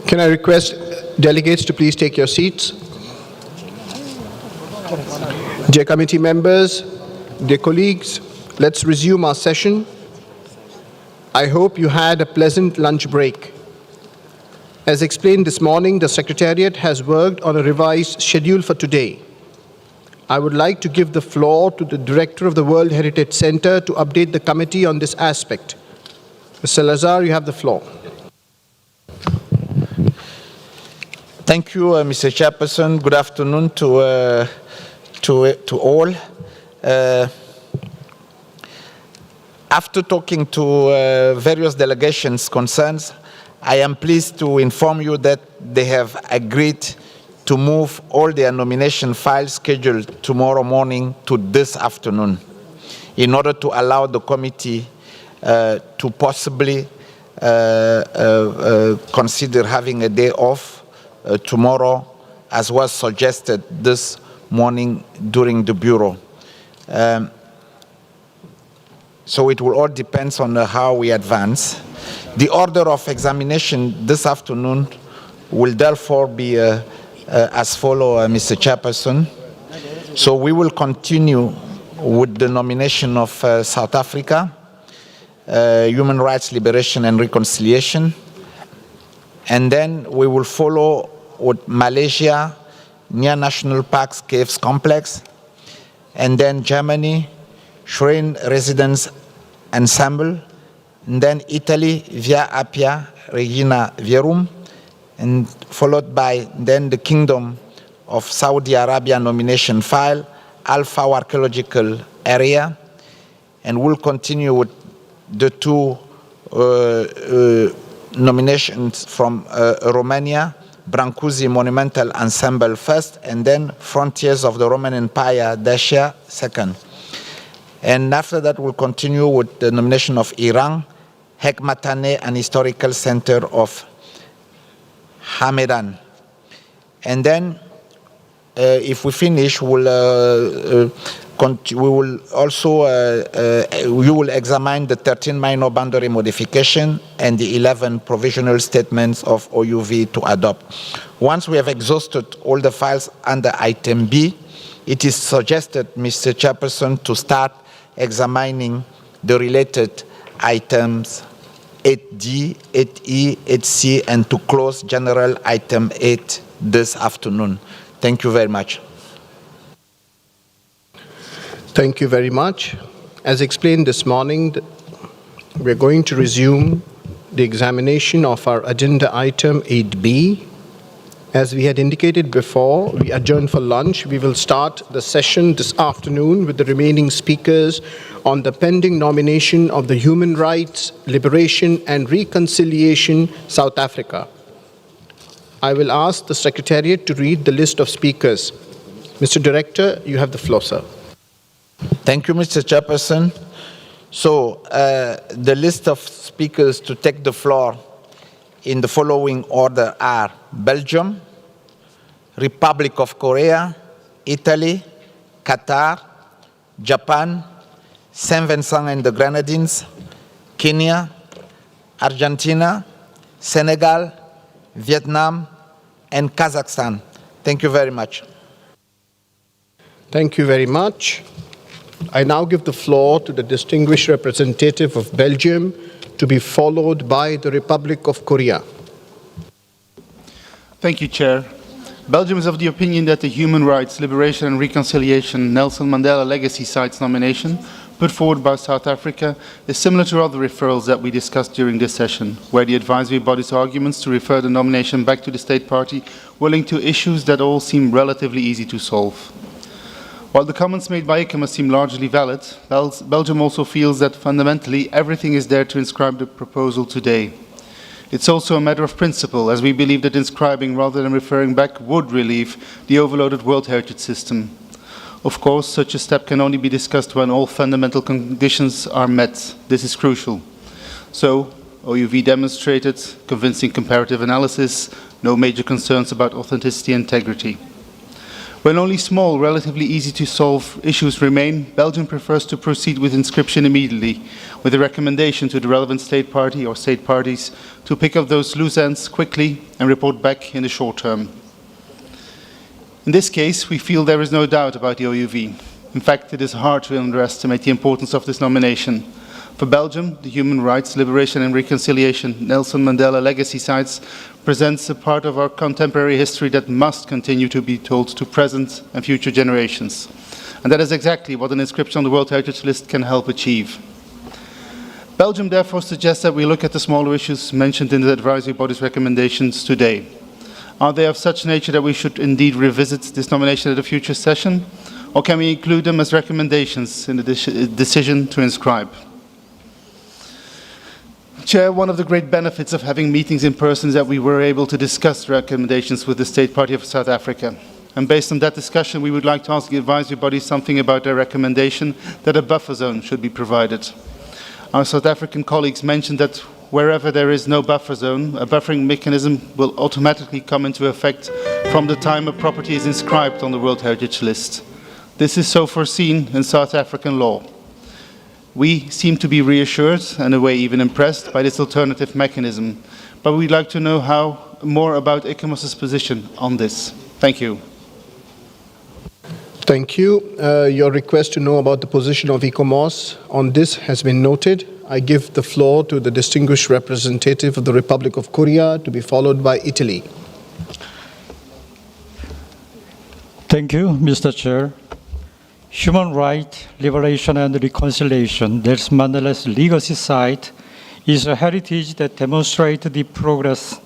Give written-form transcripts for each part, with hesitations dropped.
Can I request delegates to please take your seats? Dear committee members, dear colleagues, let's resume our session. I hope you had a pleasant lunch break. As explained this morning, the Secretariat has worked on a revised schedule for today. I would like to give the floor to the Director of the World Heritage Center to update the committee on this aspect. Mr. Lazar, you have the floor. Thank you, Mr. Chairperson. Good afternoon to all. After talking to various delegations concerned, I am pleased to inform you that they have agreed to move all their nomination files scheduled tomorrow morning to this afternoon in order to allow the committee to possibly consider having a day off tomorrow, as was suggested this morning during the Bureau. So it will all depend on how we advance. The order of examination this afternoon will therefore be as follows, Mr. Chairperson. So we will continue with the nomination of South Africa, Human Rights, Liberation and Reconciliation. And then we will follow with Malaysia, Nia National Parks Caves Complex, and then Germany, Schrein Residence Ensemble, and then Italy, Via Appia, Regina Verum, and followed by then the Kingdom of Saudi Arabia nomination file, Alpha Archaeological Area, and we'll continue with the two nominations from Romania, Brancusi Monumental Ensemble first, and then Frontiers of the Roman Empire, Dacia second. And after that, we'll continue with the nomination of Iran, Hekmatane, an historical center of Hamedan. And then, if we finish, we will also we will examine the 13 minor boundary modification and the 11 provisional statements of OUV to adopt. Once we have exhausted all the files under item B, it is suggested, Mr. Chairperson, to start examining the related items 8D, 8E, 8C, and to close general item 8 this afternoon. Thank you very much. Thank you very much. As explained this morning, we're going to resume the examination of our agenda item 8B. As we had indicated before, we adjourned for lunch. We will start the session this afternoon with the remaining speakers on the pending nomination of the Human Rights, Liberation and Reconciliation, South Africa. I will ask the Secretariat to read the list of speakers. Mr. Director, you have the floor, sir. Thank you, Mr. Chairperson. So, the list of speakers to take the floor in the following order are Belgium, Republic of Korea, Italy, Qatar, Japan, Saint Vincent and the Grenadines, Kenya, Argentina, Senegal, Vietnam, and Kazakhstan. Thank you very much. Thank you very much. I now give the floor to the distinguished representative of Belgium, to be followed by the Republic of Korea. Thank you, Chair. Belgium is of the opinion that the Human Rights, Liberation and Reconciliation Nelson Mandela Legacy Sites nomination put forward by South Africa is similar to other referrals that we discussed during this session, where the advisory body's arguments to refer the nomination back to the state party were linked to issues that all seem relatively easy to solve. While the comments made by ICMA seem largely valid, Belgium also feels that fundamentally everything is there to inscribe the proposal today. It's also a matter of principle, as we believe that inscribing rather than referring back would relieve the overloaded World Heritage System. Of course, such a step can only be discussed when all fundamental conditions are met. This is crucial. So, OUV demonstrated convincing comparative analysis, no major concerns about authenticity and integrity. When only small, relatively easy-to-solve issues remain, Belgium prefers to proceed with inscription immediately, with a recommendation to the relevant state party or state parties to pick up those loose ends quickly and report back in the short term. In this case, we feel there is no doubt about the OUV. In fact, it is hard to underestimate the importance of this nomination. For Belgium, the Human Rights, Liberation and Reconciliation Nelson Mandela Legacy Sites presents a part of our contemporary history that must continue to be told to present and future generations. And that is exactly what an inscription on the World Heritage List can help achieve. Belgium therefore suggests that we look at the smaller issues mentioned in the advisory body's recommendations today. Are they of such nature that we should indeed revisit this nomination at a future session? Or can we include them as recommendations in the decision to inscribe? Chair, one of the great benefits of having meetings in person is that we were able to discuss recommendations with the State Party of South Africa. And based on that discussion, we would like to ask the advisory body something about their recommendation that a buffer zone should be provided. Our South African colleagues mentioned that wherever there is no buffer zone, a buffering mechanism will automatically come into effect from the time a property is inscribed on the World Heritage List. This is so foreseen in South African law. We seem to be reassured, and in a way even impressed, by this alternative mechanism. But we'd like to know more about ICOMOS's position on this. Thank you. Thank you. Your request to know about the position of ICOMOS on this has been noted. I give the floor to the distinguished representative of the Republic of Korea, to be followed by Italy. Thank you, Mr. Chair. Human Rights, Liberation and Reconciliation, Nelson Mandela's Legacy Site, is a heritage that demonstrates the progress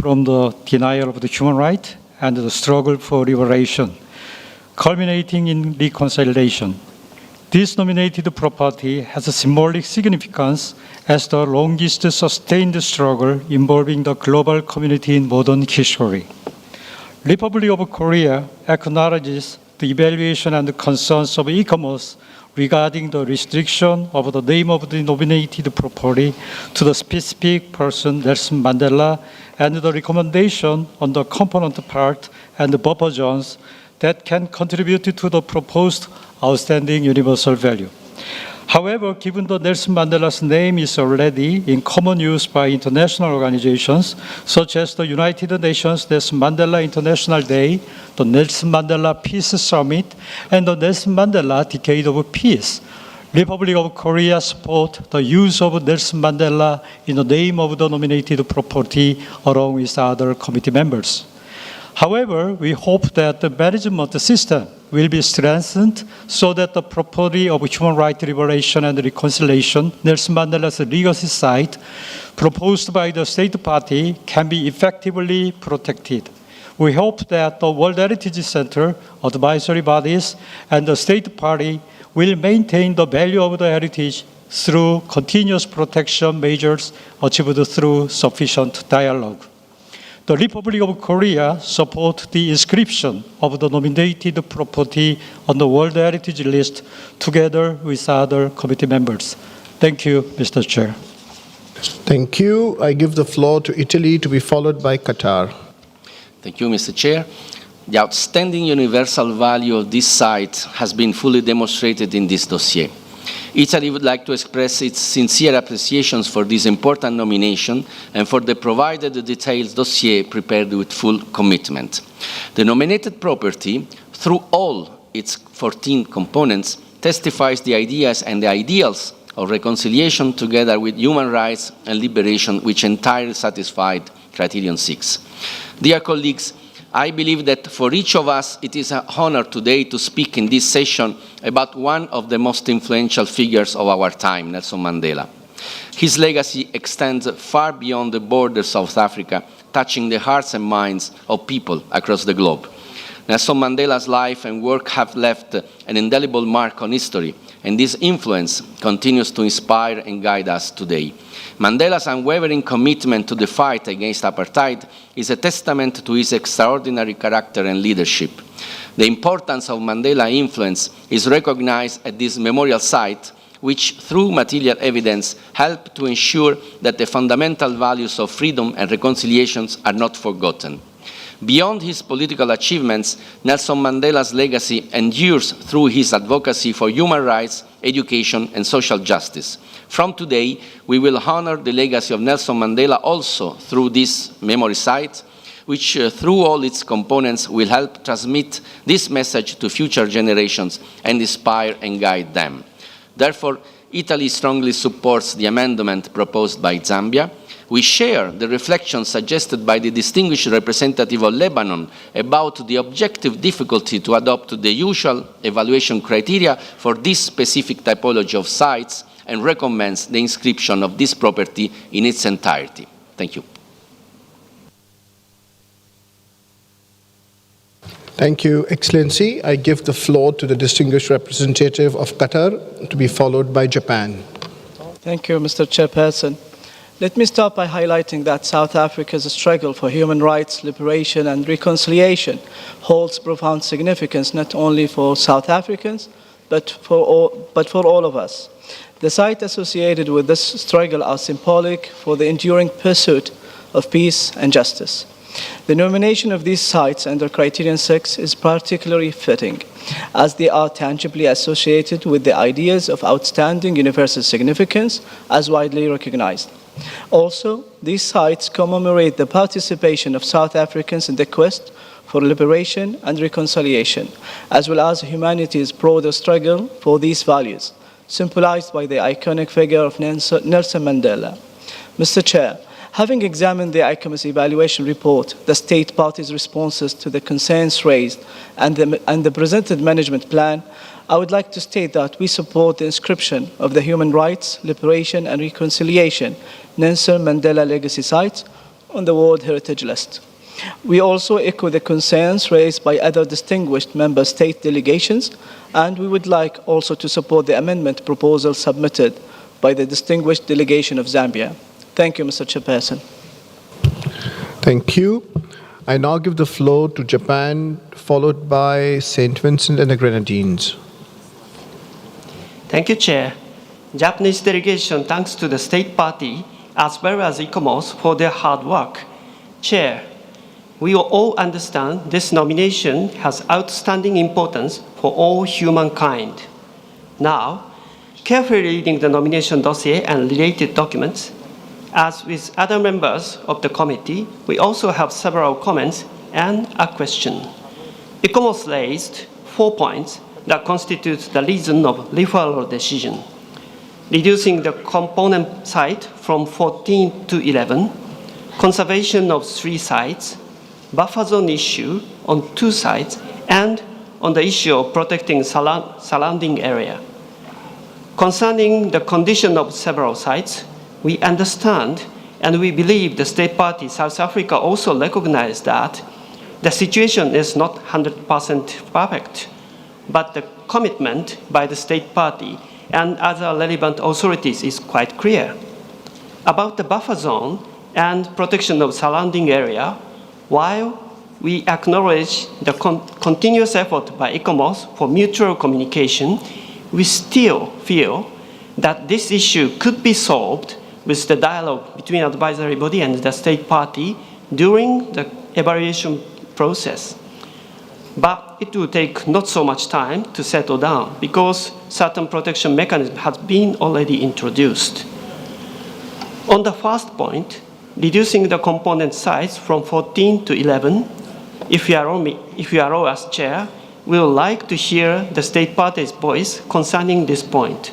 from the denial of the human rights and the struggle for liberation, culminating in reconciliation. This nominated property has a symbolic significance as the longest sustained struggle involving the global community in modern history. Republic of Korea acknowledges the evaluation and the concerns of ICOMOS regarding the restriction of the name of the nominated property to the specific person, Nelson Mandela, and the recommendation on the component part and the buffer zones that can contribute to the proposed outstanding universal value. However, given that Nelson Mandela's name is already in common use by international organizations, such as the United Nations Nelson Mandela International Day, the Nelson Mandela Peace Summit, and the Nelson Mandela Decade of Peace, Republic of Korea support the use of Nelson Mandela in the name of the nominated property along with other committee members. However, we hope that the management system will be strengthened so that the property of human rights, liberation and reconciliation, Nelson Mandela's legacy site, proposed by the State Party can be effectively protected. We hope that the World Heritage Center, advisory bodies, and the State Party will maintain the value of the heritage through continuous protection measures achieved through sufficient dialogue. The Republic of Korea supports the inscription of the nominated property on the World Heritage List together with other committee members. Thank you, Mr. Chair. Thank you. I give the floor to Italy, to be followed by Qatar. Thank you, Mr. Chair. The outstanding universal value of this site has been fully demonstrated in this dossier. Italy would like to express its sincere appreciations for this important nomination and for the provided detailed dossier prepared with full commitment. The nominated property, through all its 14 components, testifies the ideas and the ideals of reconciliation together with human rights and liberation, which entirely satisfied Criterion 6. Dear colleagues, I believe that for each of us it is an honor today to speak in this session about one of the most influential figures of our time, Nelson Mandela. His legacy extends far beyond the borders of South Africa, touching the hearts and minds of people across the globe. Nelson Mandela's life and work have left an indelible mark on history, and this influence continues to inspire and guide us today. Mandela's unwavering commitment to the fight against apartheid is a testament to his extraordinary character and leadership. The importance of Mandela's influence is recognized at this memorial site, which, through material evidence, help to ensure that the fundamental values of freedom and reconciliation are not forgotten. Beyond his political achievements, Nelson Mandela's legacy endures through his advocacy for human rights, education, and social justice. From today, we will honor the legacy of Nelson Mandela also through this memory site, which through all its components will help transmit this message to future generations and inspire and guide them. Therefore, Italy strongly supports the amendment proposed by Zambia. We share the reflections suggested by the distinguished representative of Lebanon about the objective difficulty to adopt the usual evaluation criteria for this specific typology of sites and recommends the inscription of this property in its entirety. Thank you. Thank you, Excellency. I give the floor to the distinguished representative of Qatar, to be followed by Japan. Thank you, Mr. Chairperson. Let me start by highlighting that South Africa's struggle for human rights, liberation, and reconciliation holds profound significance not only for South Africans, but for all of us. The sites associated with this struggle are symbolic for the enduring pursuit of peace and justice. The nomination of these sites under Criterion 6 is particularly fitting, as they are tangibly associated with the ideas of outstanding universal significance as widely recognized. Also, these sites commemorate the participation of South Africans in the quest for liberation and reconciliation, as well as humanity's broader struggle for these values, symbolized by the iconic figure of Nelson Mandela. Mr. Chair, having examined the ICOMOS evaluation report, the state parties' responses to the concerns raised, and the presented management plan, I would like to state that we support the inscription of the Human Rights, Liberation and Reconciliation Nelson Mandela Legacy Sites on the World Heritage List. We also echo the concerns raised by other distinguished member state delegations, and we would like also to support the amendment proposal submitted by the distinguished delegation of Zambia. Thank you, Mr. Chairperson. Thank you. I now give the floor to Japan, followed by St. Vincent and the Grenadines. Thank you, Chair. Japanese delegation thanks to the State Party as well as ICOMOS for their hard work. Chair, we all understand this nomination has outstanding importance for all humankind. Now, carefully reading the nomination dossier and related documents, as with other members of the committee, we also have several comments and a question. ICOMOS raised 4 points that constitute the reason of referral decision: reducing the component site from 14 to 11, conservation of 3 sites, buffer zone issue on 2 sites, and on the issue of protecting surrounding area. Concerning the condition of several sites, we understand and we believe the State Party South Africa also recognized that the situation is not 100% perfect, but the commitment by the State Party and other relevant authorities is quite clear. About the buffer zone and protection of surrounding area, while we acknowledge the continuous effort by ICOMOS for mutual communication, we still feel that this issue could be solved with the dialogue between advisory body and the State Party during the evaluation process. But it will take not so much time to settle down because certain protection mechanism has been already introduced. On the first point, reducing the component size from 14 to 11, if you allow us, Chair, we would like to hear the State Party's voice concerning this point.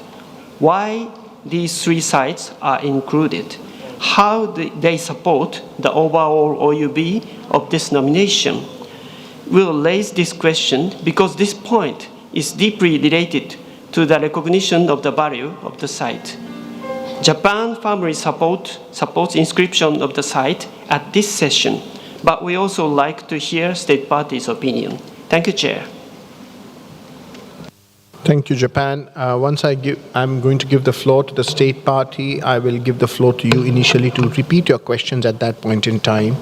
Why these 3 sites are included? How they support the overall OUB of this nomination? We will raise this question because this point is deeply related to the recognition of the value of the site. Japan firmly supports inscription of the site at this session, but we also like to hear State Party's opinion. Thank you, Chair. Thank you, Japan. I'm going to give the floor to the State Party. I will give the floor to you initially to repeat your questions at that point in time.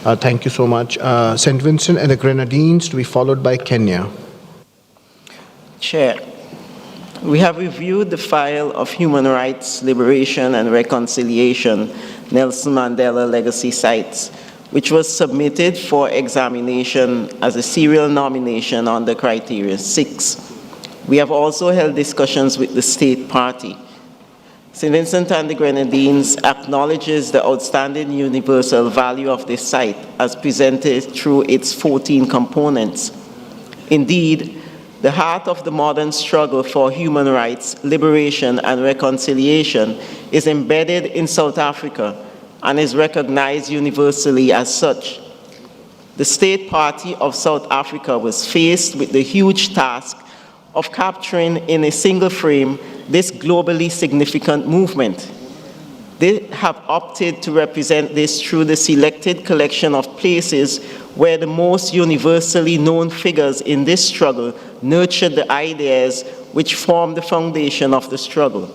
Thank you so much. St. Vincent and the Grenadines to be followed by Kenya. Chair, we have reviewed the file of Human Rights, Liberation and Reconciliation Nelson Mandela Legacy Sites which was submitted for examination as a serial nomination under Criterion 6. We have also held discussions with the state party. St. Vincent and the Grenadines acknowledges the outstanding universal value of this site as presented through its 14 components. Indeed, the heart of the modern struggle for human rights, liberation, and reconciliation is embedded in South Africa and is recognized universally as such. The state party of South Africa was faced with the huge task of capturing in a single frame this globally significant movement. They have opted to represent this through the selected collection of places where the most universally known figures in this struggle nurtured the ideas which form the foundation of the struggle.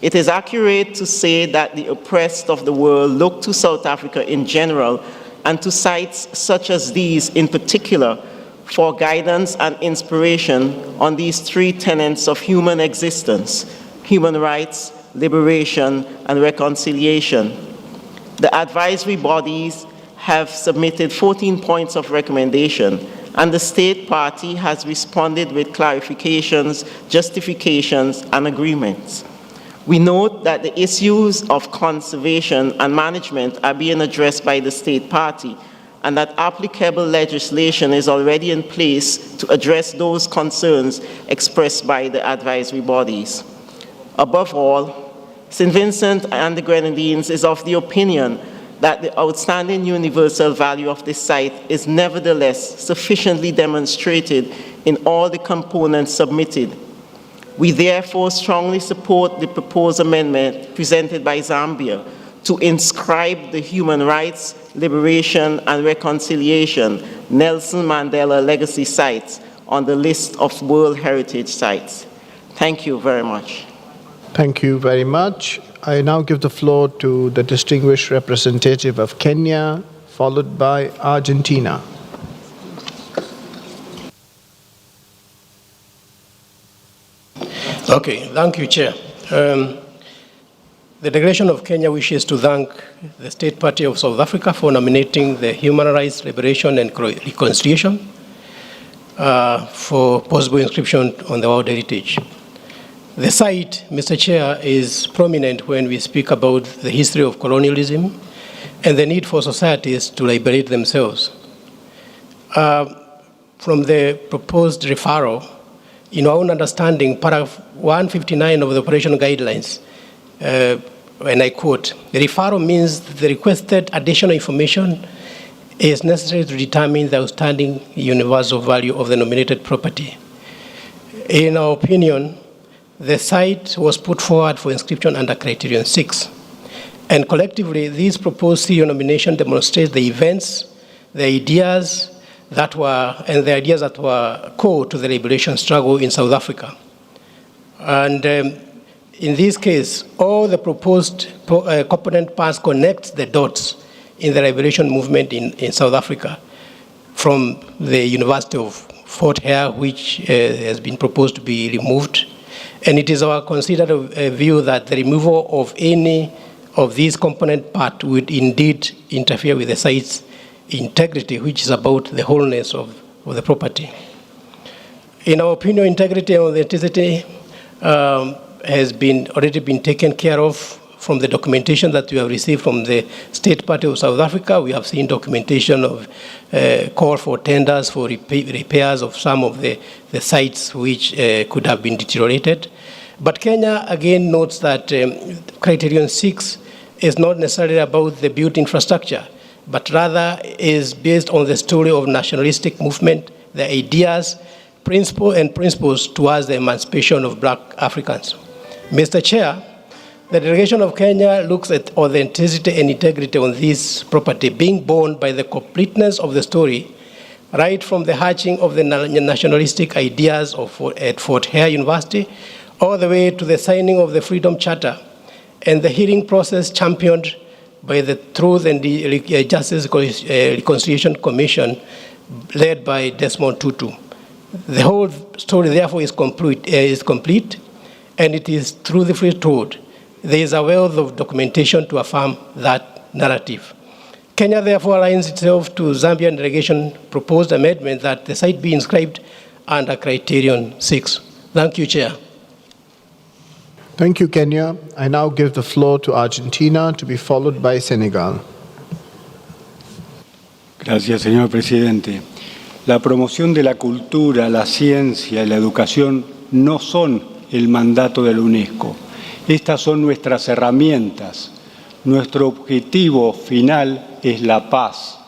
It is accurate to say that the oppressed of the world look to South Africa in general and to sites such as these in particular for guidance and inspiration on these three tenets of human existence: human rights, liberation, and reconciliation. The advisory bodies have submitted 14 points of recommendation, and the state party has responded with clarifications, justifications, and agreements. We note that the issues of conservation and management are being addressed by the state party, and that applicable legislation is already in place to address those concerns expressed by the advisory bodies. Above all, St. Vincent and the Grenadines is of the opinion that the outstanding universal value of this site is nevertheless sufficiently demonstrated in all the components submitted. We therefore strongly support the proposed amendment presented by Zambia to inscribe the human rights, liberation, and reconciliation Nelson Mandela legacy sites on the list of World Heritage Sites. Thank you very much. Thank you very much. I now give the floor to the distinguished representative of Kenya, followed by Argentina. Okay, thank you, Chair. The delegation of Kenya wishes to thank the State Party of South Africa for nominating the Human Rights, Liberation, and Reconciliation for possible inscription on the World Heritage. The site, Mr. Chair, is prominent when we speak about the history of colonialism and the need for societies to liberate themselves. From the proposed referral, in our own understanding, paragraph 159 of the operational guidelines, and I quote, "The referral means the requested additional information is necessary to determine the outstanding universal value of the nominated property." In our opinion, the site was put forward for inscription under Criterion 6. And collectively, these proposed CEO nomination demonstrate the events, the ideas that were core to the liberation struggle in South Africa. And in this case, all the proposed component parts connect the dots in the liberation movement in South Africa, from the University of Fort Hare, which has been proposed to be removed. And it is our considered view that the removal of any of these component parts would indeed interfere with the site's integrity, which is about the wholeness of the property. In our opinion, integrity and authenticity has already been taken care of from the documentation that we have received from the State Party of South Africa. We have seen documentation of call for tenders for repairs of some of the sites which could have been deteriorated. But Kenya again notes that Criterion 6 is not necessarily about the built infrastructure, but rather is based on the story of nationalistic movement, the ideas, principles towards the emancipation of Black Africans. Mr. Chair, the delegation of Kenya looks at authenticity and integrity on this property being borne by the completeness of the story, right from the hatching of the nationalistic ideas at Fort Hare University, all the way to the signing of the Freedom Charter and the hearing process championed by the Truth and Justice Reconciliation Commission led by Desmond Tutu. The whole story, therefore, is complete, and it is through the truth. There is a wealth of documentation to affirm that narrative. Kenya therefore aligns itself to Zambian delegation proposed amendment that the site be inscribed under Criterion 6. Thank you, Chair. Thank you, Kenya. I now give the floor to Argentina, to be followed by Senegal. Gracias, señor presidente. La promoción de la cultura, la ciencia y la educación no son el mandato de la UNESCO. Estas son nuestras herramientas. Nuestro objetivo final es la paz.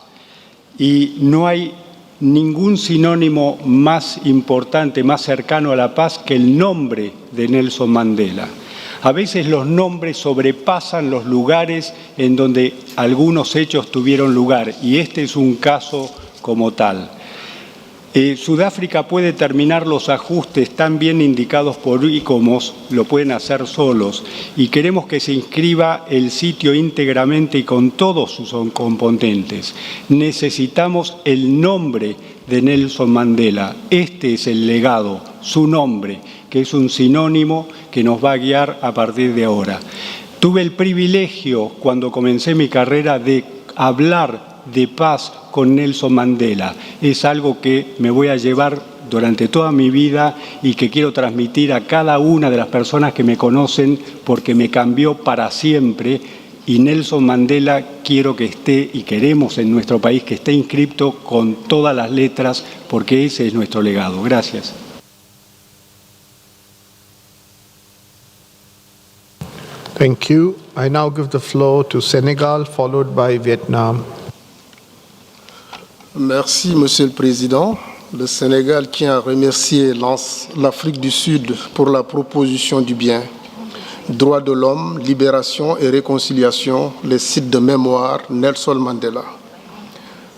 Y no hay ningún sinónimo más importante, más cercano a la paz que el nombre de Nelson Mandela. A veces los nombres sobrepasan los lugares en donde algunos hechos tuvieron lugar, y este es un caso como tal. Sudáfrica puede terminar los ajustes tan bien indicados por ICOMOS, lo pueden hacer solos, y queremos que se inscriba el sitio íntegramente y con todos sus componentes. Necesitamos el nombre de Nelson Mandela. Este es el legado, su nombre, que es un sinónimo que nos va a guiar a partir de ahora. Tuve el privilegio, cuando comencé mi carrera, de hablar de paz con Nelson Mandela. Es algo que me voy a llevar durante toda mi vida y que quiero transmitir a cada una de las personas que me conocen, porque me cambió para siempre. Y Nelson Mandela quiero que esté, y queremos en nuestro país que esté inscrito con todas las letras, porque ese es nuestro legado. Gracias. Thank you. I now give the floor to Senegal, followed by Vietnam. Merci, Monsieur le Président. Le Sénégal tient à remercier l'Afrique du Sud pour la proposition du bien. Droits de l'homme, libération et réconciliation, les sites de mémoire Nelson Mandela.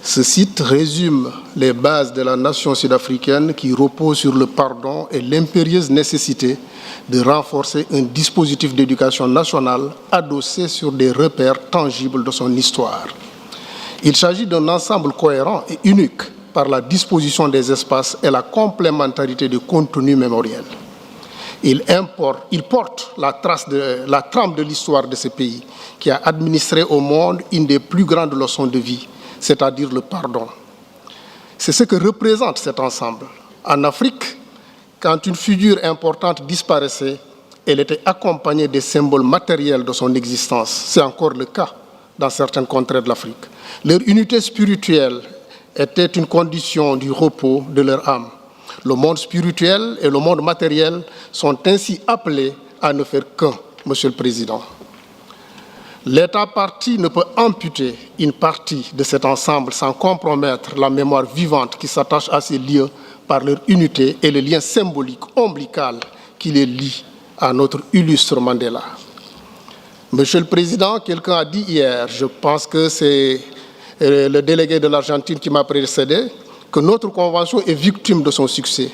Ce site résume les bases de la nation sud-africaine qui repose sur le pardon et l'impérieuse nécessité de renforcer un dispositif d'éducation nationale adossé sur des repères tangibles de son histoire. Il s'agit d'un ensemble cohérent et unique par la disposition des espaces et la complémentarité du contenu mémoriel. Il porte la trame de l'histoire de ce pays qui a administré au monde une des plus grandes leçons de vie, c'est-à-dire le pardon. C'est ce que représente cet ensemble. En Afrique, quand une figure importante disparaissait, elle était accompagnée des symboles matériels de son existence. C'est encore le cas dans certaines contrées de l'Afrique. Leur unité spirituelle était une condition du repos de leur âme. Le monde spirituel et le monde matériel sont ainsi appelés à ne faire qu'un, Monsieur le Président. L'État partie ne peut amputer une partie de cet ensemble sans compromettre la mémoire vivante qui s'attache à ces lieux par leur unité et le lien symbolique ombilical qui les lie à notre illustre Mandela. Monsieur le Président, quelqu'un a dit hier, je pense que c'est le délégué de l'Argentine qui m'a précédé, que notre convention est victime de son succès.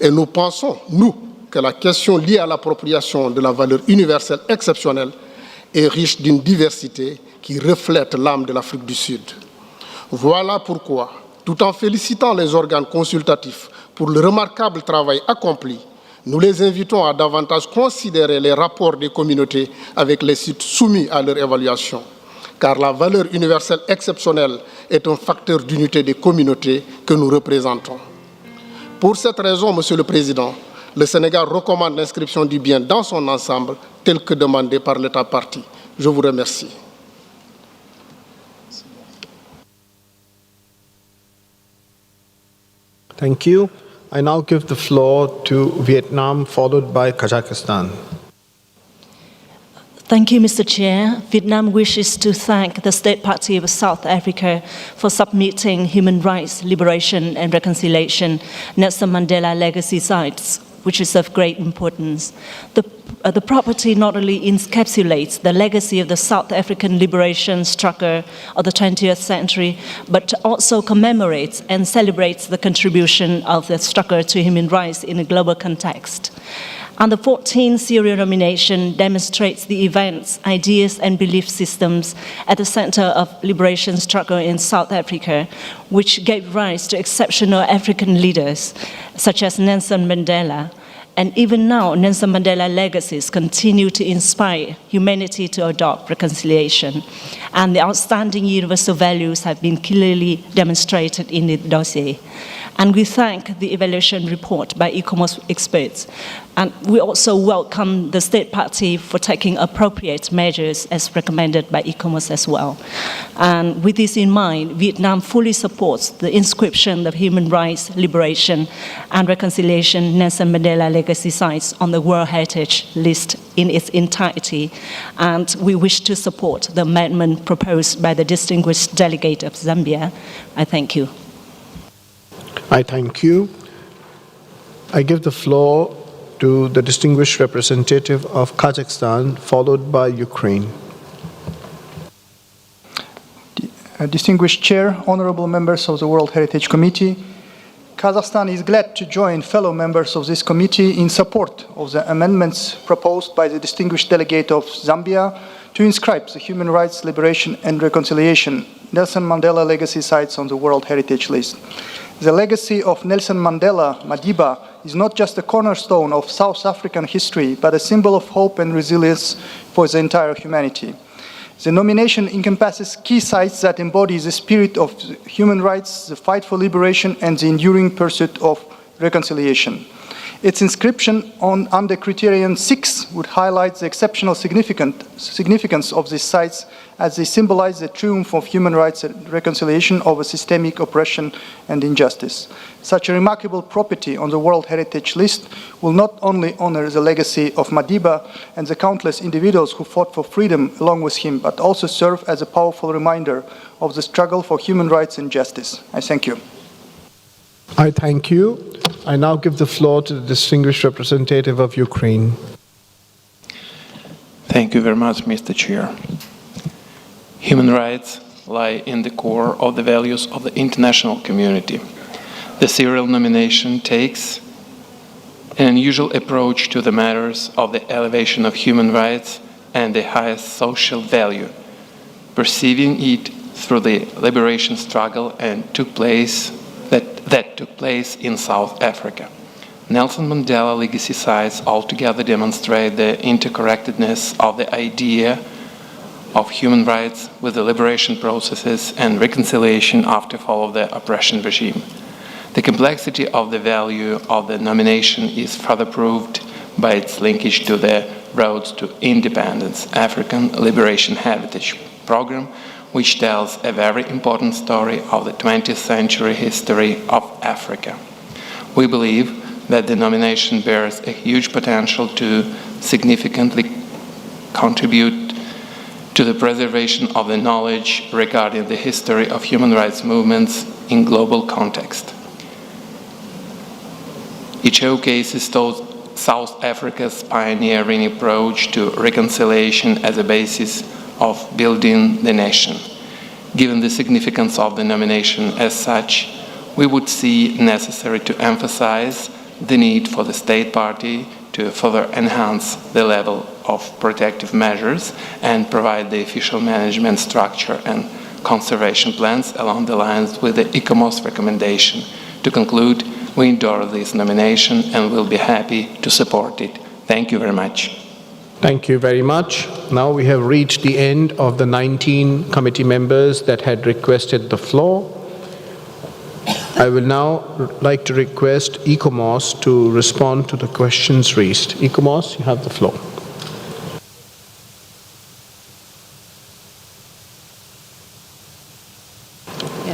Et nous pensons, nous, que la question liée à l'appropriation de la valeur universelle exceptionnelle est riche d'une diversité qui reflète l'âme de l'Afrique du Sud. Voilà pourquoi, tout en félicitant les organes consultatifs pour le remarquable travail accompli, nous les invitons à davantage considérer les rapports des communautés avec les sites soumis à leur évaluation, car la valeur universelle exceptionnelle est un facteur d'unité des communautés que nous représentons. Pour cette raison, Monsieur le Président, le Sénégal recommande l'inscription du bien dans son ensemble, tel que demandé par l'État partie. Je vous remercie. Thank you. I now give the floor to Vietnam, followed by Kazakhstan. Thank you, Mr. Chair. Vietnam wishes to thank the State Party of South Africa for submitting Human Rights, Liberation and Reconciliation Nelson Mandela Legacy Sites, which is of great importance. The property not only encapsulates the legacy of the South African liberation struggle of the 20th century, but also commemorates and celebrates the contribution of the struggle to human rights in a global context. And the 14th serial nomination demonstrates the events, ideas, and belief systems at the center of liberation struggle in South Africa, which gave rise to exceptional African leaders such as Nelson Mandela, And even now, Nelson Mandela legacies continue to inspire humanity to adopt reconciliation. And the outstanding universal values have been clearly demonstrated in the dossier. And we thank the evaluation report by ICOMOS experts. And we also welcome the State Party for taking appropriate measures as recommended by ICOMOS as well. And with this in mind, Vietnam fully supports the inscription of human rights, liberation, and reconciliation Nelson Mandela legacy sites on the World Heritage List in its entirety. And we wish to support the amendment proposed by the distinguished delegate of Zambia. I thank you. I thank you. I give the floor to the distinguished representative of Kazakhstan, followed by Ukraine. Distinguished Chair, honorable members of the World Heritage Committee, Kazakhstan is glad to join fellow members of this committee in support of the amendments proposed by the distinguished delegate of Zambia to inscribe the human rights, liberation and reconciliation Nelson Mandela legacy sites on the World Heritage List. The legacy of Nelson Mandela, Madiba, is not just a cornerstone of South African history, but a symbol of hope and resilience for the entire humanity. The nomination encompasses key sites that embody the spirit of human rights, the fight for liberation, and the enduring pursuit of reconciliation. Its inscription under Criterion 6 would highlight the exceptional significance of these sites as they symbolize the triumph of human rights and reconciliation over systemic oppression and injustice. Such a remarkable property on the World Heritage List will not only honor the legacy of Madiba and the countless individuals who fought for freedom along with him, but also serve as a powerful reminder of the struggle for human rights and justice. I thank you. I thank you. I now give the floor to the distinguished representative of Ukraine. Thank you very much, Mr. Chair. Human rights lie in the core of the values of the international community. The serial nomination takes an unusual approach to the matters of the elevation of human rights and the highest social value, perceiving it through the liberation struggle that took place in South Africa. Nelson Mandela legacy sites altogether demonstrate the interconnectedness of the idea of human rights with the liberation processes and reconciliation after fall of the oppression regime. The complexity of the value of the nomination is further proved by its linkage to the Roads to Independence African Liberation Heritage Program, which tells a very important story of the 20th century history of Africa. We believe that the nomination bears a huge potential to significantly contribute to the preservation of the knowledge regarding the history of human rights movements in global context. It showcases South Africa's pioneering approach to reconciliation as a basis of building the nation. Given the significance of the nomination as such, we would see necessary to emphasize the need for the State Party to further enhance the level of protective measures and provide the official management structure and conservation plans along the lines with the ICOMOS recommendation. To conclude, we endorse this nomination and will be happy to support it. Thank you very much. Thank you very much. Now we have reached the end of the 19 committee members that had requested the floor. I will now like to request ICOMOS to respond to the questions raised. ICOMOS, you have the floor.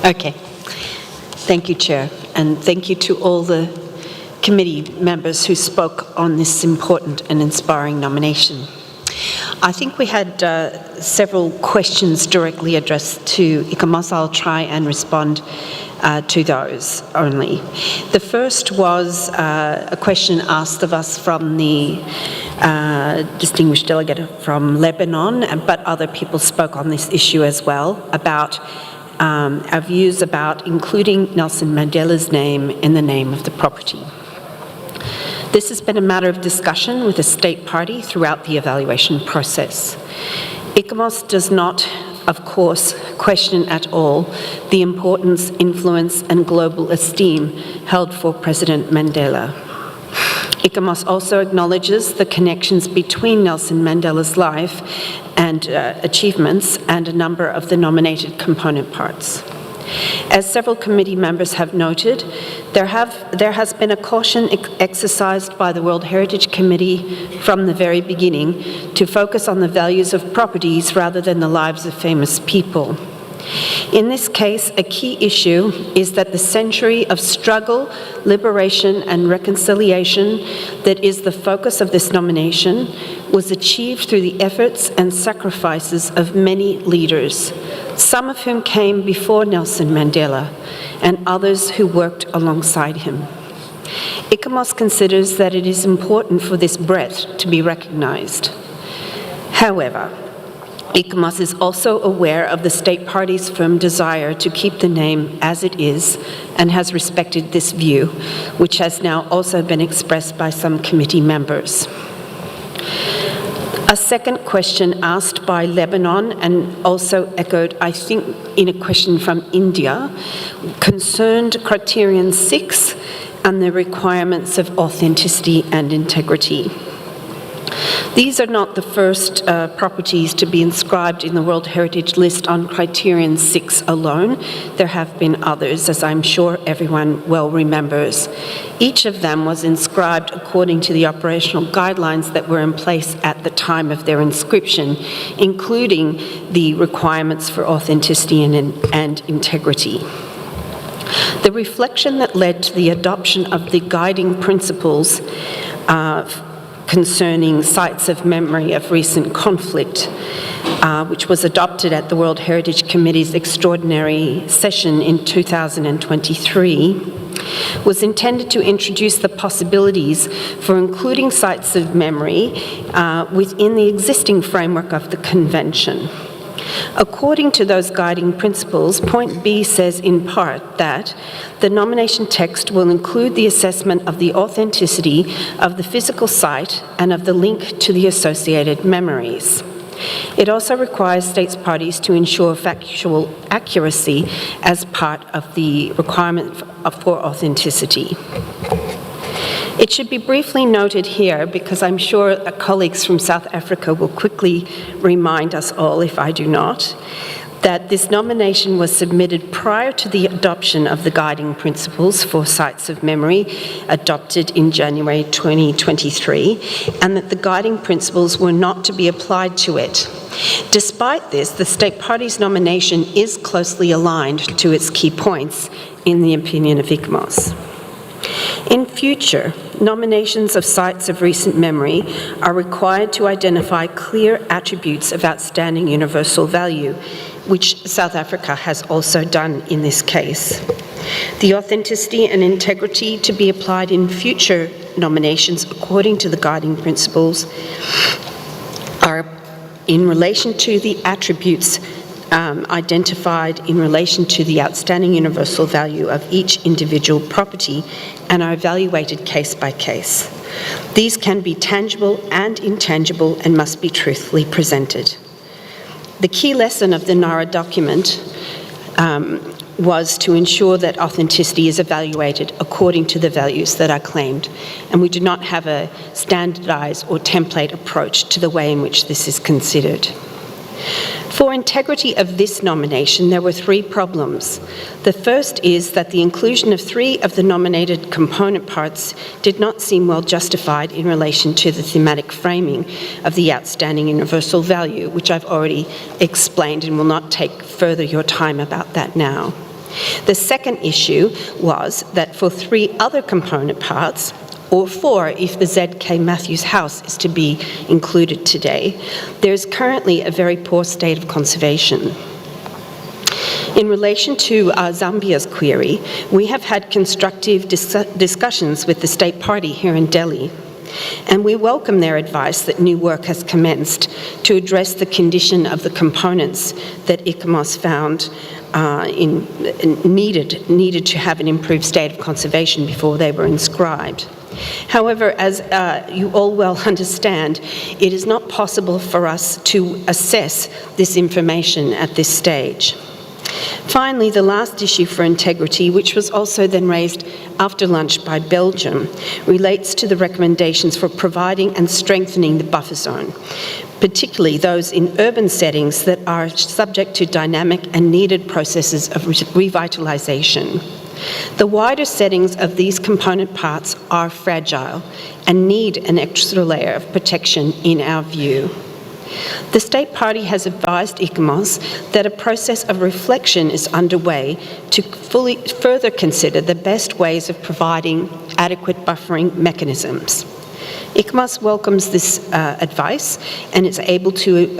Okay. Thank you, Chair, and thank you to all the committee members who spoke on this important and inspiring nomination. I think we had several questions directly addressed to ICOMOS. I'll try and respond to those only. The first was a question asked of us from the distinguished delegate from Lebanon, but other people spoke on this issue as well, about our views about including Nelson Mandela's name in the name of the property. This has been a matter of discussion with the State Party throughout the evaluation process. ICOMOS does not, of course, question at all the importance, influence, and global esteem held for President Mandela. ICOMOS also acknowledges the connections between Nelson Mandela's life and achievements and a number of the nominated component parts. As several committee members have noted, there has been a caution exercised by the World Heritage Committee from the very beginning to focus on the values of properties rather than the lives of famous people. In this case, a key issue is that the century of struggle, liberation, and reconciliation that is the focus of this nomination was achieved through the efforts and sacrifices of many leaders, some of whom came before Nelson Mandela, and others who worked alongside him. ICOMOS considers that it is important for this breadth to be recognized. However, ICOMOS is also aware of the state party's firm desire to keep the name as it is and has respected this view, which has now also been expressed by some committee members. A second question asked by Lebanon and also echoed, I think, in a question from India, concerned criterion 6 and the requirements of authenticity and integrity. These are not the first properties to be inscribed in the World Heritage List on criterion 6 alone. There have been others, as I'm sure everyone well remembers. Each of them was inscribed according to the operational guidelines that were in place at the time of their inscription, including the requirements for authenticity and integrity. The reflection that led to the adoption of the guiding principles concerning sites of memory of recent conflict, which was adopted at the World Heritage Committee's extraordinary session in 2023, was intended to introduce the possibilities for including sites of memory within the existing framework of the Convention. According to those guiding principles, point B says in part that the nomination text will include the assessment of the authenticity of the physical site and of the link to the associated memories. It also requires states parties to ensure factual accuracy as part of the requirement for authenticity. It should be briefly noted here, because I'm sure colleagues from South Africa will quickly remind us all, if I do not, that this nomination was submitted prior to the adoption of the guiding principles for sites of memory adopted in January 2023, and that the guiding principles were not to be applied to it. Despite this, the state party's nomination is closely aligned to its key points in the opinion of ICOMOS. In future, nominations of sites of recent memory are required to identify clear attributes of outstanding universal value, which South Africa has also done in this case. The authenticity and integrity to be applied in future nominations according to the guiding principles are in relation to the attributes identified in relation to the outstanding universal value of each individual property and are evaluated case by case. These can be tangible and intangible and must be truthfully presented. The key lesson of the NARA document was to ensure that authenticity is evaluated according to the values that are claimed, and we do not have a standardized or template approach to the way in which this is considered. For integrity of this nomination, there were three problems. The first is that the inclusion of 3 of the nominated component parts did not seem well justified in relation to the thematic framing of the outstanding universal value, which I've already explained and will not take further your time about that now. The second issue was that for 3 other component parts, or 4 if the Z.K. Matthews House is to be included today, there is currently a very poor state of conservation. In relation to Zambia's query, we have had constructive discussions with the state party here in Delhi, and we welcome their advice that new work has commenced to address the condition of the components that ICOMOS found needed to have an improved state of conservation before they were inscribed. However, as you all well understand, it is not possible for us to assess this information at this stage. Finally, the last issue for integrity, which was also then raised after lunch by Belgium, relates to the recommendations for providing and strengthening the buffer zone, particularly those in urban settings that are subject to dynamic and needed processes of revitalization. The wider settings of these component parts are fragile and need an extra layer of protection in our view. The State Party has advised ICOMOS that a process of reflection is underway to further consider the best ways of providing adequate buffering mechanisms. ICOMOS welcomes this advice and is able to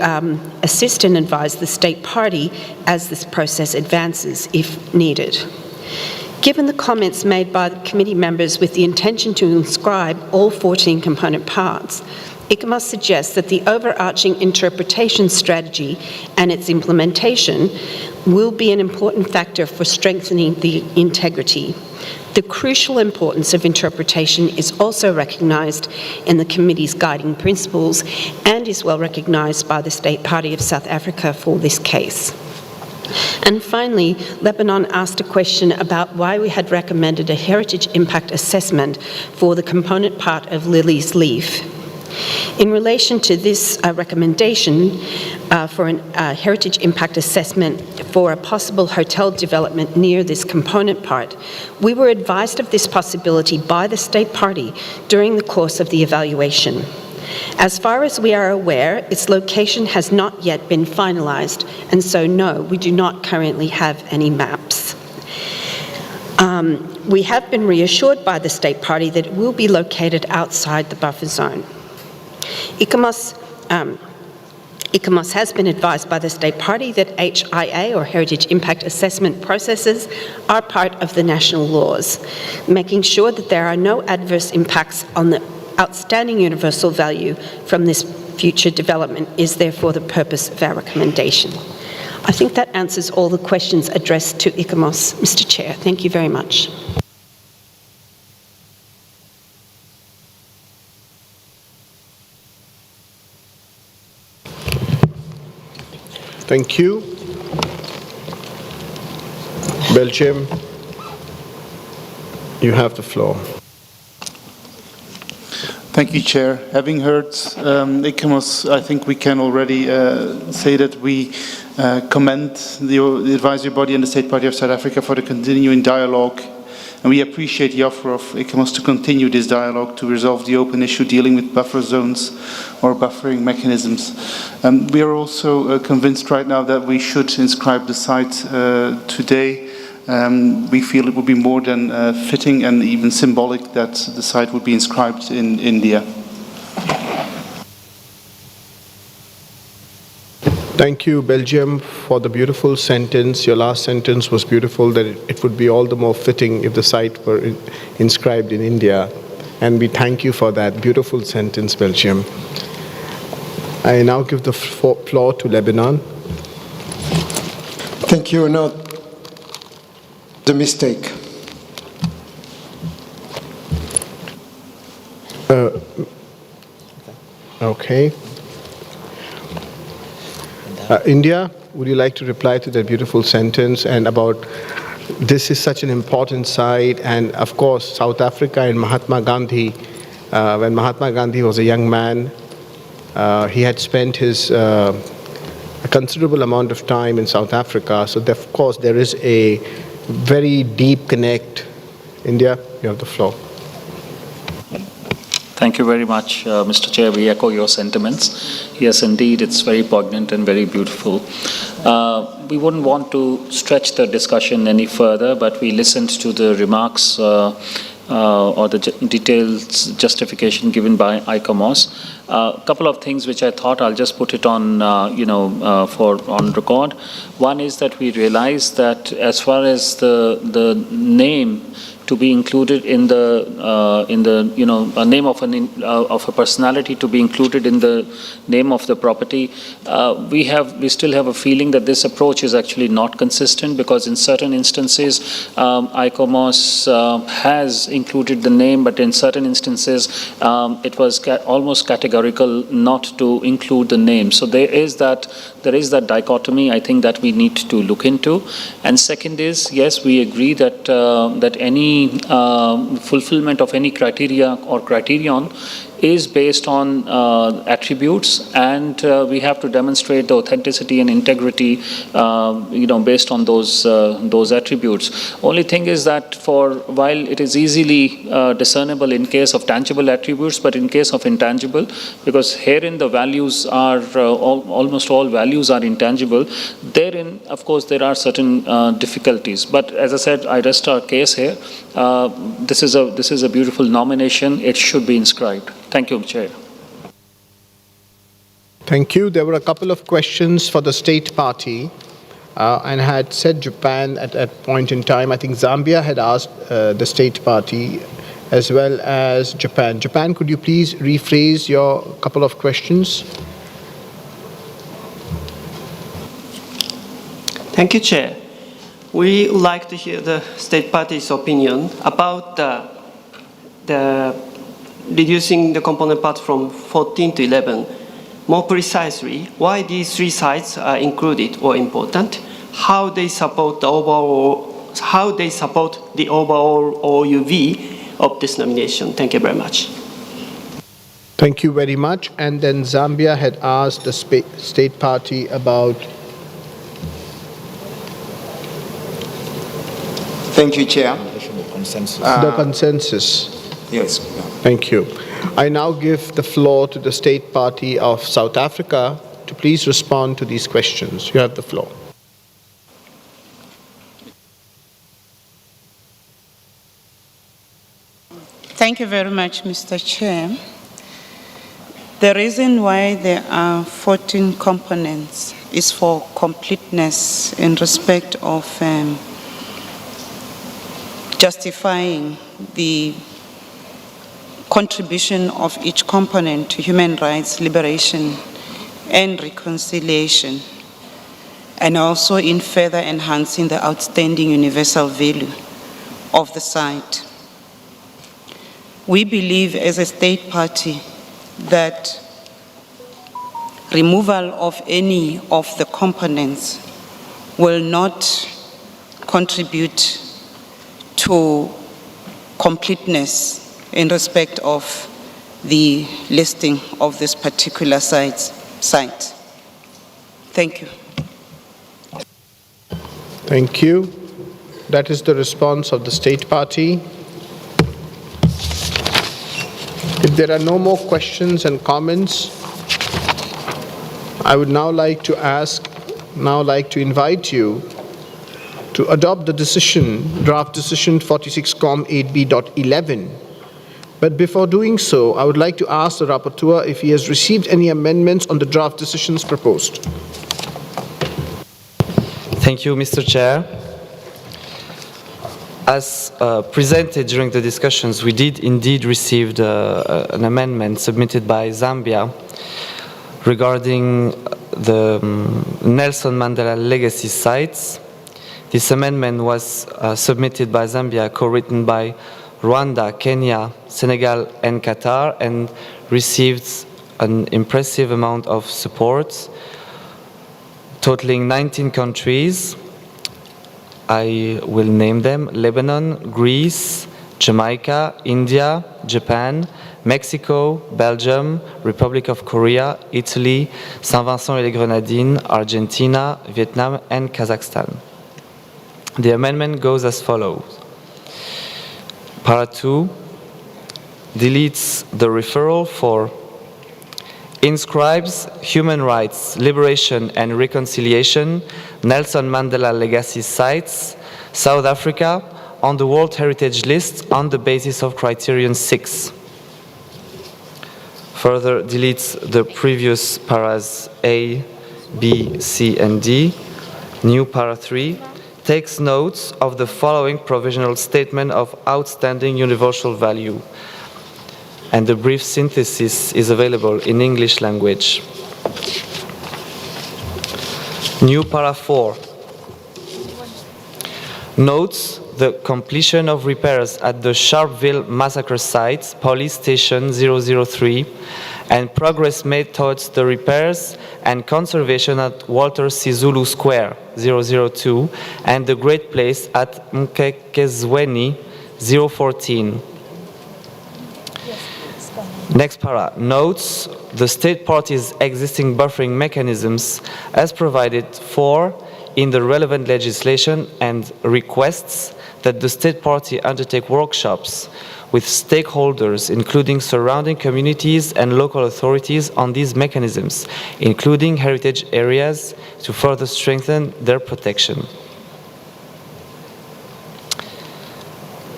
assist and advise the State Party as this process advances if needed. Given the comments made by the committee members with the intention to inscribe all 14 component parts, ICOMOS suggests that the overarching interpretation strategy and its implementation will be an important factor for strengthening the integrity. The crucial importance of interpretation is also recognised in the committee's guiding principles and is well recognised by the State Party of South Africa for this case. And finally, Lebanon asked a question about why we had recommended a heritage impact assessment for the component part of Lily's Leaf. In relation to this recommendation for a heritage impact assessment for a possible hotel development near this component part, we were advised of this possibility by the State Party during the course of the evaluation. As far as we are aware, its location has not yet been finalised, and so no, we do not currently have any maps. We have been reassured by the State Party that it will be located outside the buffer zone. ICOMOS has been advised by the State Party that HIA, or Heritage Impact Assessment processes, are part of the national laws. Making sure that there are no adverse impacts on the outstanding universal value from this future development is therefore the purpose of our recommendation. I think that answers all the questions addressed to ICOMOS, Mr. Chair. Thank you very much. Thank you. Belgium, you have the floor. Thank you, Chair. Having heard ICOMOS, I think we can already say that we commend the advisory body and the State Party of South Africa for the continuing dialogue, and we appreciate the offer of ICOMOS to continue this dialogue to resolve the open issue dealing with buffer zones or buffering mechanisms. We are also convinced right now that we should inscribe the site today. We feel it would be more than fitting and even symbolic that the site would be inscribed in India. Thank you, Belgium, for the beautiful sentence. Your last sentence was beautiful, that it would be all the more fitting if the site were inscribed in India. And we thank you for that beautiful sentence, Belgium. I now give the floor to Lebanon. Thank you. Now, the mistake. Okay. India, would you like to reply to that beautiful sentence and about this is such an important site, and of course South Africa and Mahatma Gandhi, when Mahatma Gandhi was a young man, he had spent his a considerable amount of time in South Africa, so of course there is a very deep connect. India, you have the floor. Thank you very much, Mr. Chair. We echo your sentiments. Yes, indeed, it's very poignant and very beautiful. We wouldn't want to stretch the discussion any further, but we listened to the remarks or the detailed justification given by ICOMOS. A couple of things which I thought I'll just put it on, on record. One is that we realized that as far as the name to be included in the a name of of a personality to be included in the name of the property. We still have a feeling that this approach is actually not consistent, because in certain instances ICOMOS has included the name, but in certain instances it was almost categorical not to include the name. So there is that dichotomy, I think, that we need to look into. And second is, yes, we agree that that any fulfillment of any criteria or criterion is based on attributes, and we have to demonstrate the authenticity and integrity, based on those attributes. Only thing is that while it is easily discernible in case of tangible attributes, but in case of intangible, because herein the values are almost all values are intangible, therein, of course, there are certain difficulties. But as I said, I rest our case here. This is a beautiful nomination. It should be inscribed. Thank you, Chair. Thank you. There were a couple of questions for the state party, and I had said Japan at that point in time. I think Zambia had asked the state party as well as Japan. Japan, could you please rephrase your couple of questions? Thank you, Chair. We would like to hear the state party's opinion about the reducing the component parts from 14 to 11. More precisely, why these three sites are included or important, how they support the overall OUV of this nomination. Thank you very much. Thank you very much. And then Zambia had asked the state party about. Thank you, Chair. The consensus. Yes. Thank you. I now give the floor to the state party of South Africa to please respond to these questions. You have the floor. Thank you very much, Mr. Chair. The reason why there are 14 components is for completeness in respect of justifying the contribution of each component to human rights, liberation, and reconciliation, and also in further enhancing the outstanding universal value of the site. We believe as a state party that removal of any of the components will not contribute to completeness in respect of the listing of this particular site. Thank you. Thank you. That is the response of the state party. If there are no more questions and comments, I would now like to invite you to adopt the draft decision 46-COM8B.11. But before doing so, I would like to ask the rapporteur if he has received any amendments on the draft decisions proposed. Thank you, Mr. Chair. As presented during the discussions, we did indeed receive an amendment submitted by Zambia regarding the Nelson Mandela Legacy sites. This amendment was submitted by Zambia, co-written by Rwanda, Kenya, Senegal, and Qatar, and received an impressive amount of support, totaling 19 countries. I will name them: Lebanon, Greece, Jamaica, India, Japan, Mexico, Belgium, Republic of Korea, Italy, Saint Vincent et les Grenadines, Argentina, Vietnam, and Kazakhstan. The amendment goes as follows. Para 2 deletes the referral for inscribes human rights, liberation and reconciliation, Nelson Mandela Legacy Sites, South Africa, on the World Heritage List on the basis of Criterion 6. Further deletes the previous paras A, B, C, and D. New para 3 takes notes of the following provisional statement of outstanding universal value. And the brief synthesis is available in English language. New para 4. Notes the completion of repairs at the Sharpeville massacre site, police station 003, and progress made towards the repairs and conservation at Walter C. Zulu Square 002 and the Great Place at Mkekezweni 014. Next para notes the state party's existing buffering mechanisms as provided for in the relevant legislation and requests that the state party undertake workshops with stakeholders, including surrounding communities and local authorities on these mechanisms, including heritage areas, to further strengthen their protection.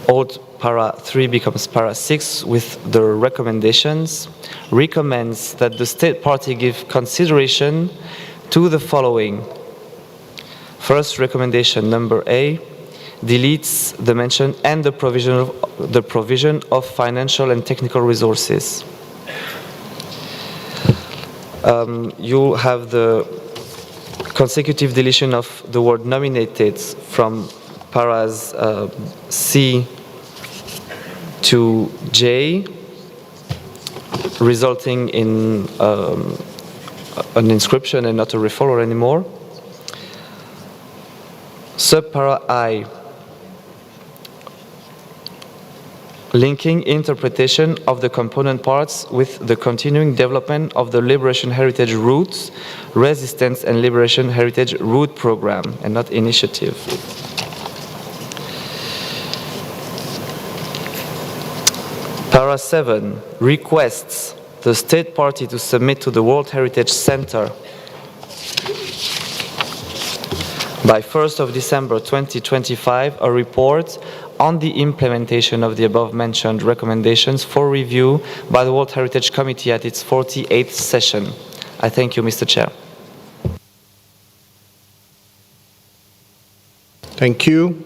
Old para 3 becomes para 6 with the recommendations. Recommends that the state party give consideration to the following. First recommendation, number A, deletes the mention and the provision of financial and technical resources. You have the consecutive deletion of the word nominated from paras C to J, resulting in an inscription and not a referral anymore. Subpara I, linking interpretation of the component parts with the continuing development of the Liberation Heritage Routes, Resistance and Liberation Heritage Route Program, and not initiative. Para 7 requests the state party to submit to the World Heritage Center by 1st of December 2025 a report on the implementation of the above-mentioned recommendations for review by the World Heritage Committee at its 48th session. I thank you, Mr. Chair. Thank you.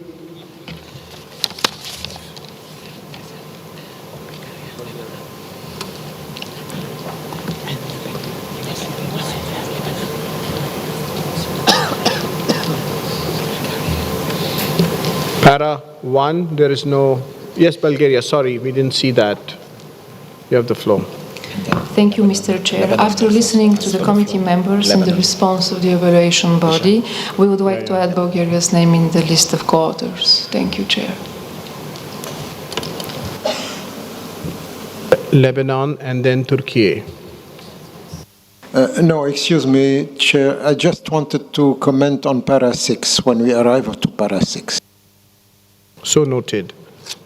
Para 1, there is no... Yes, Bulgaria, sorry, we didn't see that. You have the floor. Thank you, Mr. Chair. After listening to the committee members and the response of the evaluation body, we would like to add Bulgaria's name in the list of co-authors. Thank you, Chair. Lebanon and then Turkey. No, excuse me, Chair. I just wanted to comment on para 6 when we arrive to para 6. So noted.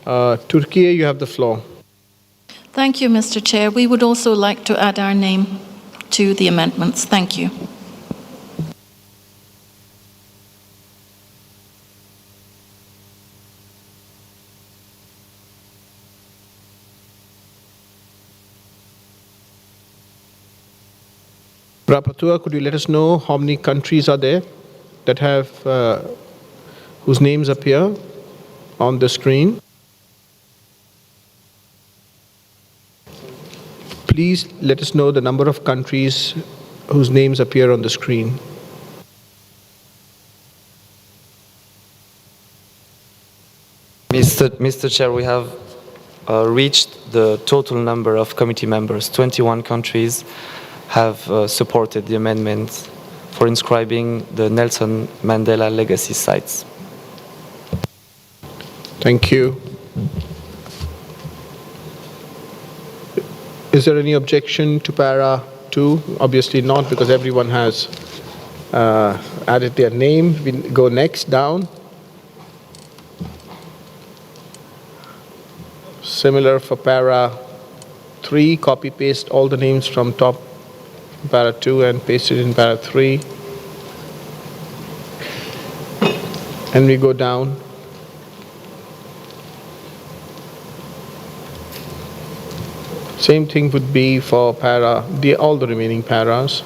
Turkey, you have the floor. Thank you, Mr. Chair. We would also like to add our name to the amendments. Thank you. Rapporteur, could you let us know how many countries are there that have whose names appear on the screen? Please let us know the number of countries whose names appear on the screen. Mr. Chair, we have reached the total number of committee members. 21 countries have supported the amendments for inscribing the Nelson Mandela legacy sites. Thank you. Is there any objection to para 2? Obviously not, because everyone has added their name. We go next down. Similar for para 3, copy paste all the names from top para 2 and paste it in para 3. And we go down. Same thing would be for all the remaining paras.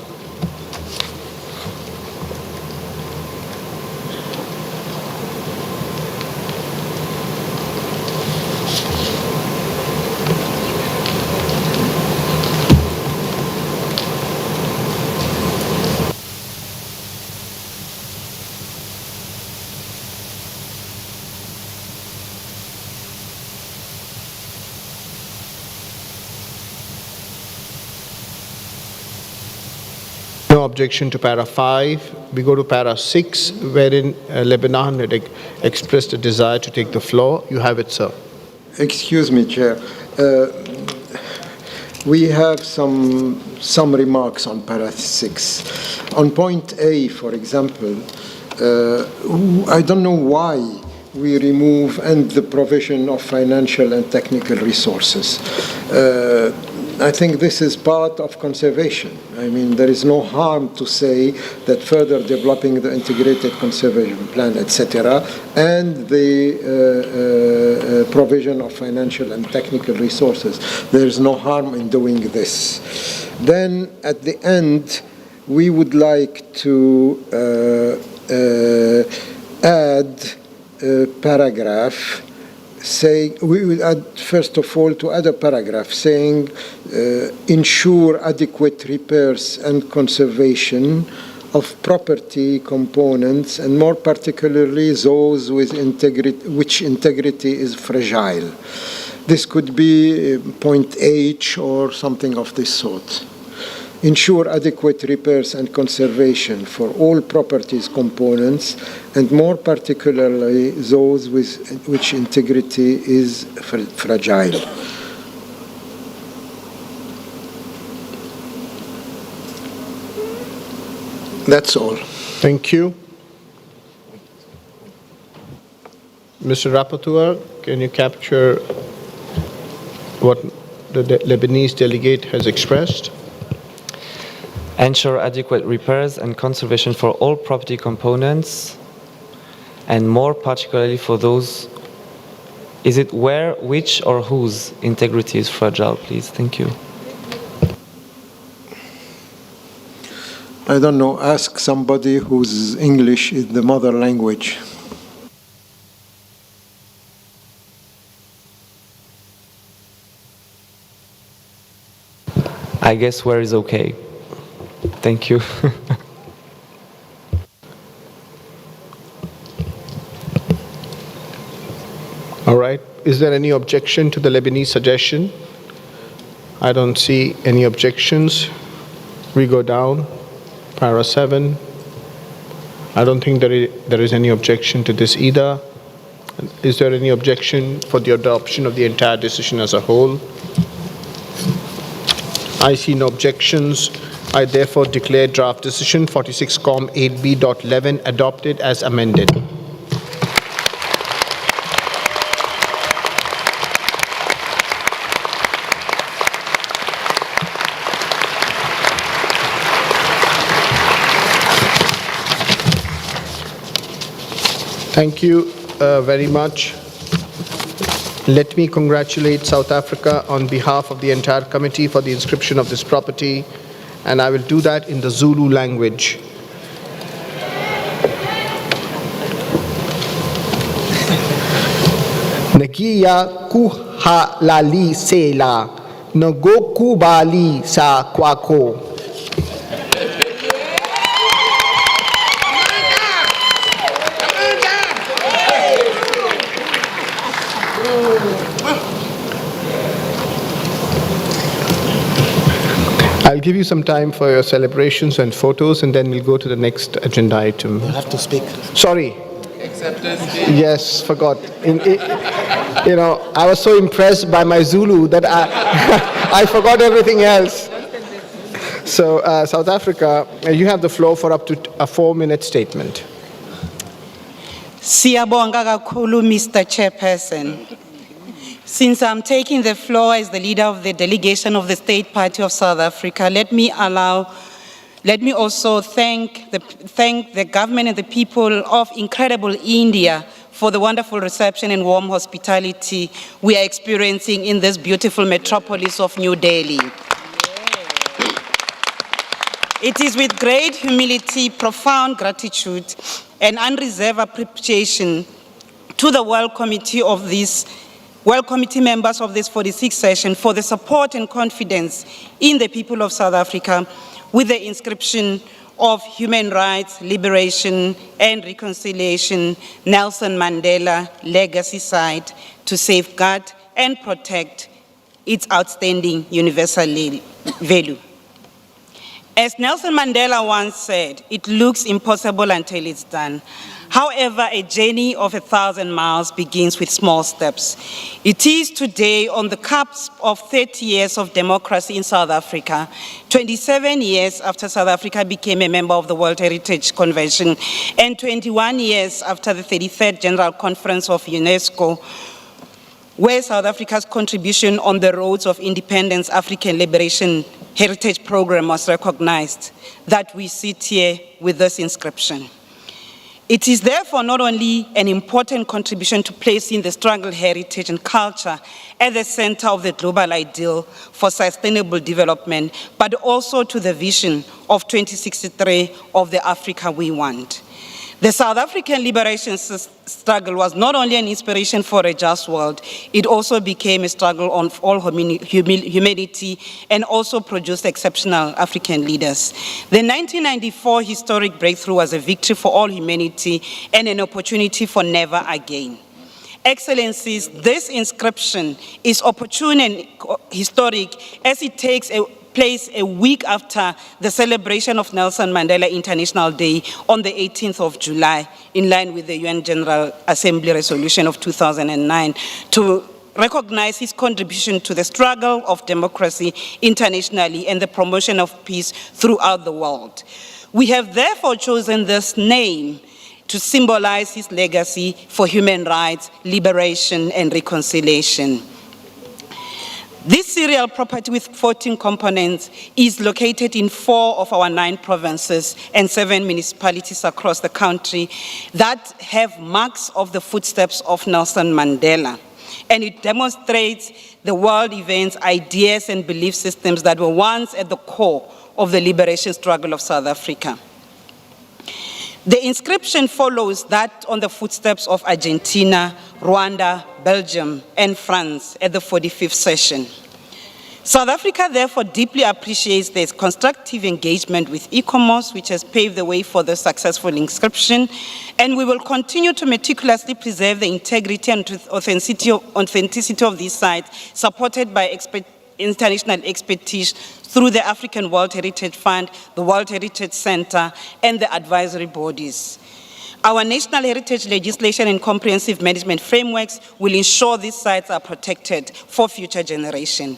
No objection to para 5. We go to para 6, wherein Lebanon had expressed a desire to take the floor. You have it, sir. Excuse me, Chair. We have some remarks on para 6. On point A, for example, I don't know why we remove and the provision of financial and technical resources. I think this is part of conservation. I mean, there is no harm to say that further developing the integrated conservation plan, etc., and the provision of financial and technical resources. There is no harm in doing this. Then, at the end, we would like to add a paragraph saying, we will add, first of all, to add a paragraph saying, ensure adequate repairs and conservation of property components, and more particularly those with which integrity is fragile. This could be point H or something of this sort. Ensure adequate repairs and conservation for all properties components, and more particularly those with which integrity is fragile. That's all. Thank you. Mr. Rapporteur, can you capture what the Lebanese delegate has expressed? Ensure adequate repairs and conservation for all property components, and more particularly for those, is it where, which, or whose integrity is fragile, please? Thank you. I don't know, ask somebody whose English is the mother language. I guess where is okay. Thank you. All right. Is there any objection to the Lebanese suggestion? I don't see any objections. We go down. Para 7. I don't think there is any objection to this either. Is there any objection for the adoption of the entire decision as a whole? I see no objections. I therefore declare draft decision 46com 8b.11 adopted as amended. Thank you very much. Let me congratulate South Africa on behalf of the entire committee for the inscription of this property, and I will do that in the Zulu language. Nagia kuhalali sela nagokubali sa kwako. I'll give you some time for your celebrations and photos, and then we'll go to the next agenda item. You have to speak. Sorry. Acceptance. Yes, forgot. You know, I was so impressed by my Zulu that I forgot everything else. So, South Africa, you have the floor for up to a 4-minute statement. Siyabonga kakhulu, Mr. Chairperson. Since I'm taking the floor as the leader of the delegation of the State Party of South Africa, let me also thank the government and the people of incredible India for the wonderful reception and warm hospitality we are experiencing in this beautiful metropolis of New Delhi. It is with great humility, profound gratitude, and unreserved appreciation to the World Committee members of this 46th session for the support and confidence in the people of South Africa with the inscription of Human Rights, Liberation and Reconciliation Nelson Mandela Legacy Site to safeguard and protect its outstanding universal value. As Nelson Mandela once said, it looks impossible until it's done. However, a journey of 1,000 miles begins with small steps. It is today on the cusp of 30 years of democracy in South Africa, 27 years after South Africa became a member of the World Heritage Convention, and 21 years after the 33rd General Conference of UNESCO, where South Africa's contribution on the roads of independence African Liberation Heritage Program was recognized, that we sit here with this inscription. It is therefore not only an important contribution to placing the struggle, heritage, and culture at the center of the global ideal for sustainable development, but also to the vision of 2063 of the Africa we want. The South African liberation struggle was not only an inspiration for a just world, it also became a struggle on all humanity and also produced exceptional African leaders. The 1994 historic breakthrough was a victory for all humanity and an opportunity for never again. Excellencies, this inscription is opportune and historic as it takes place a week after the celebration of Nelson Mandela International Day on the 18th of July, in line with the UN General Assembly resolution of 2009, to recognize his contribution to the struggle of democracy internationally and the promotion of peace throughout the world. We have therefore chosen this name to symbolize his legacy for human rights, liberation, and reconciliation. This serial property with 14 components is located in 4 of our 9 provinces and 7 municipalities across the country that have marks of the footsteps of Nelson Mandela. And it demonstrates the world events, ideas, and belief systems that were once at the core of the liberation struggle of South Africa. The inscription follows that on the footsteps of Argentina, Rwanda, Belgium, and France at the 45th session. South Africa therefore deeply appreciates the constructive engagement with ICOMOS, which has paved the way for the successful inscription, and we will continue to meticulously preserve the integrity and authenticity of these sites, supported by international expertise through the African World Heritage Fund, the World Heritage Center, and the advisory bodies. Our national heritage legislation and comprehensive management frameworks will ensure these sites are protected for future generations.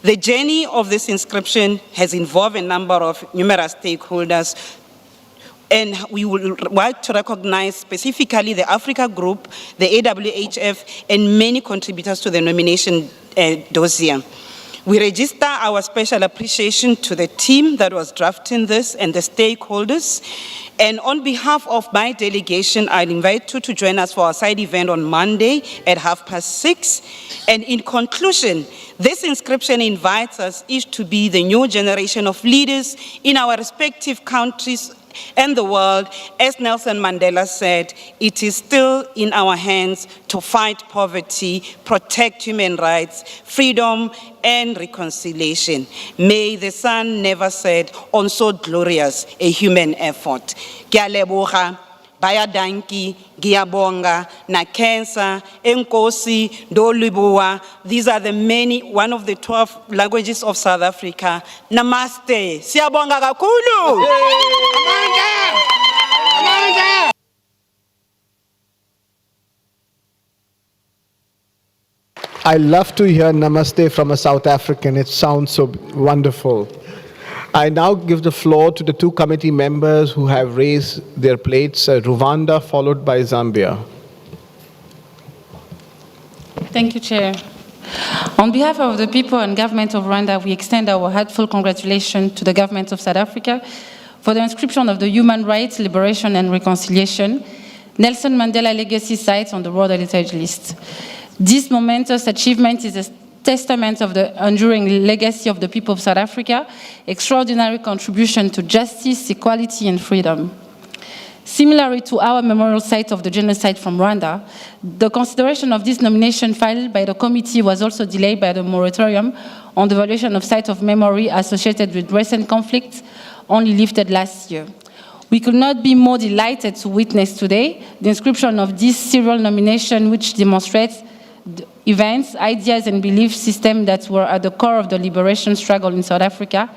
The journey of this inscription has involved a number of numerous stakeholders, and we would like to recognize specifically the Africa Group, the AWHF, and many contributors to the nomination dossier. We register our special appreciation to the team that was drafting this and the stakeholders. And on behalf of my delegation, I'll invite you to join us for our side event on Monday at 6:30. And in conclusion, this inscription invites us each to be the new generation of leaders in our respective countries and the world. As Nelson Mandela said, it is still in our hands to fight poverty, protect human rights, freedom, and reconciliation. May the sun never set on so glorious a human effort. Ke a leboga, bayadanki, giyabonga, nakensa, enkosi, ndolibua. These are the one of the 12 languages of South Africa. Namaste. Siyabonga kakhulu. I love to hear Namaste from a South African. It sounds so wonderful. I now give the floor to the 2 committee members who have raised their plates, Rwanda followed by Zambia. Thank you, Chair. On behalf of the people and government of Rwanda, we extend our heartfelt congratulations to the government of South Africa for the inscription of the Human Rights, Liberation and Reconciliation Nelson Mandela Legacy Sites on the World Heritage List. This momentous achievement is a testament of the enduring legacy of the people of South Africa, extraordinary contribution to justice, equality, and freedom. Similarly to our memorial site of the genocide from Rwanda, the consideration of this nomination filed by the committee was also delayed by the moratorium on the valuation of sites of memory associated with recent conflicts, only lifted last year. We could not be more delighted to witness today the inscription of this serial nomination, which demonstrates the events, ideas, and belief systems that were at the core of the liberation struggle in South Africa,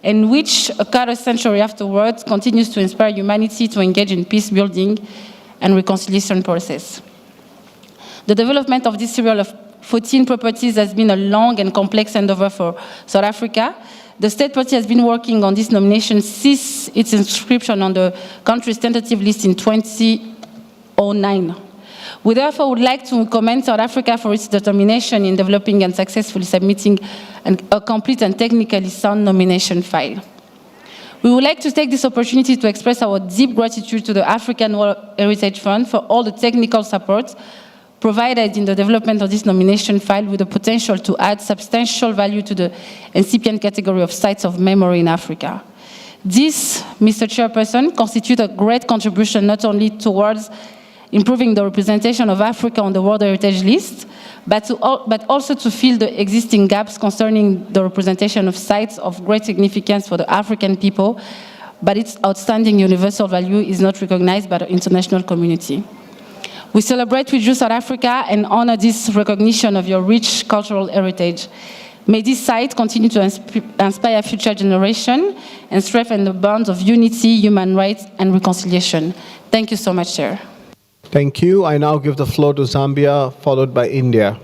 and which, a quarter century afterwards, continues to inspire humanity to engage in peace building and reconciliation process. The development of this serial of 14 properties has been a long and complex endeavor for South Africa. The State Party has been working on this nomination since its inscription on the country's tentative list in 2009. We therefore would like to commend South Africa for its determination in developing and successfully submitting a complete and technically sound nomination file. We would like to take this opportunity to express our deep gratitude to the African World Heritage Fund for all the technical support provided in the development of this nomination file, with the potential to add substantial value to the incipient category of sites of memory in Africa. This, Mr. Chairperson, constitutes a great contribution not only towards improving the representation of Africa on the World Heritage List, but also to fill the existing gaps concerning the representation of sites of great significance for the African people, but its outstanding universal value is not recognized by the international community. We celebrate with you South Africa and honor this recognition of your rich cultural heritage. May this site continue to inspire future generations and strengthen the bonds of unity, human rights, and reconciliation. Thank you so much, Chair. Thank you. I now give the floor to Zambia, followed by India.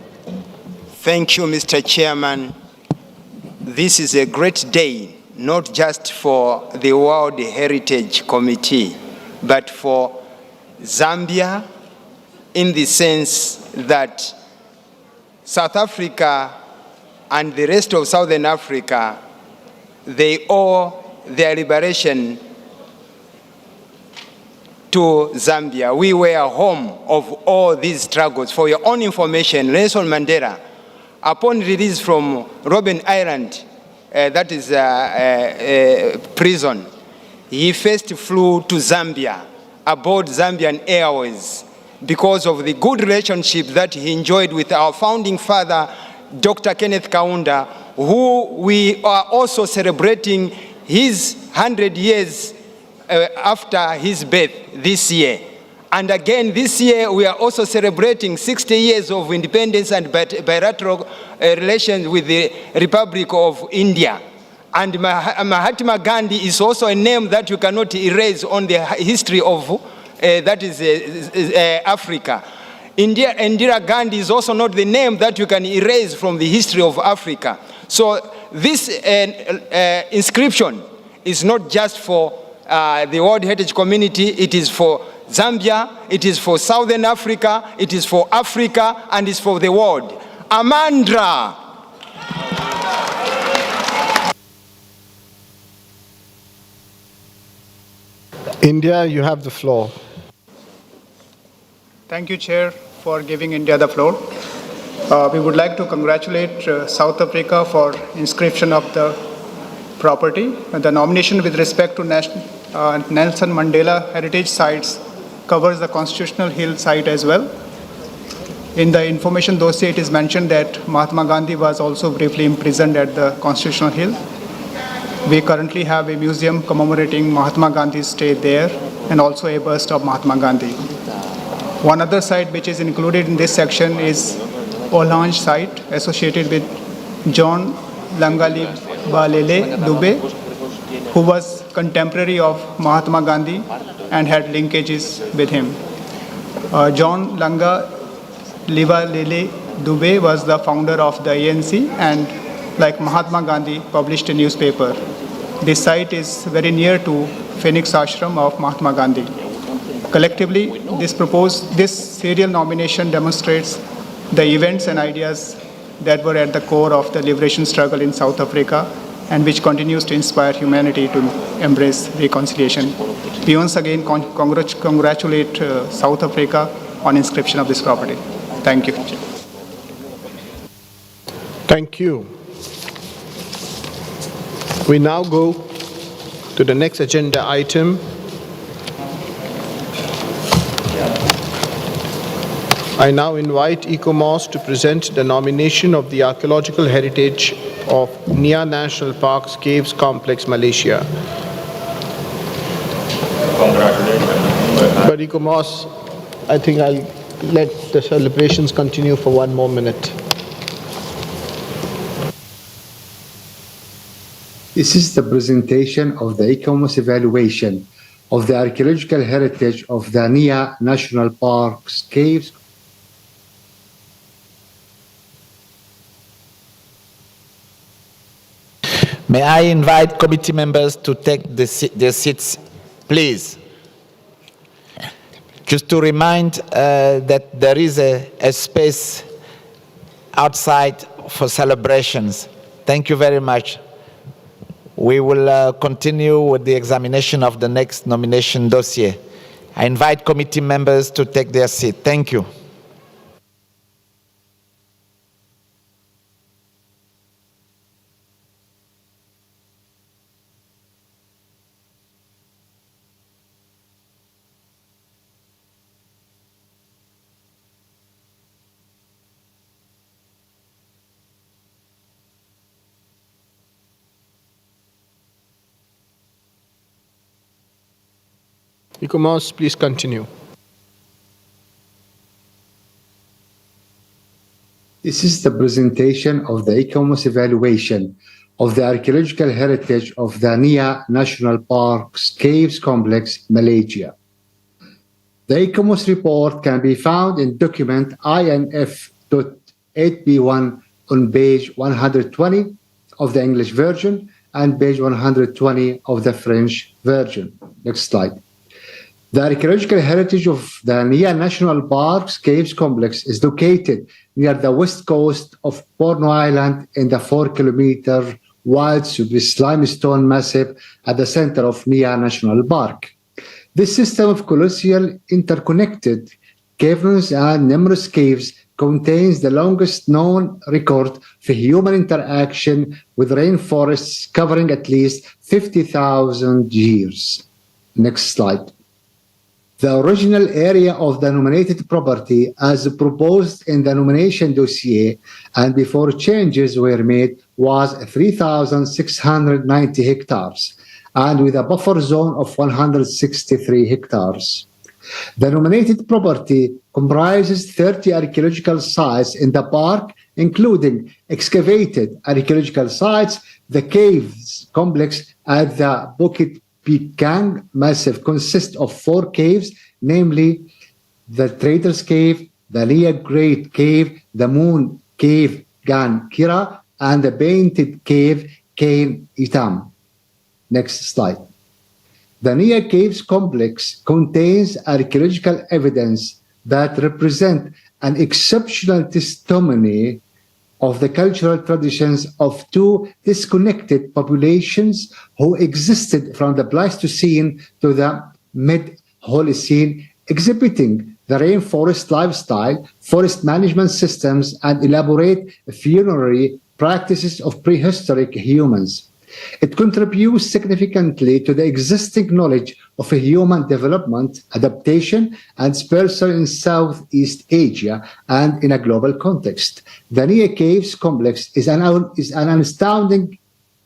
Thank you, Mr. Chairman. This is a great day, not just for the World Heritage Committee, but for Zambia, in the sense that South Africa and the rest of Southern Africa, they owe their liberation to Zambia. We were home of all these struggles. For your own information, Nelson Mandela, upon release from Robben Island, that is prison, he first flew to Zambia aboard Zambian Airways because of the good relationship that he enjoyed with our founding father, Dr. Kenneth Kaunda, who we are also celebrating his 100 years after his birth this year. And again, this year, we are also celebrating 60 years of independence and bilateral relations with the Republic of India. And Mahatma Gandhi is also a name that you cannot erase on the history of that is Africa. Indira Gandhi is also not the name that you can erase from the history of Africa. So this inscription is not just for the World Heritage Community, it is for Zambia, it is for Southern Africa, it is for Africa, and it's for the world. Amandla. India, you have the floor. Thank you, Chair, for giving India the floor. We would like to congratulate South Africa for inscription of the property. The nomination with respect to Nelson Mandela Heritage Sites covers the Constitutional Hill site as well. In the information dossier, it is mentioned that Mahatma Gandhi was also briefly imprisoned at the Constitutional Hill. We currently have a museum commemorating Mahatma Gandhi's stay there and also a bust of Mahatma Gandhi. One other site which is included in this section is Olange site associated with John Langalibalele Dube, who was contemporary of Mahatma Gandhi and had linkages with him. John Langalibalele Dube was the founder of the ANC and, like Mahatma Gandhi, published a newspaper. This site is very near to Phoenix Ashram of Mahatma Gandhi. Collectively, this serial nomination demonstrates the events and ideas that were at the core of the liberation struggle in South Africa and which continues to inspire humanity to embrace reconciliation. We once again congratulate South Africa on inscription of this property. Thank you. Thank you. We now go to the next agenda item. I now invite ECOMOS to present the nomination of the archaeological heritage of Nia National Park's Caves Complex, Malaysia. But ECOMOS, I think I'll let the celebrations continue for 1 more minute. This is the presentation of the ICOMOS evaluation of the archaeological heritage of the Nia National Park's caves. May I invite committee members to take their seats, please? Just to remind that there is a space outside for celebrations. Thank you very much. We will continue with the examination of the next nomination dossier. I invite committee members to take their seat. Thank you. ICOMOS, please continue. This is the presentation of the ICOMOS evaluation of the archaeological heritage of the Nia National Park's Caves Complex, Malaysia. The ICOMOS report can be found in document INF.8B1 on page 120 of the English version and page 120 of the French version. Next slide. The archaeological heritage of the Nia National Park's Caves Complex is located near the west coast of Borno Island in the 4-kilometer wide Swiss limestone massif at the center of Nia National Park. This system of colossal interconnected caverns and numerous caves contains the longest known record for human interaction with rainforests covering at least 50,000 years. Next slide. The original area of the nominated property, as proposed in the nomination dossier and before changes were made, was 3,690 hectares and with a buffer zone of 163 hectares. The nominated property comprises 30 archaeological sites in the park, including excavated archaeological sites. The caves complex at the Bukit Pikang Massif consists of 4 caves, namely the Trader's Cave, the Nia Great Cave, the Moon Cave Gan Kira, and the Painted Cave Kain Itam. Next slide. The Nia Caves complex contains archaeological evidence that represent an exceptional testimony of the cultural traditions of 2 disconnected populations who existed from the Pleistocene to the mid-Holocene, exhibiting the rainforest lifestyle, forest management systems, and elaborate funerary practices of prehistoric humans. It contributes significantly to the existing knowledge of human development, adaptation, and dispersal in Southeast Asia and in a global context. The Nia Caves complex is an astounding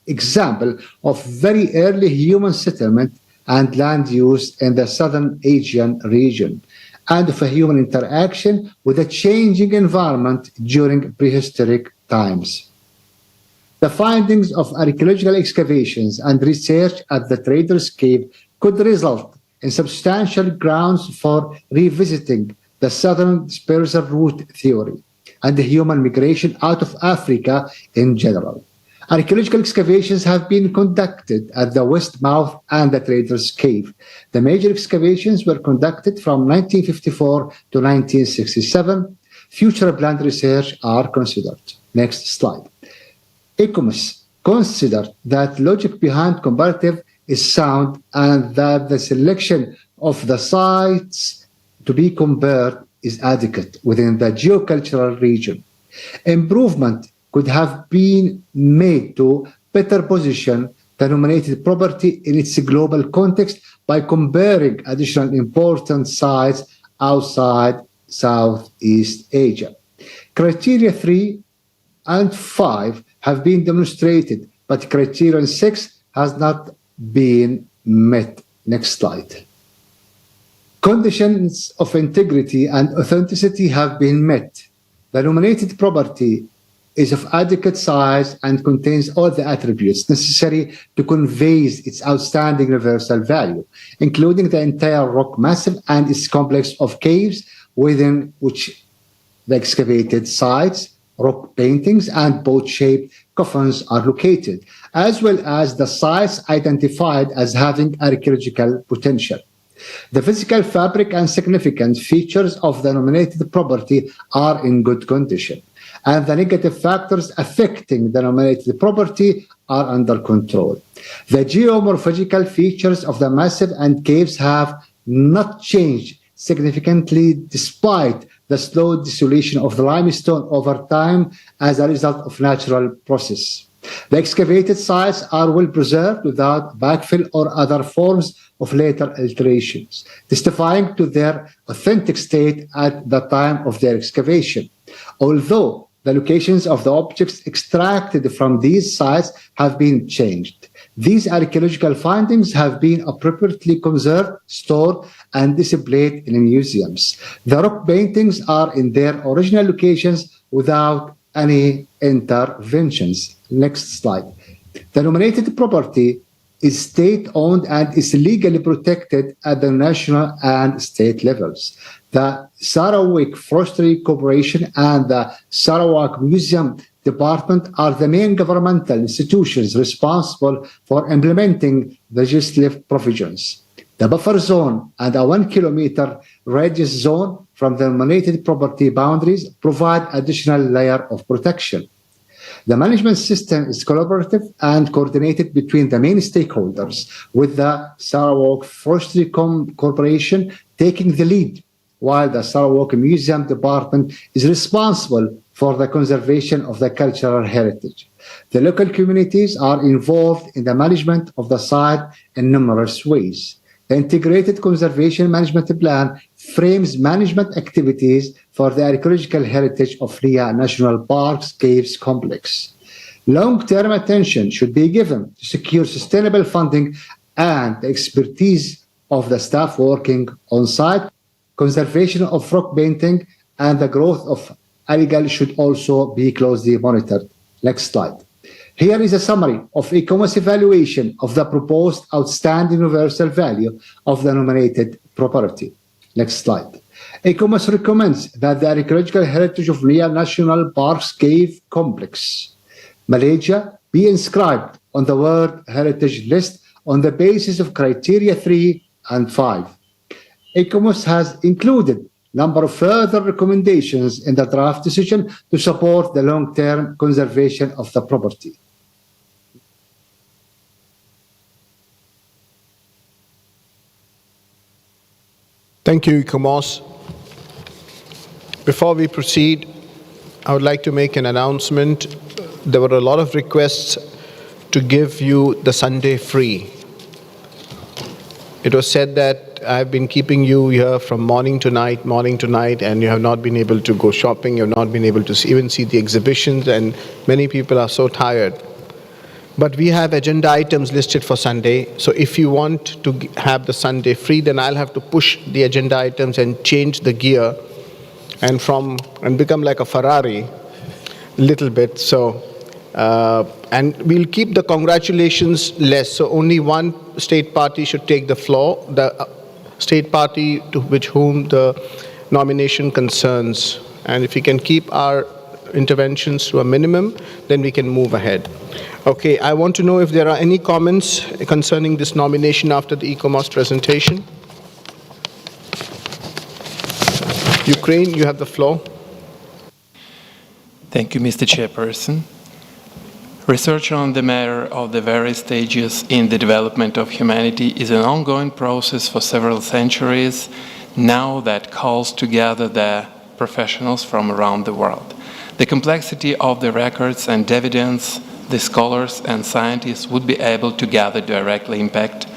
example of very early human settlement and land use in the Southern Asian region, and of a human interaction with a changing environment during prehistoric times. The findings of archaeological excavations and research at the Trader's Cave could result in substantial grounds for revisiting the southern dispersal route theory and the human migration out of Africa in general. Archaeological excavations have been conducted at the West Mouth and the Trader's Cave. The major excavations were conducted from 1954 to 1967. Future planned research are considered. Next slide. ICOMOS considered that logic behind comparative is sound and that the selection of the sites to be compared is adequate within the geocultural region. Improvement could have been made to better position the nominated property in its global context by comparing additional important sites outside Southeast Asia. Criteria 3 and 5 have been demonstrated, but criterion 6 has not been met. Next slide. Conditions of integrity and authenticity have been met. The nominated property is of adequate size and contains all the attributes necessary to convey its outstanding universal value, including the entire rock massif and its complex of caves within which the excavated sites, rock paintings, and boat-shaped coffins are located, as well as the sites identified as having archaeological potential. The physical fabric and significant features of the nominated property are in good condition, and the negative factors affecting the nominated property are under control. The geomorphological features of the massif and caves have not changed significantly despite the slow dissolution of the limestone over time as a result of natural process. The excavated sites are well preserved without backfill or other forms of later alterations, testifying to their authentic state at the time of their excavation. Although the locations of the objects extracted from these sites have been changed, these archaeological findings have been appropriately conserved, stored, and displayed in museums. The rock paintings are in their original locations without any interventions. Next slide. The nominated property is state-owned and is legally protected at the national and state levels. The Sarawak Forestry Corporation and the Sarawak Museum Department are the main governmental institutions responsible for implementing the legislative provisions. The buffer zone and a 1 kilometer radius zone from the nominated property boundaries provide additional layer of protection. The management system is collaborative and coordinated between the main stakeholders, with the Sarawak Forestry Corporation taking the lead, while the Sarawak Museum Department is responsible for the conservation of the cultural heritage. The local communities are involved in the management of the site in numerous ways. The Integrated Conservation Management Plan frames management activities for the archaeological heritage of Ria National Park's Caves Complex. Long-term attention should be given to secure sustainable funding and the expertise of the staff working on site. Conservation of rock painting and the growth of algal should also be closely monitored. Next slide. Here is a summary of ICOMOS evaluation of the proposed outstanding universal value of the nominated property. Next slide. ICOMOS recommends that the archaeological heritage of Ria National Park's Cave Complex, Malaysia, be inscribed on the World Heritage List on the basis of criteria 3 and 5. ICOMOS has included number of further recommendations in the draft decision to support the long-term conservation of the property. Thank you, ICOMOS. Before we proceed, I would like to make an announcement. There were a lot of requests to give you the Sunday free. It was said that I've been keeping you here from morning to night, and you have not been able to go shopping, you have not been able to even see the exhibitions, and many people are so tired. But we have agenda items listed for Sunday, so if you want to have the Sunday free, then I'll have to push the agenda items and change the gear and become like a Ferrari a little bit. So, and we'll keep the congratulations less, so only one state party should take the floor, the state party to whom the nomination concerns. And if we can keep our interventions to a minimum, then we can move ahead. Okay, I want to know if there are any comments concerning this nomination after the ICOMOS presentation. Ukraine, you have the floor. Thank you, Mr. Chairperson. Research on the matter of the various stages in the development of humanity is an ongoing process for several centuries now that calls together the professionals from around the world. The complexity of the records and evidence the scholars and scientists would be able to gather directly impact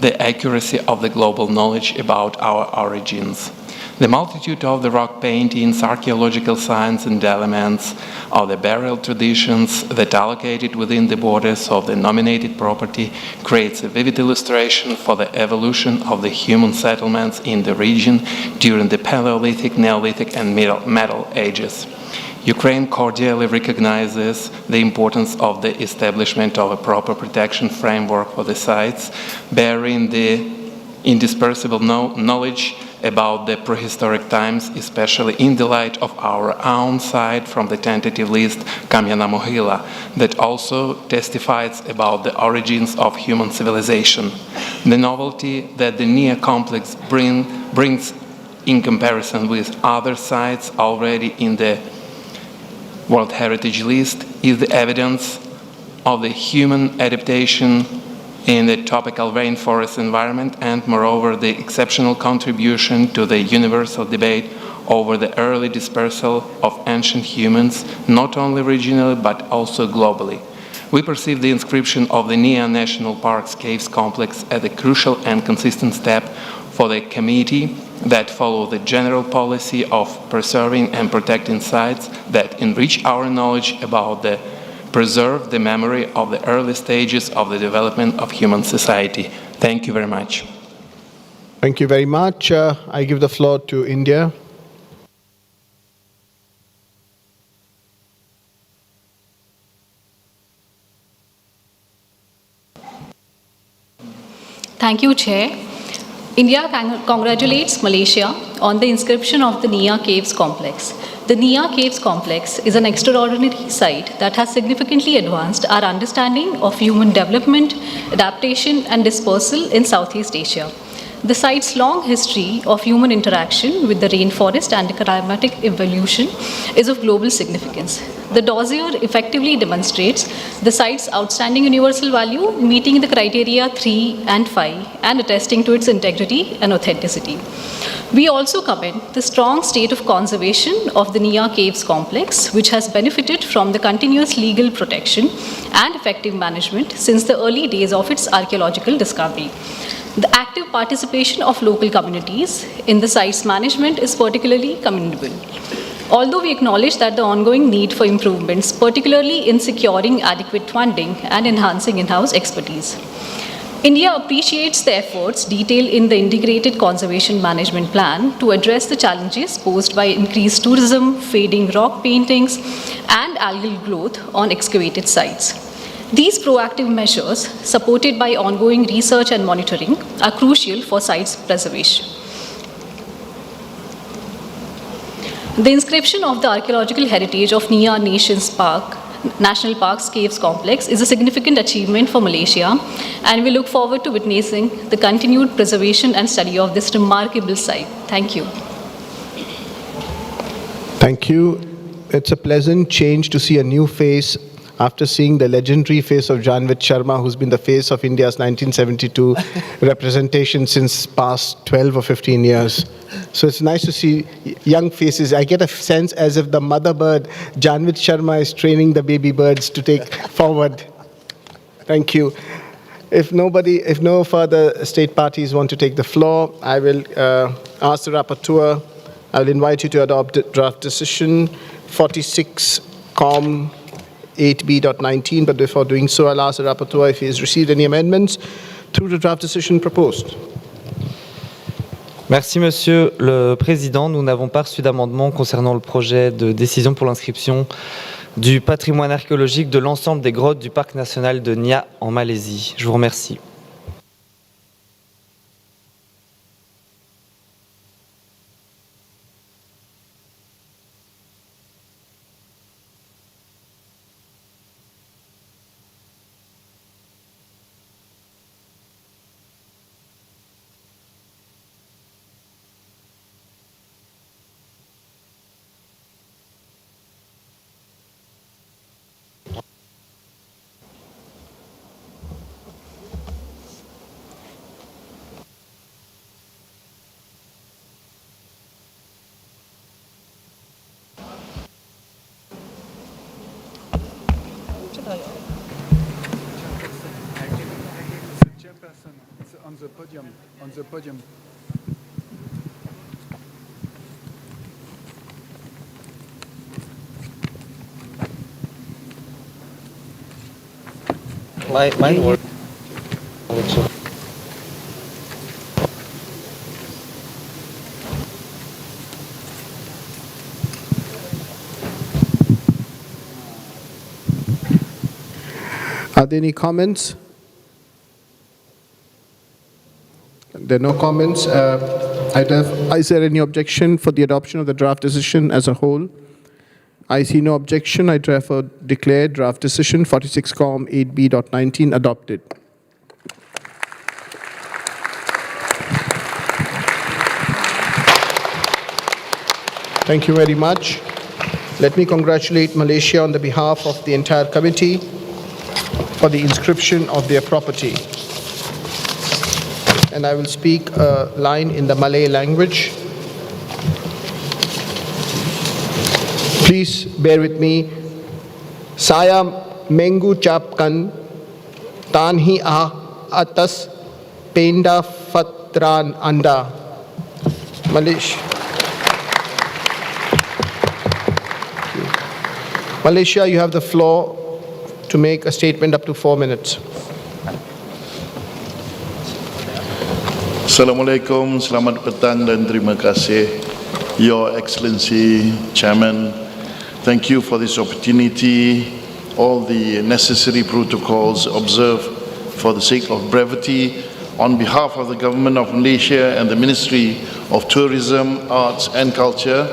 the accuracy of the global knowledge about our origins. The multitude of the rock paintings, archaeological signs and elements of the burial traditions that are located within the borders of the nominated property creates a vivid illustration for the evolution of the human settlements in the region during the Paleolithic, Neolithic and Middle Ages. Ukraine cordially recognizes the importance of the establishment of a proper protection framework for the sites, bearing the indispensable knowledge about the prehistoric times, especially in the light of our own site from the tentative list Kam'yana Mohyla, that also testifies about the origins of human civilization. The novelty that the NIA complex brings in comparison with other sites already in the World Heritage List is the evidence of the human adaptation in the tropical rainforest environment and, moreover, the exceptional contribution to the universal debate over the early dispersal of ancient humans, not only regionally but also globally. We perceive the inscription of the NIA National Park's Caves Complex as a crucial and consistent step for the committee that follow the general policy of preserving and protecting sites that enrich our knowledge about the preserve the memory of the early stages of the development of human society. Thank you very much. Thank you very much. I give the floor to India. Thank you, Chair. India congratulates Malaysia on the inscription of the NIA Caves Complex. The NIA Caves Complex is an extraordinary site that has significantly advanced our understanding of human development, adaptation, and dispersal in Southeast Asia. The site's long history of human interaction with the rainforest and climatic evolution is of global significance. The dossier effectively demonstrates the site's outstanding universal value, meeting the criteria 3 and 5 and attesting to its integrity and authenticity. We also commend the strong state of conservation of the NIA Caves Complex, which has benefited from the continuous legal protection and effective management since the early days of its archaeological discovery. The active participation of local communities in the site's management is particularly commendable. Although we acknowledge that the ongoing need for improvements, particularly in securing adequate funding and enhancing in-house expertise. India appreciates the efforts detailed in the Integrated Conservation Management Plan to address the challenges posed by increased tourism, fading rock paintings, and algal growth on excavated sites. These proactive measures, supported by ongoing research and monitoring, are crucial for sites preservation. The inscription of the archaeological heritage of NIA National Park's Caves Complex is a significant achievement for Malaysia, and we look forward to witnessing the continued preservation and study of this remarkable site. Thank you. Thank you. It's a pleasant change to see a new face after seeing the legendary face of Janvit Sharma, who's been the face of India's 1972 representation since past 12 or 15 years. So it's nice to see young faces. I get a sense as if the mother bird, Janvit Sharma, is training the baby birds to take forward. Thank you. If no further state parties want to take the floor, I will ask the rapporteur. I will invite you to adopt the draft decision 46 COM 8B.19, but before doing so, I'll ask the rapporteur if he has received any amendments through the draft decision proposed. Merci, Monsieur le Président. Nous n'avons pas reçu d'amendement concernant le projet de décision pour l'inscription du patrimoine archéologique de l'ensemble des grottes du parc national de Nia en Malaisie. Je vous remercie. On the podium. Mine works. Are there any comments? There are no comments. Is there any objection for the adoption of the draft decision as a whole? I see no objection. I therefore declare draft decision 46 8B.19 adopted. Thank you very much. Let me congratulate Malaysia on the behalf of the entire committee for the inscription of their property. And I will speak a line in the Malay language. Please bear with me. Saya mengucapkan tahniah atas pendaftaran Anda. Malaysia, you have the floor to make a statement up to 4 minutes. Assalamualaikum, selamat petang dan terima kasih, Your Excellency, Chairman. Thank you for this opportunity. All the necessary protocols observed for the sake of brevity. On behalf of the Government of Malaysia and the Ministry of Tourism, Arts and Culture,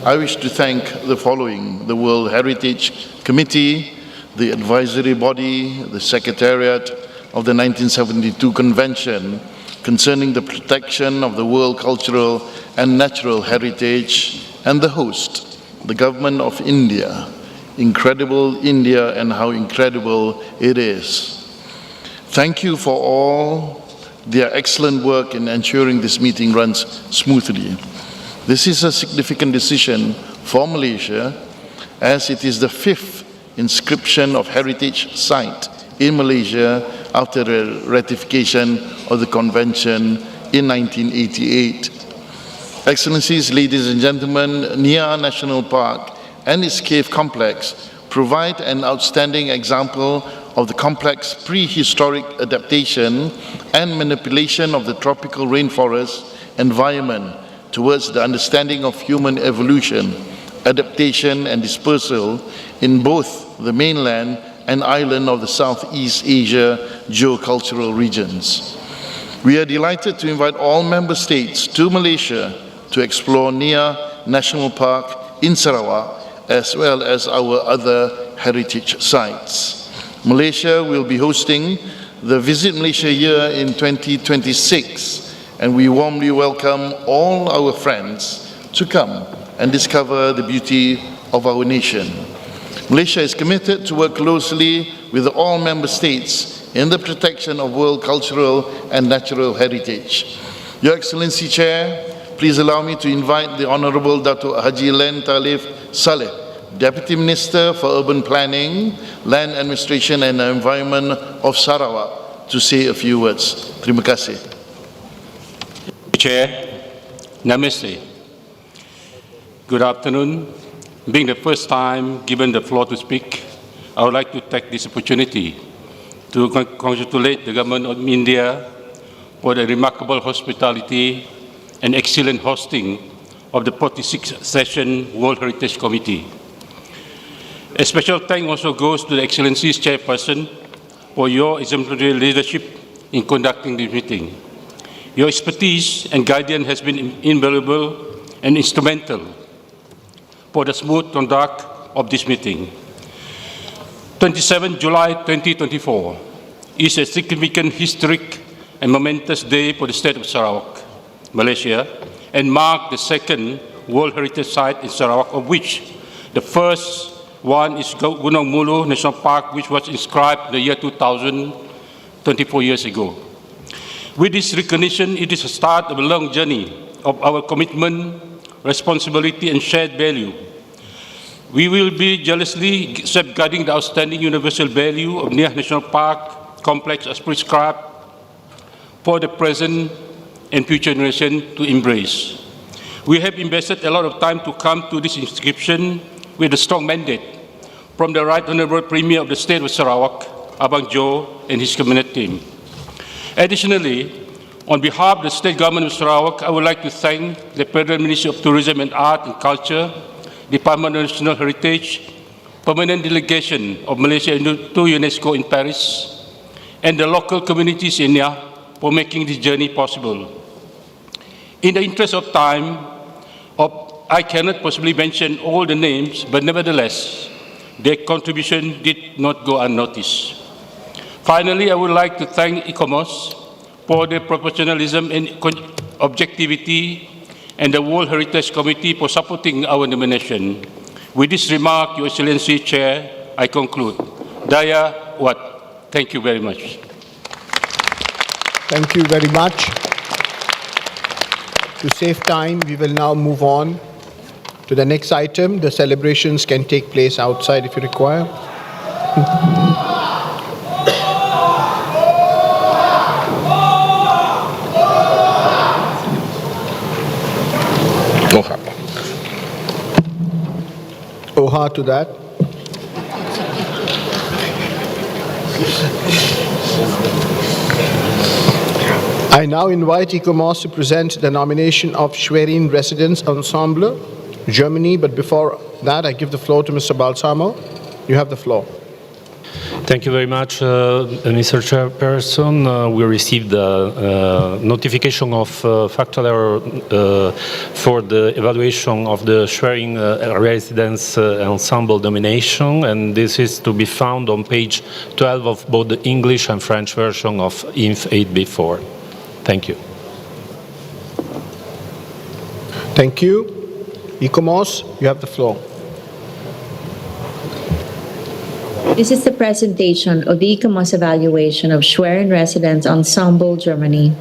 I wish to thank the following: the World Heritage Committee, the advisory body, the Secretariat of the 1972 Convention concerning the protection of the world cultural and natural heritage, and the host, the Government of India. Incredible India, and how incredible it is. Thank you for all their excellent work in ensuring this meeting runs smoothly. This is a significant decision for Malaysia, as it is the 5th inscription of heritage site in Malaysia after the ratification of the convention in 1988. Excellencies, ladies and gentlemen, Nia National Park and its cave complex provide an outstanding example of the complex prehistoric adaptation and manipulation of the tropical rainforest environment towards the understanding of human evolution, adaptation and dispersal in both the mainland and island of the Southeast Asia geocultural regions. We are delighted to invite all member states to Malaysia to explore Nia National Park in Sarawak, as well as our other heritage sites. Malaysia will be hosting the Visit Malaysia Year in 2026, and we warmly welcome all our friends to come and discover the beauty of our nation. Malaysia is committed to work closely with all member states in the protection of world cultural and natural heritage. Your Excellency Chair, please allow me to invite the Honourable Dato' Haji Len Talif Saleh, Deputy Minister for Urban Planning, Land Administration and Environment of Sarawak, to say a few words. Terima kasih. Chair, Namaste. Good afternoon. Being the first time given the floor to speak, I would like to take this opportunity to congratulate the Government of India for the remarkable hospitality and excellent hosting of the 46th Session World Heritage Committee. A special thank also goes to the Excellencies Chairperson for your exemplary leadership in conducting this meeting. Your expertise and guidance has been invaluable and instrumental for the smooth conduct of this meeting. 27 July 2024 is a significant, historic and momentous day for the state of Sarawak, Malaysia, and mark the second World Heritage Site in Sarawak, of which the first one is Gunung Mulu National Park, which was inscribed in the year 2000, 24 years ago. With this recognition, it is a start of a long journey of our commitment, responsibility and shared value. We will be jealously safeguarding the outstanding universal value of Nia National Park complex as prescribed for the present and future generation to embrace. We have invested a lot of time to come to this inscription with a strong mandate from the Right Honourable Premier of the State of Sarawak, Abang Jo, and his cabinet team. Additionally, on behalf of the State Government of Sarawak, I would like to thank the Federal Ministry of Tourism and Art and Culture, Department of National Heritage, permanent delegation of Malaysia to UNESCO in Paris, and the local communities in India for making this journey possible. In the interest of time, I cannot possibly mention all the names, but nevertheless, their contribution did not go unnoticed. Finally, I would like to thank ICOMOS for their professionalism and objectivity, and the World Heritage Committee for supporting our nomination. With this remark, Your Excellency Chair, I conclude. Daya Wat. Thank you very much. Thank you very much. To save time, we will now move on to the next item. The celebrations can take place outside if you require. Oha to that. I now invite ICOMOS to present the nomination of Schwerin Residence Ensemble, Germany, but before that, I give the floor to Mr. Balsamo. You have the floor. Thank you very much, Mr. Chairperson. We received a notification of factual error for the evaluation of the Schwerin Residence Ensemble nomination, and this is to be found on page 12 of both the English and French version of INF 8B4. Thank you. Thank you. ICOMOS, you have the floor. This is the presentation of the ICOMOS evaluation of Schwerin Residence Ensemble, Germany.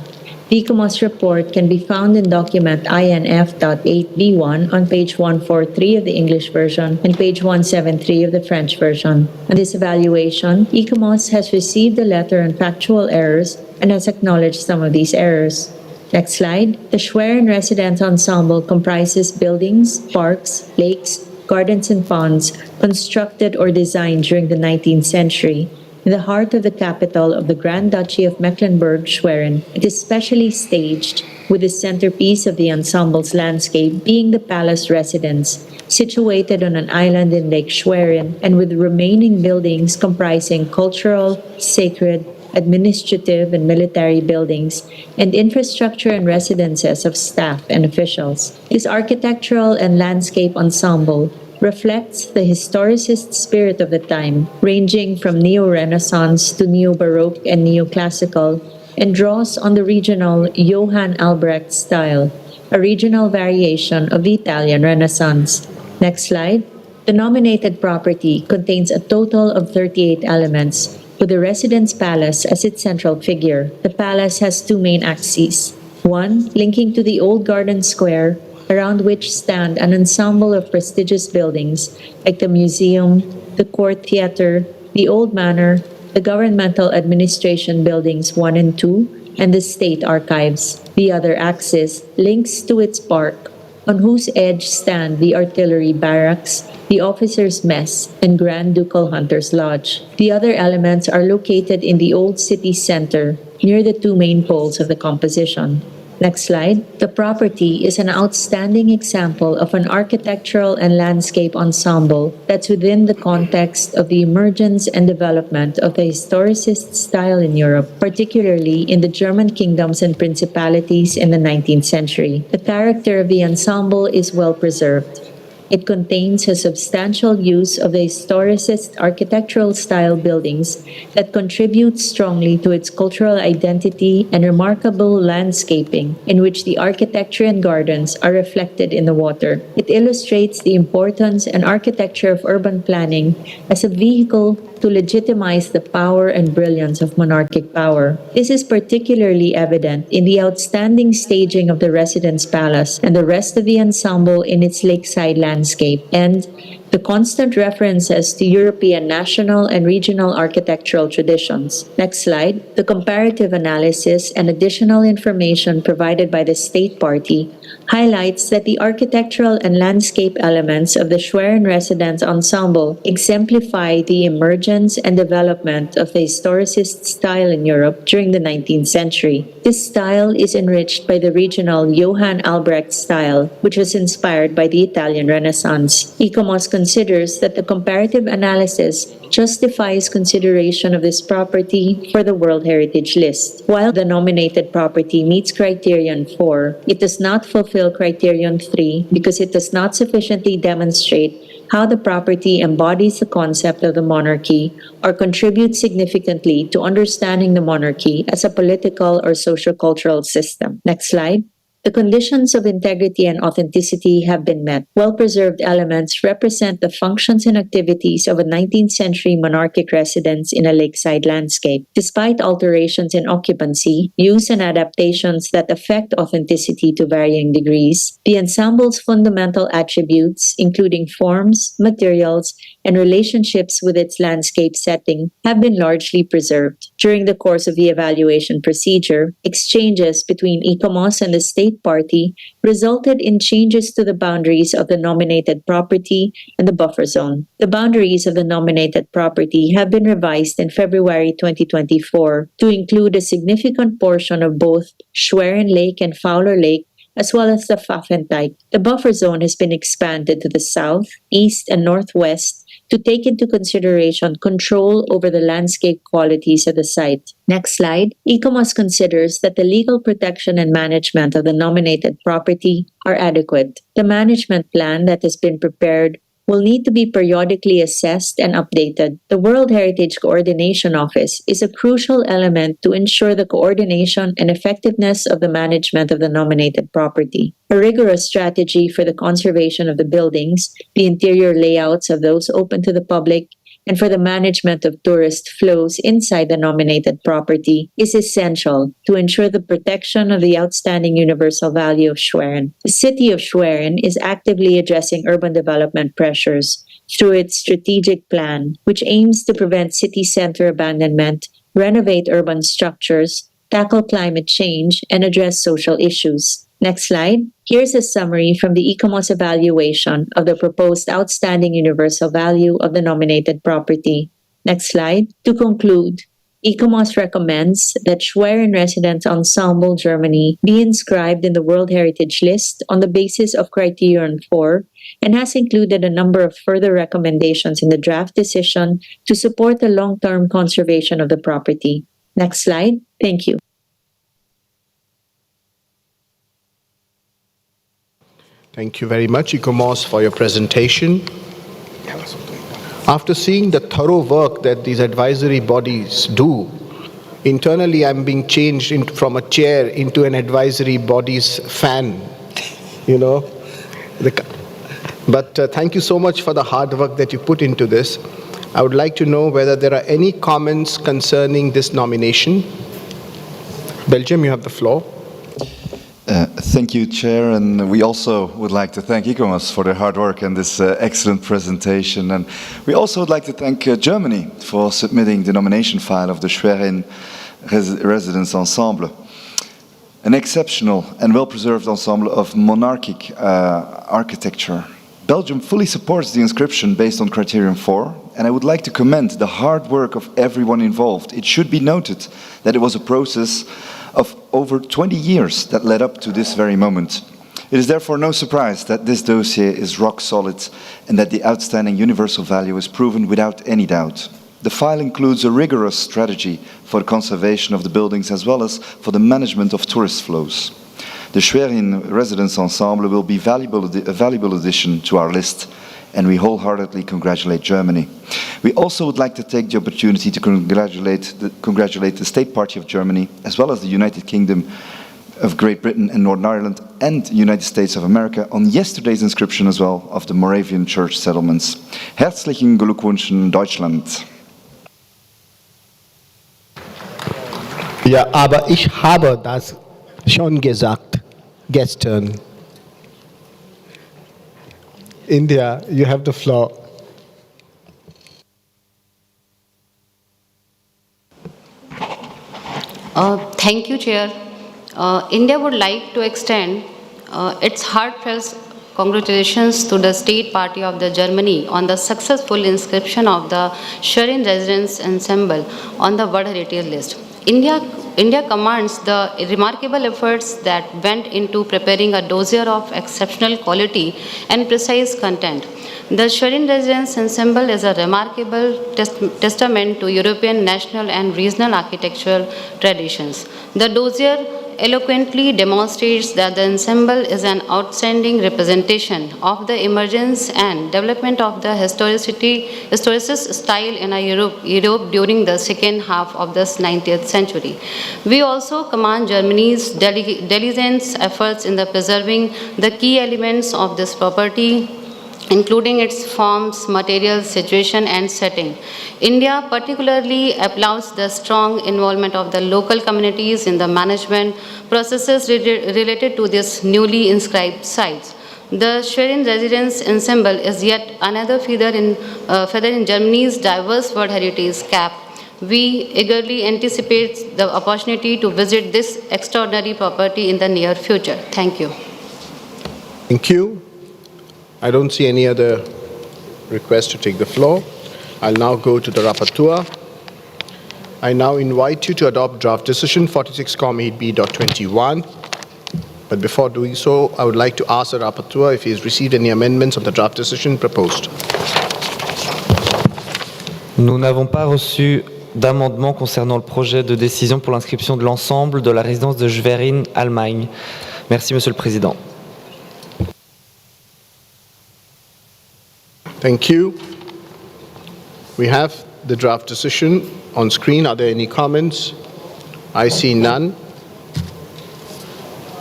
The ICOMOS report can be found in document INF.8B1 on page 143 of the English version and page 173 of the French version. On this evaluation, ICOMOS has received a letter on factual errors and has acknowledged some of these errors. Next slide. The Schwerin Residence Ensemble comprises buildings, parks, lakes, gardens and ponds constructed or designed during the 19th century. In the heart of the capital of the Grand Duchy of Mecklenburg-Schwerin, it is specially staged, with the centerpiece of the ensemble's landscape being the palace residence, situated on an island in Lake Schwerin, and with remaining buildings comprising cultural, sacred, administrative, and military buildings, and infrastructure and residences of staff and officials. This architectural and landscape ensemble reflects the historicist spirit of the time, ranging from Neo-Renaissance to Neo-Baroque and Neoclassical, and draws on the regional Johann Albrecht style, a regional variation of the Italian Renaissance. Next slide. The nominated property contains a total of 38 elements, with the residence palace as its central figure. The palace has two main axes. One, linking to the old garden square, around which stand an ensemble of prestigious buildings like the museum, the court theater, the old manor, the governmental administration buildings 1 and 2, and the state archives. The other axis links to its park, on whose edge stand the artillery barracks, the officers' mess, and Grand Ducal Hunter's Lodge. The other elements are located in the old city center, near the two main poles of the composition. Next slide. The property is an outstanding example of an architectural and landscape ensemble that's within the context of the emergence and development of the historicist style in Europe, particularly in the German kingdoms and principalities in the 19th century. The character of the ensemble is well preserved. It contains a substantial use of the historicist architectural style buildings that contribute strongly to its cultural identity and remarkable landscaping in which the architecture and gardens are reflected in the water. It illustrates the importance and architecture of urban planning as a vehicle to legitimize the power and brilliance of monarchic power. This is particularly evident in the outstanding staging of the residence palace and the rest of the ensemble in its lakeside landscape, and the constant references to European national and regional architectural traditions. Next slide. The comparative analysis and additional information provided by the state party highlights that the architectural and landscape elements of the Schwerin Residence Ensemble exemplify the emergence and development of the historicist style in Europe during the 19th century. This style is enriched by the regional Johann Albrecht style, which was inspired by the Italian Renaissance. ICOMOS considers that the comparative analysis justifies consideration of this property for the World Heritage List. While the nominated property meets criterion 4, it does not fulfill criterion 3 because it does not sufficiently demonstrate how the property embodies the concept of the monarchy or contributes significantly to understanding the monarchy as a political or sociocultural system. Next slide. The conditions of integrity and authenticity have been met. Well-preserved elements represent the functions and activities of a 19th century monarchic residence in a lakeside landscape. Despite alterations in occupancy, use and adaptations that affect authenticity to varying degrees, the ensemble's fundamental attributes, including forms, materials, and relationships with its landscape setting, have been largely preserved. During the course of the evaluation procedure, exchanges between ICOMOS and the state party resulted in changes to the boundaries of the nominated property and the buffer zone. The boundaries of the nominated property have been revised in February 2024 to include a significant portion of both Schwerin Lake and Fowler Lake, as well as the Pfaffenteich. The buffer zone has been expanded to the south, east, and northwest to take into consideration control over the landscape qualities of the site. Next slide. ICOMOS considers that the legal protection and management of the nominated property are adequate. The management plan that has been prepared will need to be periodically assessed and updated. The World Heritage Coordination Office is a crucial element to ensure the coordination and effectiveness of the management of the nominated property. A rigorous strategy for the conservation of the buildings, the interior layouts of those open to the public, and for the management of tourist flows inside the nominated property is essential to ensure the protection of the outstanding universal value of Schwerin. The city of Schwerin is actively addressing urban development pressures through its strategic plan, which aims to prevent city center abandonment, renovate urban structures, tackle climate change, and address social issues. Next slide. Here's a summary from the ICOMOS evaluation of the proposed outstanding universal value of the nominated property. Next slide. To conclude, ICOMOS recommends that Schwerin Residence Ensemble Germany be inscribed in the World Heritage List on the basis of Criterion 4 and has included a number of further recommendations in the draft decision to support the long-term conservation of the property. Next slide. Thank you. Thank you very much, ICOMOS, for your presentation. After seeing the thorough work that these advisory bodies do, internally I'm being changed from a chair into an advisory body's fan, you know. But thank you so much for the hard work that you put into this. I would like to know whether there are any comments concerning this nomination. Belgium, you have the floor. Thank you, Chair, and we also would like to thank ICOMOS for their hard work and this excellent presentation. And we also would like to thank Germany for submitting the nomination file of the Schwerin Residence Ensemble, an exceptional and well-preserved ensemble of monarchic architecture. Belgium fully supports the inscription based on Criterion 4, and I would like to commend the hard work of everyone involved. It should be noted that it was a process of over 20 years that led up to this very moment. It is therefore no surprise that this dossier is rock solid and that the outstanding universal value is proven without any doubt. The file includes a rigorous strategy for the conservation of the buildings as well as for the management of tourist flows. The Schwerin Residence Ensemble will be a valuable addition to our list, and we wholeheartedly congratulate Germany. We also would like to take the opportunity to congratulate the State Party of Germany, as well as the United Kingdom of Great Britain and Northern Ireland, and the United States of America on yesterday's inscription as well of the Moravian church settlements. Herzlichen Glückwunsch, Deutschland. Ja, aber ich habe das schon gesagt gestern. India, you have the floor. Thank you, Chair. India would like to extend its heartfelt congratulations to the State Party of the Germany on the successful inscription of the Schwerin Residence Ensemble on the World Heritage List. India commends the remarkable efforts that went into preparing a dossier of exceptional quality and precise content. The Schwerin Residence Ensemble is a remarkable testament to European national and regional architectural traditions. The dossier eloquently demonstrates that the ensemble is an outstanding representation of the emergence and development of the historicist style in Europe during the second half of the 19th century. We also commend Germany's diligent efforts in the preserving the key elements of this property, including its forms, materials, situation, and setting. India particularly applauds the strong involvement of the local communities in the management processes related to this newly inscribed sites. The Schwerin Residence Ensemble is yet another feather in Germany's diverse World Heritage cap. We eagerly anticipate the opportunity to visit this extraordinary property in the near future. Thank you. Thank you. I don't see any other request to take the floor. I'll now go to the rapporteur. I now invite you to adopt draft decision 46-8b.21. But before doing so, I would like to ask the rapporteur if he has received any amendments of the draft decision proposed. Nous n'avons pas reçu d'amendement concernant le projet de décision pour l'inscription de l'ensemble de la résidence de Schwerin, Allemagne. Merci, Monsieur le Président. Thank you. We have the draft decision on screen. Are there any comments? I see none.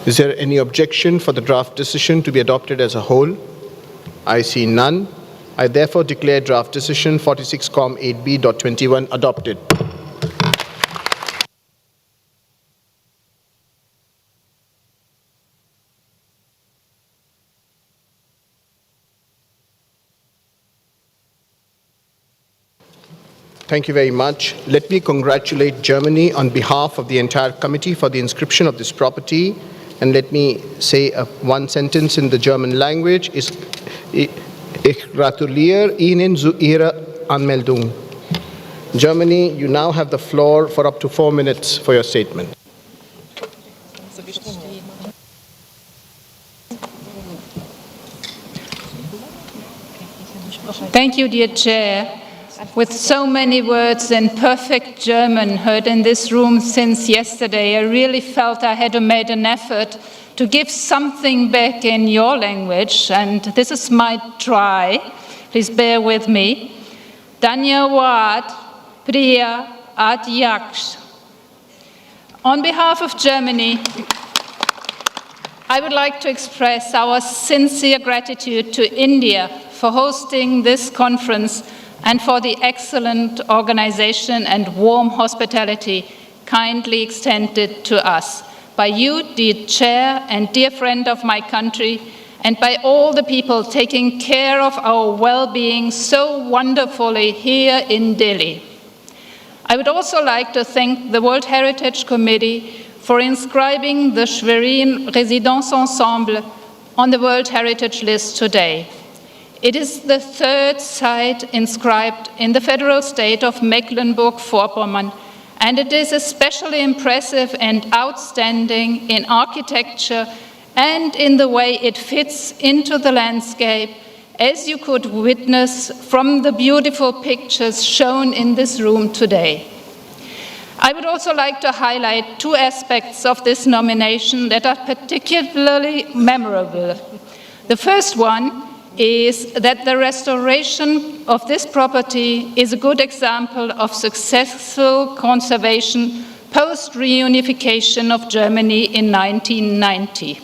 Is there any objection for the draft decision to be adopted as a whole? I see none. I therefore declare draft decision 46-8b.21 adopted. Thank you very much. Let me congratulate Germany on behalf of the entire committee for the inscription of this property. And let me say one sentence in the German language. Ich gratuliere Ihnen zu Ihrer Anmeldung. Germany, you now have the floor for up to 4 minutes for your statement. Thank you, dear Chair. With so many words in perfect German heard in this room since yesterday, I really felt I had to make an effort to give something back in your language, and this is my try. Please bear with me. Danyawad Priya Adyaksh. On behalf of Germany, I would like to express our sincere gratitude to India for hosting this conference and for the excellent organization and warm hospitality kindly extended to us by you, dear Chair and dear friend of my country, and by all the people taking care of our well-being so wonderfully here in Delhi. I would also like to thank the World Heritage Committee for inscribing the Schwerin Residence Ensemble on the World Heritage List today. It is the third site inscribed in the federal state of Mecklenburg-Vorpommern, and it is especially impressive and outstanding in architecture and in the way it fits into the landscape, as you could witness from the beautiful pictures shown in this room today. I would also like to highlight two aspects of this nomination that are particularly memorable. The first one is that the restoration of this property is a good example of successful conservation post-reunification of Germany in 1990.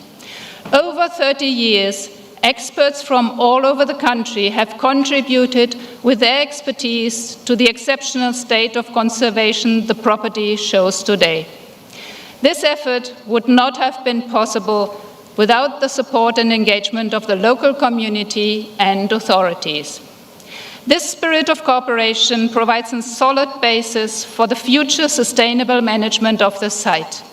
Over 30 years, experts from all over the country have contributed with their expertise to the exceptional state of conservation the property shows today. This effort would not have been possible without the support and engagement of the local community and authorities. This spirit of cooperation provides a solid basis for the future sustainable management of the site.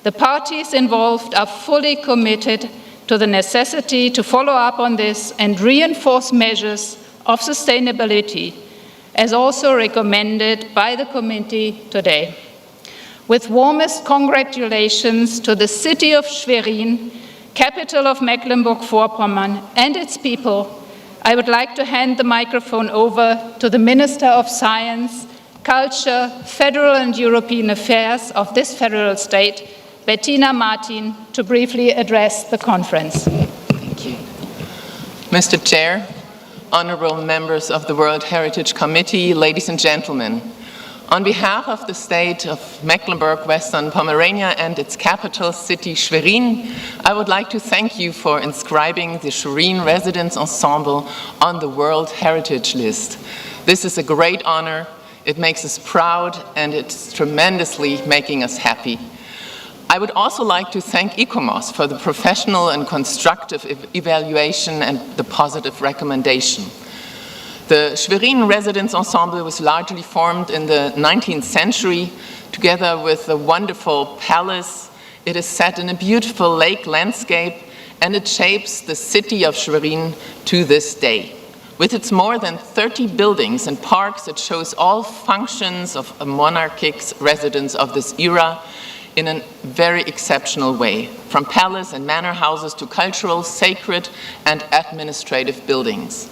The parties involved are fully committed to the necessity to follow up on this and reinforce measures of sustainability, as also recommended by the committee today. With warmest congratulations to the city of Schwerin, capital of Mecklenburg-Vorpommern, and its people, I would like to hand the microphone over to the Minister of Science, Culture, Federal and European Affairs of this federal state, Bettina Martin, to briefly address the conference. Thank you. Mr. Chair, honorable members of the World Heritage Committee, ladies and gentlemen, on behalf of the state of Mecklenburg-Western Pomerania and its capital city, Schwerin, I would like to thank you for inscribing the Schwerin Residence Ensemble on the World Heritage List. This is a great honor. It makes us proud, and it's tremendously making us happy. I would also like to thank ICOMOS for the professional and constructive evaluation and the positive recommendation. The Schwerin Residence Ensemble was largely formed in the 19th century, together with a wonderful palace. It is set in a beautiful lake landscape, and it shapes the city of Schwerin to this day. With its more than 30 buildings and parks, it shows all functions of a monarchic residence of this era in a very exceptional way, from palace and manor houses to cultural, sacred, and administrative buildings.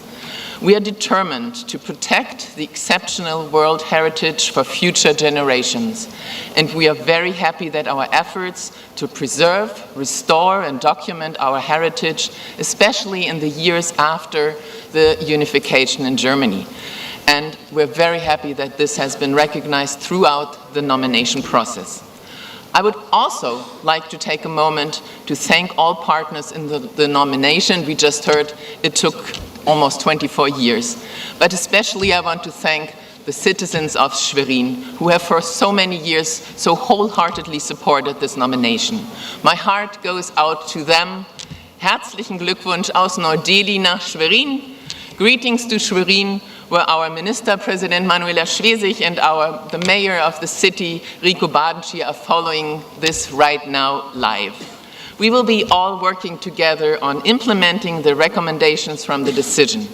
We are determined to protect the exceptional world heritage for future generations, and we are very happy that our efforts to preserve, restore, and document our heritage, especially in the years after the unification in Germany. And we're very happy that this has been recognized throughout the nomination process. I would also like to take a moment to thank all partners in the nomination. We just heard it took almost 24 years. But especially I want to thank the citizens of Schwerin, who have for so many years so wholeheartedly supported this nomination. My heart goes out to them. Herzlichen Glückwunsch aus Neu-Delhi nach Schwerin. Greetings to Schwerin, where our Minister President Manuela Schwesig and the Mayor of the city, Rico Badenci, are following this right now live. We will be all working together on implementing the recommendations from the decision.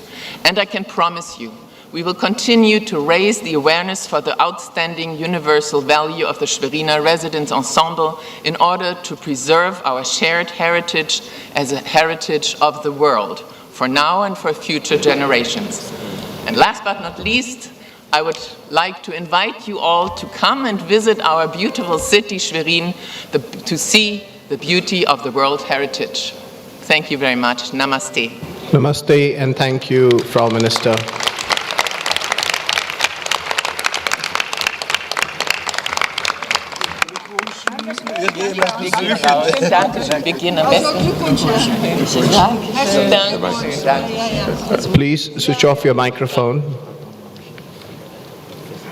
And I can promise you, we will continue to raise the awareness for the outstanding universal value of the Schweriner Residence Ensemble in order to preserve our shared heritage as a heritage of the world, for now and for future generations. And last but not least, I would like to invite you all to come and visit our beautiful city, Schwerin, to see the beauty of the world heritage. Thank you very much. Namaste. Namaste, and thank you, Frau Minister. Please switch off your microphone.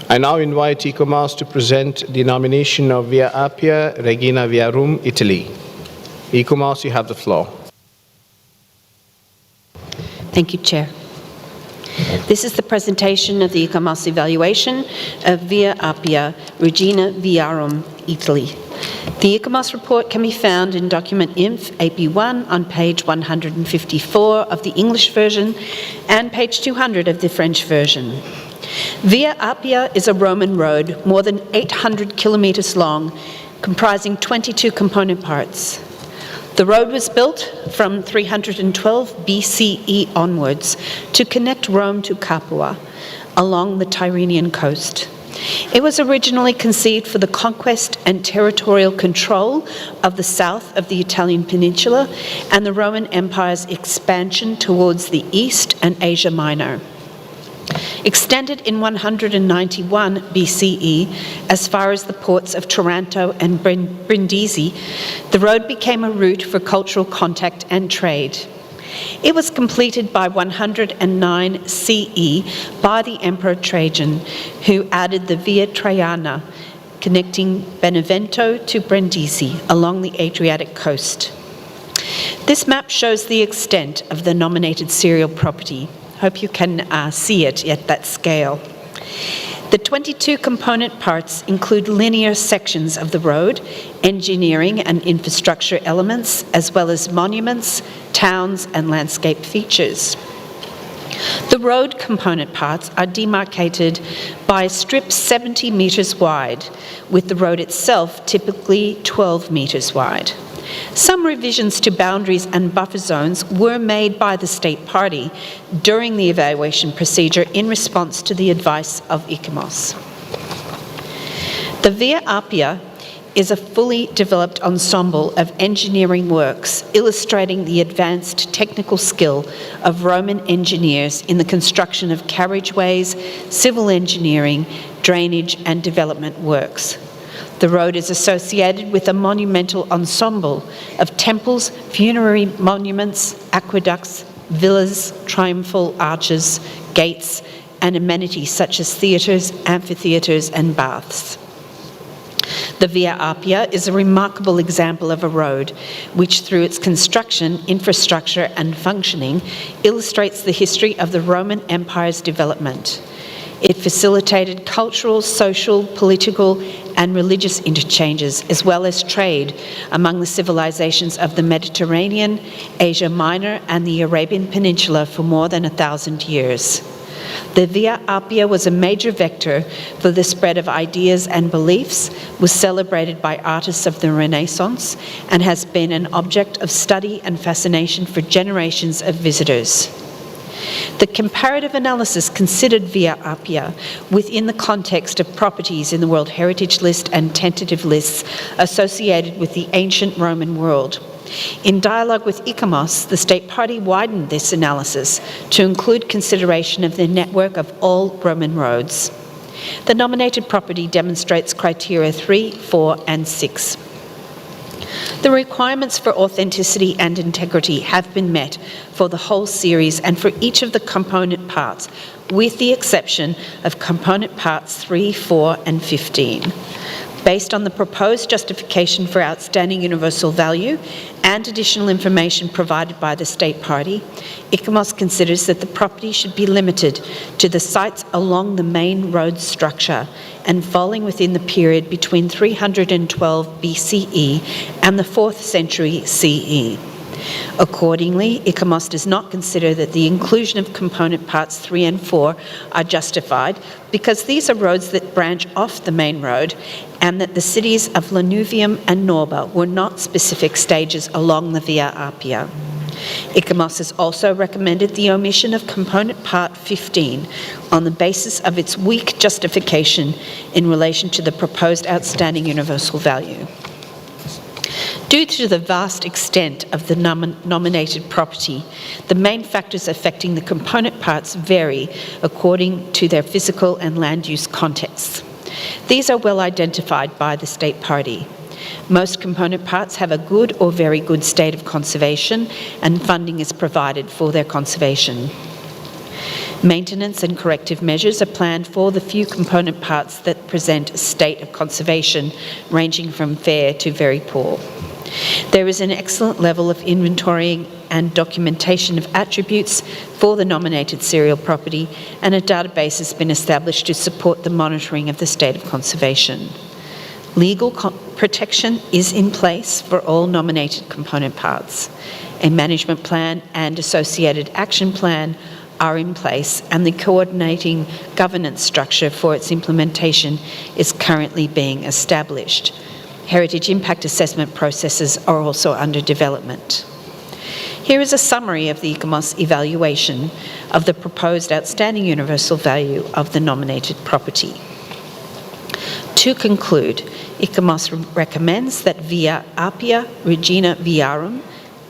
I now invite ICOMOS to present the nomination of Via Appia Regina Viarum, Italy. ICOMOS, you have the floor. Thank you, Chair. This is the presentation of the ICOMOS evaluation of Via Appia Regina Viarum, Italy. The ICOMOS report can be found in document INF AP1 on page 154 of the English version and page 200 of the French version. Via Appia is a Roman road more than 800 kilometers long, comprising 22 component parts. The road was built from 312 BCE onwards to connect Rome to Capua along the Tyrrhenian coast. It was originally conceived for the conquest and territorial control of the south of the Italian peninsula and the Roman Empire's expansion towards the east and Asia Minor. Extended in 191 BCE as far as the ports of Taranto and Brindisi, the road became a route for cultural contact and trade. It was completed by 109 CE by the Emperor Trajan, who added the Via Traiana, connecting Benevento to Brindisi along the Adriatic coast. This map shows the extent of the nominated serial property. Hope you can see it at that scale. The 22 component parts include linear sections of the road, engineering and infrastructure elements, as well as monuments, towns, and landscape features. The road component parts are demarcated by strips 70 metres wide, with the road itself typically 12 metres wide. Some revisions to boundaries and buffer zones were made by the state party during the evaluation procedure in response to the advice of ICOMOS. The Via Appia is a fully developed ensemble of engineering works illustrating the advanced technical skill of Roman engineers in the construction of carriageways, civil engineering, drainage and development works. The road is associated with a monumental ensemble of temples, funerary monuments, aqueducts, villas, triumphal arches, gates, and amenities such as theatres, amphitheatres, and baths. The Via Appia is a remarkable example of a road which, through its construction, infrastructure, and functioning, illustrates the history of the Roman Empire's development. It facilitated cultural, social, political, and religious interchanges, as well as trade among the civilizations of the Mediterranean, Asia Minor, and the Arabian Peninsula for more than 1,000 years. The Via Appia was a major vector for the spread of ideas and beliefs, was celebrated by artists of the Renaissance, and has been an object of study and fascination for generations of visitors. The comparative analysis considered Via Appia within the context of properties in the World Heritage List and tentative lists associated with the ancient Roman world. In dialogue with ICOMOS, the state party widened this analysis to include consideration of the network of all Roman roads. The nominated property demonstrates criteria 3, 4, and 6. The requirements for authenticity and integrity have been met for the whole series and for each of the component parts, with the exception of component parts 3, 4, and 15. Based on the proposed justification for outstanding universal value and additional information provided by the state party, ICOMOS considers that the property should be limited to the sites along the main road structure and falling within the period between 312 BCE and the 4th century CE. Accordingly, ICOMOS does not consider that the inclusion of component parts 3 and 4 are justified because these are roads that branch off the main road and that the cities of Lanuvium and Norba were not specific stages along the Via Appia. ICOMOS has also recommended the omission of component part 15 on the basis of its weak justification in relation to the proposed outstanding universal value. Due to the vast extent of the nominated property, the main factors affecting the component parts vary according to their physical and land use contexts. These are well identified by the state party. Most component parts have a good or very good state of conservation, and funding is provided for their conservation. Maintenance and corrective measures are planned for the few component parts that present a state of conservation ranging from fair to very poor. There is an excellent level of inventorying and documentation of attributes for the nominated serial property, and a database has been established to support the monitoring of the state of conservation. Legal protection is in place for all nominated component parts. A management plan and associated action plan are in place, and the coordinating governance structure for its implementation is currently being established. Heritage impact assessment processes are also under development. Here is a summary of the ICOMOS evaluation of the proposed outstanding universal value of the nominated property. To conclude, ICOMOS recommends that Via Appia Regina Viarum,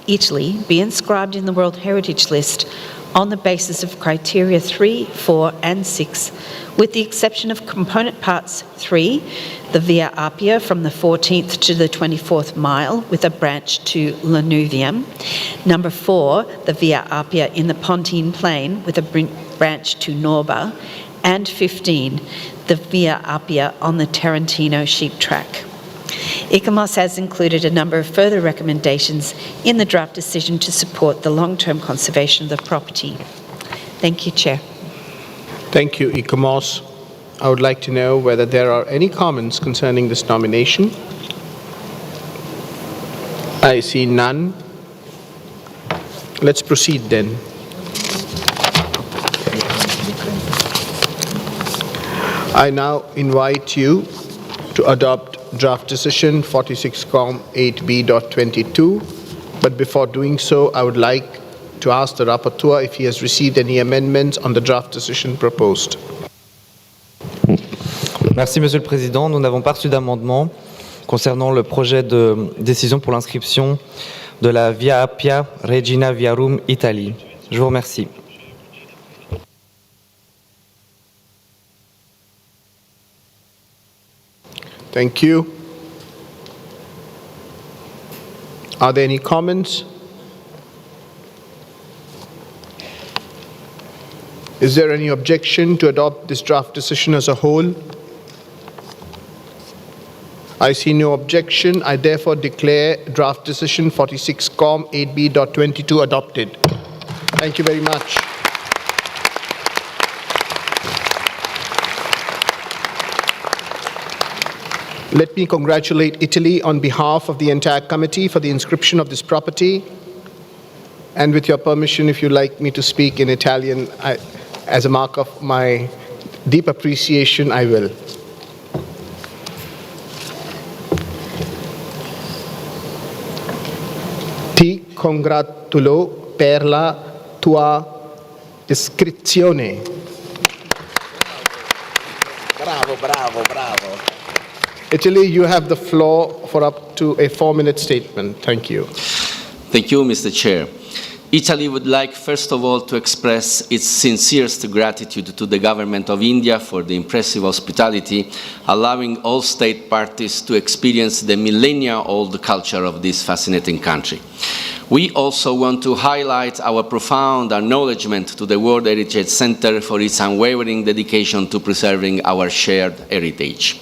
Italy, be inscribed in the World Heritage List on the basis of criteria 3, 4, and 6, with the exception of component parts 3, the Via Appia from the 14th to the 24th mile with a branch to Lanuvium. Number 4, the Via Appia in the Pontine Plain with a branch to Norba. And 15, the Via Appia on the Tarantino sheep track. ICOMOS has included a number of further recommendations in the draft decision to support the long-term conservation of the property. Thank you, Chair. Thank you, ICOMOS. I would like to know whether there are any comments concerning this nomination. I see none. Let's proceed then. I now invite you to adopt draft decision 46-8B.22. But before doing so, I would like to ask the rapporteur if he has received any amendments on the draft decision proposed. Merci, Monsieur le Président. Nous n'avons pas reçu d'amendement concernant le projet de décision pour l'inscription de la Via Appia Regina Viarum Italie. Je vous remercie. Thank you. Are there any comments? Is there any objection to adopt this draft decision as a whole? I see no objection. I therefore declare draft decision 46-8B.22 adopted. Thank you very much. Let me congratulate Italy on behalf of the entire committee for the inscription of this property. And with your permission, if you'd like me to speak in Italian, as a mark of my deep appreciation, I will. Ti congratulo per la tua iscrizione. Bravo, bravo, bravo. Italy, you have the floor for up to a 4-minute statement. Thank you. Thank you, Mr. Chair. Italy would like, first of all, to express its sincerest gratitude to the government of India for the impressive hospitality, allowing all state parties to experience the millennia-old culture of this fascinating country. We also want to highlight our profound acknowledgement to the World Heritage Center for its unwavering dedication to preserving our shared heritage.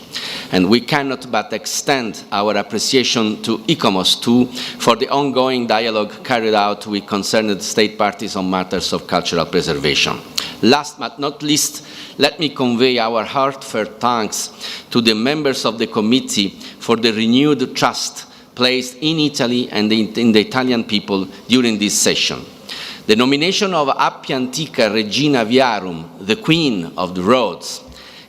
And we cannot but extend our appreciation to ICOMOS too for the ongoing dialogue carried out with concerned state parties on matters of cultural preservation. Last but not least, let me convey our heartfelt thanks to the members of the committee for the renewed trust placed in Italy and in the Italian people during this session. The nomination of Appia Antica Regina Viarum, the Queen of the Roads,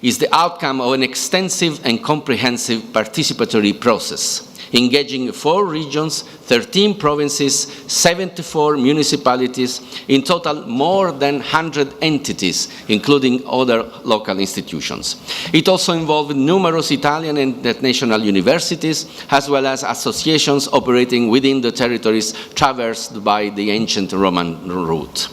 is the outcome of an extensive and comprehensive participatory process, engaging 4 regions, 13 provinces, 74 municipalities, in total more than 100 entities, including other local institutions. It also involved numerous Italian and international universities, as well as associations operating within the territories traversed by the ancient Roman route.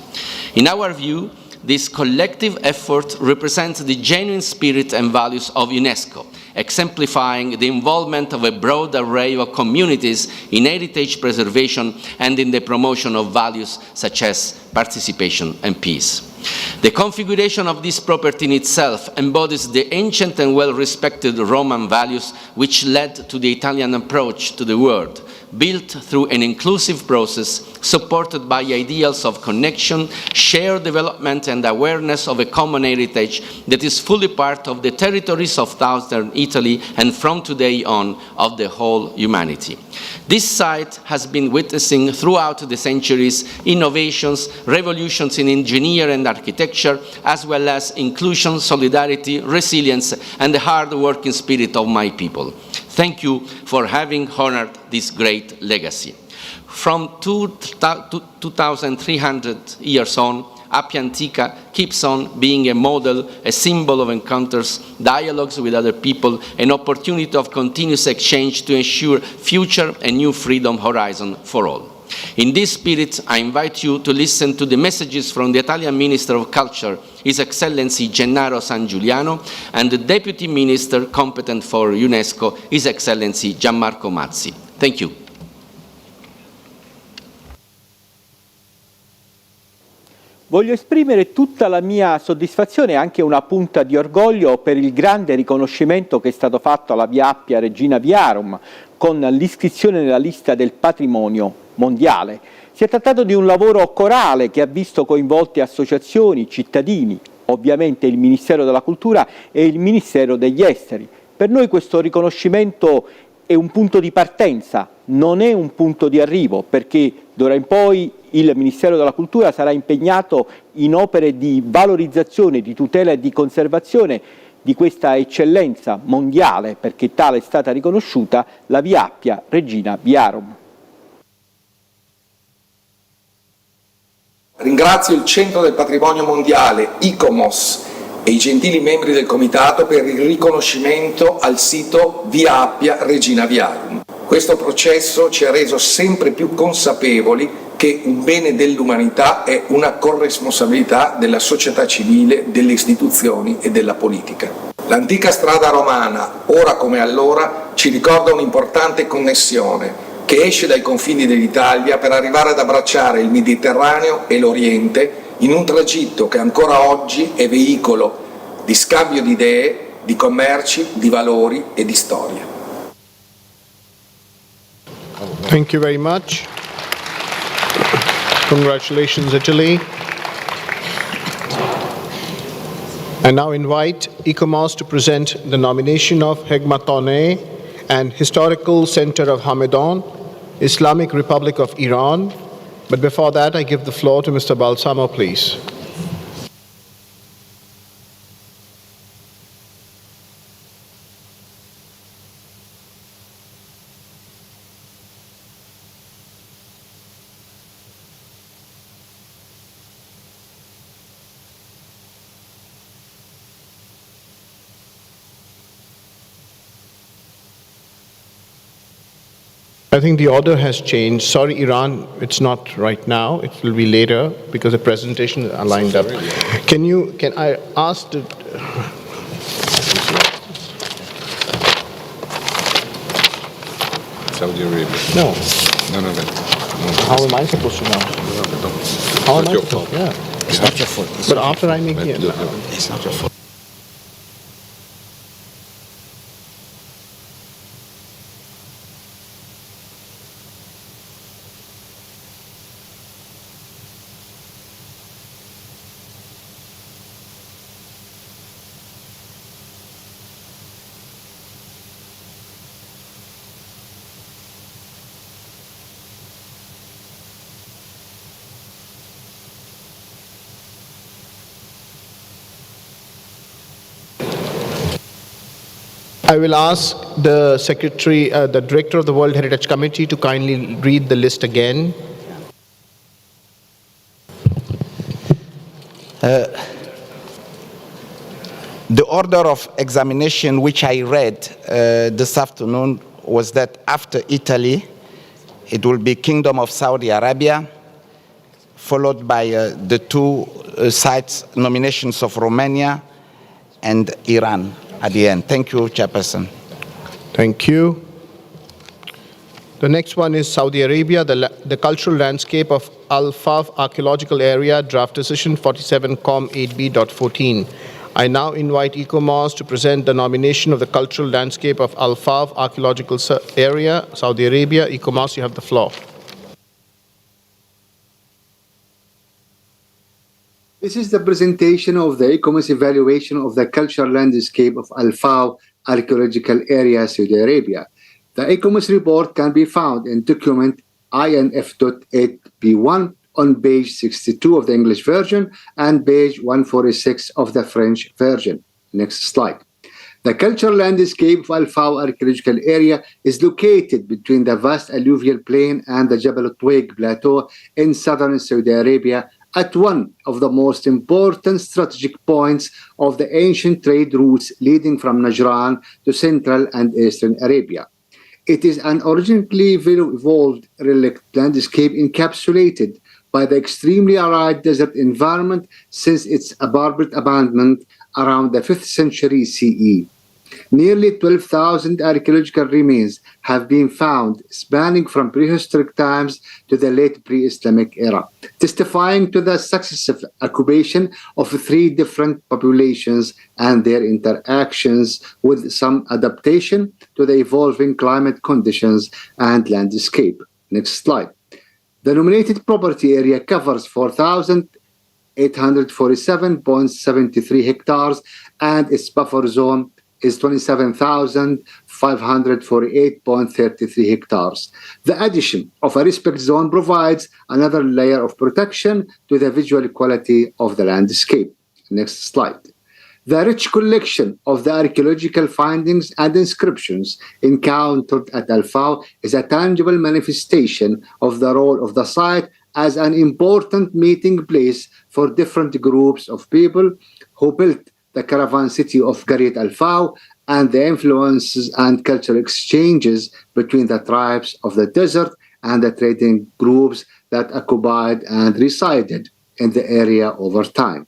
In our view, this collective effort represents the genuine spirit and values of UNESCO, exemplifying the involvement of a broad array of communities in heritage preservation and in the promotion of values such as participation and peace. The configuration of this property in itself embodies the ancient and well-respected Roman values which led to the Italian approach to the world, built through an inclusive process supported by ideals of connection, shared development and awareness of a common heritage that is fully part of the territories of southern Italy and from today on of the whole humanity. This site has been witnessing throughout the centuries innovations, revolutions in engineering and architecture, as well as inclusion, solidarity, resilience, and the hard-working spirit of my people. Thank you for having honored this great legacy. From 2,300 years on, Appia Antica keeps on being a model, a symbol of encounters, dialogues with other people, an opportunity of continuous exchange to ensure future and new freedom horizon for all. In this spirit, I invite you to listen to the messages from the Italian Minister of Culture, His Excellency Gennaro San Giuliano, and the Deputy Minister competent for UNESCO, His Excellency Gianmarco Mazzi. Thank you. Voglio esprimere tutta la mia soddisfazione e anche una punta di orgoglio per il grande riconoscimento che è stato fatto alla Via Appia Regina Viarum con l'iscrizione nella lista del patrimonio mondiale. Si è trattato di un lavoro corale che ha visto coinvolti associazioni, cittadini, ovviamente il Ministero della Cultura e il Ministero degli Esteri. Per noi questo riconoscimento è un punto di partenza, non è un punto di arrivo, perché d'ora in poi il Ministero della Cultura sarà impegnato in opere di valorizzazione, di tutela e di conservazione di questa eccellenza mondiale, perché tale è stata riconosciuta, la Via Appia Regina Viarum. Ringrazio il Centro del Patrimonio Mondiale, ICOMOS, e i gentili membri del Comitato per il riconoscimento al sito Via Appia Regina Viarum. Questo processo ci ha reso sempre più consapevoli che un bene dell'umanità è una corresponsabilità della società civile, delle istituzioni e della politica. L'antica strada romana, ora come allora, ci ricorda un'importante connessione che esce dai confini dell'Italia per arrivare ad abbracciare il Mediterraneo e l'Oriente in un tragitto che ancora oggi è veicolo di scambio di idee, di commerci, di valori e di storia. Thank you very much. Congratulations, Italy. I now invite ICOMOS to present the nomination of Hegmatone and Historical Center of Hamadan, Islamic Republic of Iran. But before that, I give the floor to Mr. Balsamo, please. I think the order has changed. Sorry, Iran, it's not right now. It will be later because the presentations are lined up. Can I ask the... Saudi Arabia. No. No. How am I supposed to know? How am I supposed to? Yeah. It's not your fault. But after I make the... It's not your fault. I will ask the Secretary, the Director of the World Heritage Committee to kindly read the list again. The order of examination which I read this afternoon was that after Italy, it will be Kingdom of Saudi Arabia, followed by the two sites nominations of Romania and Iran at the end. Thank you, Chairperson. Thank you. The next one is Saudi Arabia, the cultural landscape of Al-Faf Archaeological Area, draft decision 47-Com8B.14. I now invite ICOMOS to present the nomination of the cultural landscape of Al-Faf Archaeological Area, Saudi Arabia. ICOMOS, you have the floor. This is the presentation of the ICOMOS evaluation of the cultural landscape of Al-Faf Archaeological Area, Saudi Arabia. The ICOMOS report can be found in document INF.8B1 on page 62 of the English version and page 146 of the French version. Next slide. The cultural landscape of Al-Faf Archaeological Area is located between the vast alluvial plain and the Jabal Twig Plateau in southern Saudi Arabia, at one of the most important strategic points of the ancient trade routes leading from Najran to Central and Eastern Arabia. It is an originally very evolved relic landscape encapsulated by the extremely arid desert environment since its abrupt abandonment around the 5th century CE. Nearly 12,000 archaeological remains have been found spanning from prehistoric times to the late pre-Islamic era, testifying to the successive occupation of three different populations and their interactions with some adaptation to the evolving climate conditions and landscape. Next slide. The nominated property area covers 4,800 847.73 hectares, and its buffer zone is 27,548.33 hectares. The addition of a respect zone provides another layer of protection to the visual quality of the landscape. Next slide. The rich collection of the archaeological findings and inscriptions encountered at Al-Faw is a tangible manifestation of the role of the site as an important meeting place for different groups of people who built the caravan city of Qaryat Al-Faw, and the influences and cultural exchanges between the tribes of the desert and the trading groups that occupied and resided in the area over time.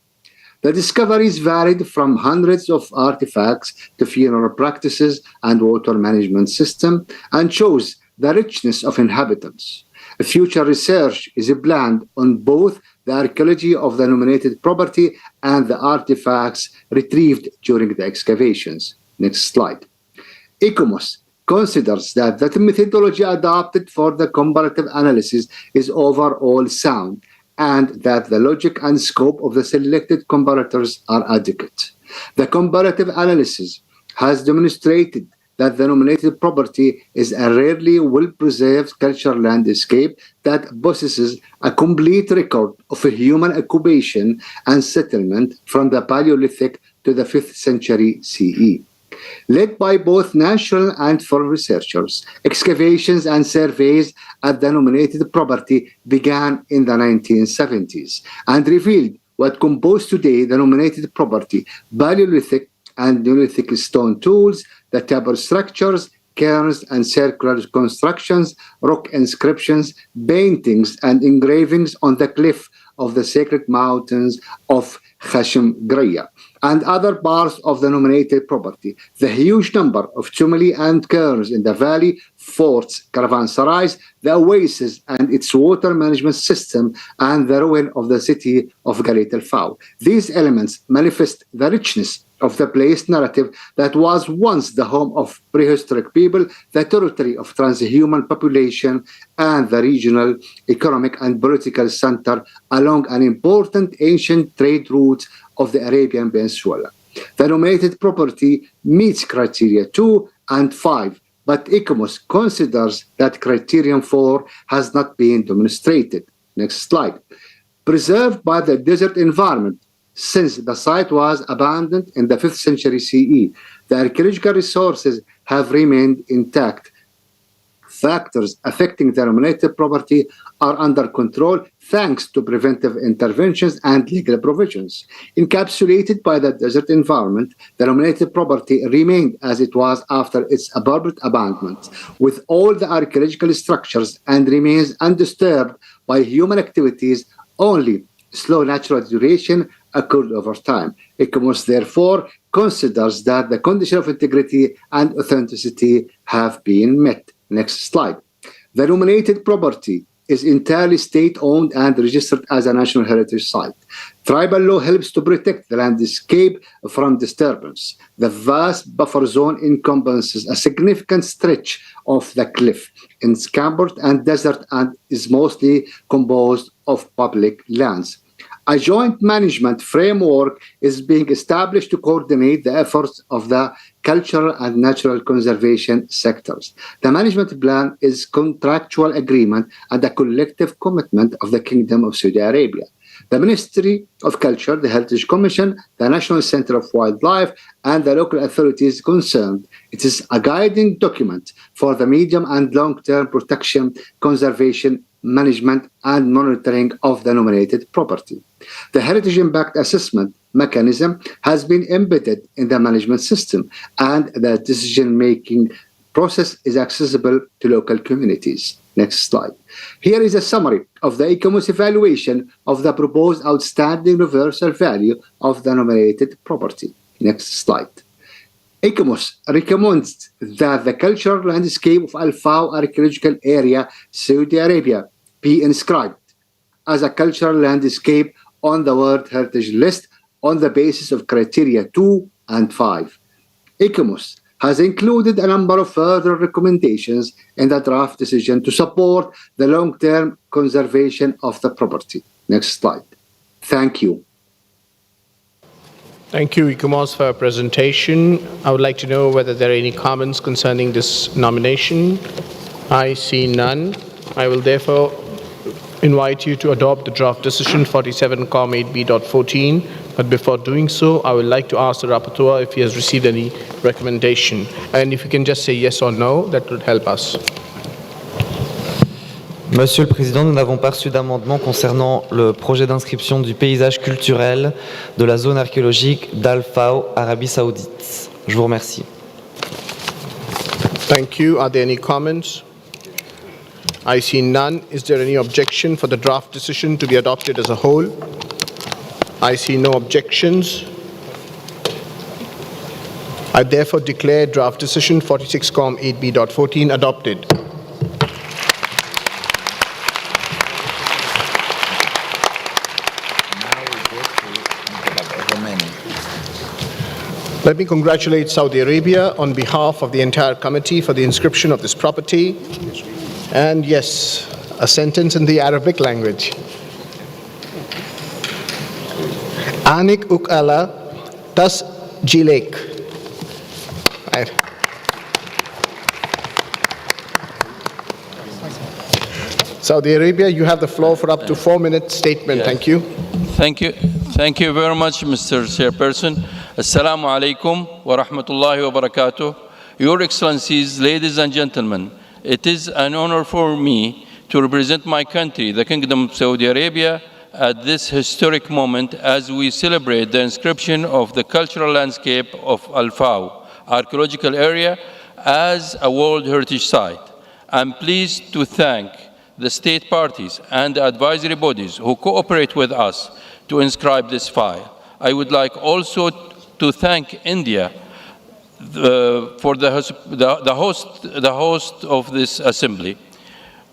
The discoveries varied from hundreds of artifacts to funeral practices and water management system, and shows the richness of inhabitants. Future research is planned on both the archaeology of the nominated property and the artifacts retrieved during the excavations. Next slide. ICOMOS considers that the methodology adopted for the comparative analysis is overall sound, and that the logic and scope of the selected comparators are adequate. The comparative analysis has demonstrated that the nominated property is a rarely well-preserved cultural landscape that possesses a complete record of a human occupation and settlement from the Paleolithic to the 5th century CE. Led by both national and foreign researchers, excavations and surveys at the nominated property began in the 1970s and revealed what compose today the nominated property: Paleolithic and Neolithic stone tools, the tabor structures, cairns and circular constructions, rock inscriptions, paintings and engravings on the cliff of the sacred mountains of Khashim Graya and other parts of the nominated property. The huge number of tumuli and cairns in the valley, forts, caravanserais, the oasis and its water management system, and the ruin of the city of Qaryat Al-Faw. These elements manifest the richness of the place narrative that was once the home of prehistoric people, the territory of transhuman population, and the regional economic and political center along an important ancient trade route of the Arabian Peninsula. The nominated property meets criteria 2 and 5, but ICOMOS considers that criterion 4 has not been demonstrated. Next slide. Preserved by the desert environment, since the site was abandoned in the 5th century CE, the archaeological resources have remained intact. Factors affecting the nominated property are under control thanks to preventive interventions and legal provisions. Encapsulated by the desert environment, the nominated property remained as it was after its abrupt abandonment, with all the archaeological structures, and remains undisturbed by human activities. Only slow natural duration occurred over time. ICOMOS therefore considers that the condition of integrity and authenticity have been met. Next slide. The nominated property is entirely state-owned and registered as a National Heritage Site. Tribal law helps to protect the landscape from disturbance. The vast buffer zone encompasses a significant stretch of the cliff in Scambort and desert and is mostly composed of public lands. A joint management framework is being established to coordinate the efforts of the cultural and natural conservation sectors. The management plan is contractual agreement and a collective commitment of the Kingdom of Saudi Arabia. The Ministry of Culture, the Heritage Commission, the National Center of Wildlife, and the local authorities concerned. It is a guiding document for the medium and long-term protection, conservation, management, and monitoring of the nominated property. The Heritage Impact Assessment mechanism has been embedded in the management system, and the decision-making process is accessible to local communities. Next slide. Here is a summary of the ICOMOS evaluation of the proposed outstanding reversal value of the nominated property. Next slide. ICOMOS recommends that the cultural landscape of Al-Faw archaeological area, Saudi Arabia, be inscribed as a cultural landscape on the World Heritage List on the basis of criteria 2 and 5. ICOMOS has included a number of further recommendations in the draft decision to support the long-term conservation of the property. Next slide. Thank you. Thank you, ICOMOS, for your presentation. I would like to know whether there are any comments concerning this nomination. I see none. I will therefore invite you to adopt the draft decision 47-8b.14. But before doing so, I would like to ask the rapporteur if he has received any recommendation. And if you can just say yes or no, that would help us. Monsieur le Président, nous n'avons pas reçu d'amendement concernant le projet d'inscription du paysage culturel de la zone archéologique d'Al-Fao, Arabie Saoudite. Je vous remercie. Thank you. Are there any comments? I see none. Is there any objection for the draft decision to be adopted as a whole? I see no objections. I therefore declare draft decision 46-8b.14 adopted. Let me congratulate Saudi Arabia on behalf of the entire committee for the inscription of this property. And yes, a sentence in the Arabic language. Anik ukala tas jilek. Saudi Arabia, you have the floor for up to 4-minute statement. Yes. Thank you. Thank you. Thank you very much, Mr. Chairperson. Assalamu alaikum wa rahmatullahi wa barakatuh. Your Excellencies, ladies and gentlemen, it is an honor for me to represent my country, the Kingdom of Saudi Arabia, at this historic moment as we celebrate the inscription of the cultural landscape of Al-Fao archaeological area as a World Heritage Site. I'm pleased to thank the state parties and the advisory bodies who cooperate with us to inscribe this file. I would like also to thank India for the host of this assembly.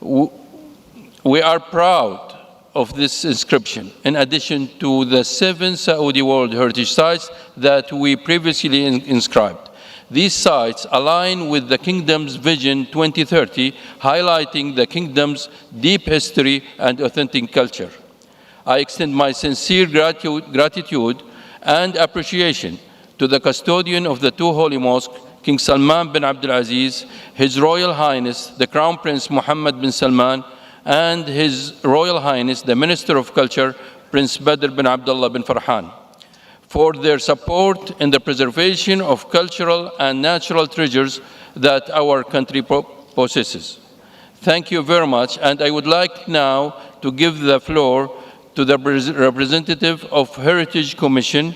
We are proud of this inscription, in addition to the 7 Saudi World Heritage Sites that we previously inscribed. These sites align with the Kingdom's Vision 2030, highlighting the Kingdom's deep history and authentic culture. I extend my sincere gratitude and appreciation to the custodian of the 2 holy mosques, King Salman bin Abdulaziz, His Royal Highness, the Crown Prince Mohammed bin Salman, and His Royal Highness, the Minister of Culture, Prince Badr bin Abdullah bin Farhan, for their support in the preservation of cultural and natural treasures that our country possesses. Thank you very much, and I would like now to give the floor to the representative of Heritage Commission,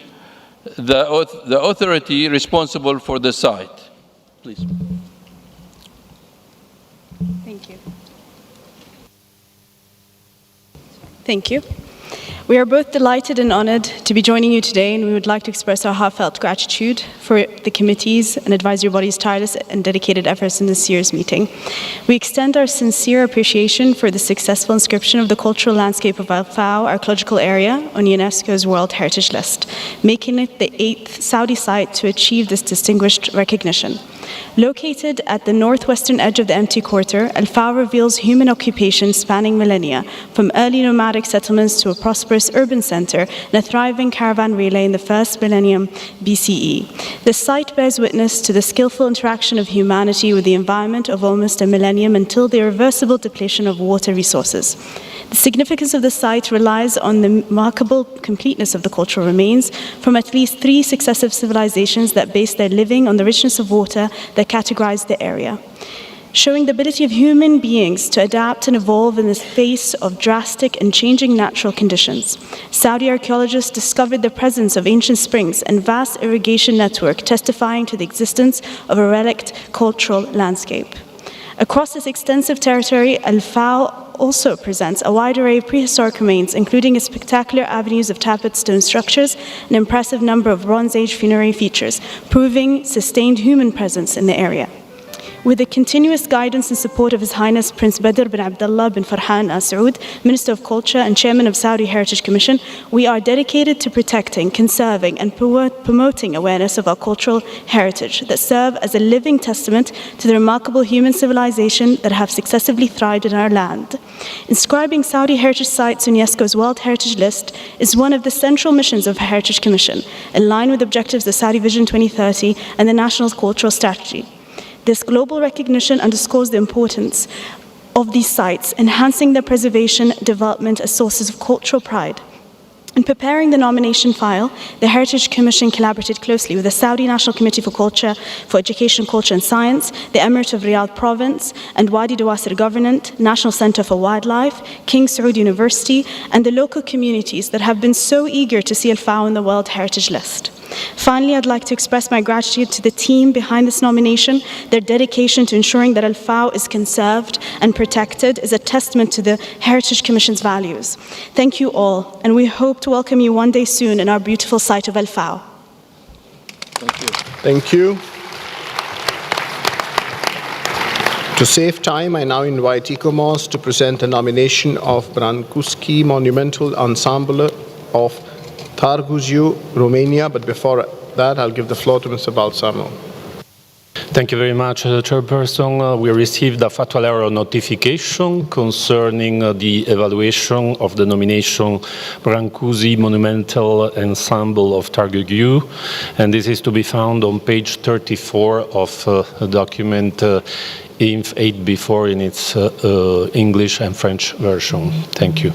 the authority responsible for the site. Please. Thank you. Thank you. We are both delighted and honored to be joining you today, and we would like to express our heartfelt gratitude for the committee's and advisory body's tireless and dedicated efforts in this year's meeting. We extend our sincere appreciation for the successful inscription of the cultural landscape of Al-Fao archaeological area on UNESCO's World Heritage List, making it the 8th Saudi site to achieve this distinguished recognition. Located at the northwestern edge of the empty quarter, Al-Fao reveals human occupation spanning millennia, from early nomadic settlements to a prosperous urban center and a thriving caravan relay in the first millennium BCE. The site bears witness to the skillful interaction of humanity with the environment of almost a millennium until the irreversible depletion of water resources. The significance of the site relies on the remarkable completeness of the cultural remains from at least 3 successive civilizations that based their living on the richness of water that categorized the area, showing the ability of human beings to adapt and evolve in the face of drastic and changing natural conditions. Saudi archaeologists discovered the presence of ancient springs and vast irrigation network, testifying to the existence of a relict cultural landscape. Across this extensive territory, Al-Fao also presents a wide array of prehistoric remains, including a spectacular avenues of tapered stone structures, an impressive number of Bronze Age funerary features, proving sustained human presence in the area. With the continuous guidance and support of His Highness Prince Badr bin Abdullah bin Farhan Al Saud, Minister of Culture and Chairman of Saudi Heritage Commission, we are dedicated to protecting, conserving, and promoting awareness of our cultural heritage that serve as a living testament to the remarkable human civilization that have successively thrived in our land. Inscribing Saudi heritage sites on UNESCO's World Heritage List is one of the central missions of the Heritage Commission, in line with objectives of the Saudi Vision 2030 and the National Cultural Strategy. This global recognition underscores the importance of these sites, enhancing their preservation, development as sources of cultural pride. In preparing the nomination file, the Heritage Commission collaborated closely with the Saudi National Committee for Culture, for Education, Culture and Science, the Emirate of Riyadh Province, and Wadi Dawasir Government, National Center for Wildlife, King Saud University, and the local communities that have been so eager to see Al-Fao on the World Heritage List. Finally, I'd like to express my gratitude to the team behind this nomination. Their dedication to ensuring that Al-Fao is conserved and protected is a testament to the Heritage Commission's values. Thank you all, and we hope to welcome you one day soon in our beautiful site of Al-Fao. Thank you. Thank you. To save time, I now invite ICOMOS to present the nomination of Brancusi Monumental Ensemble of Târgu, Romania, but before that, I'll give the floor to Mr. Balsamo. Thank you very much, Chairperson. We received a factual error notification concerning the evaluation of the nomination Brancusi Monumental Ensemble of Târgu, and this is to be found on page 34 of the document INF 8B4 in its English and French version. Thank you.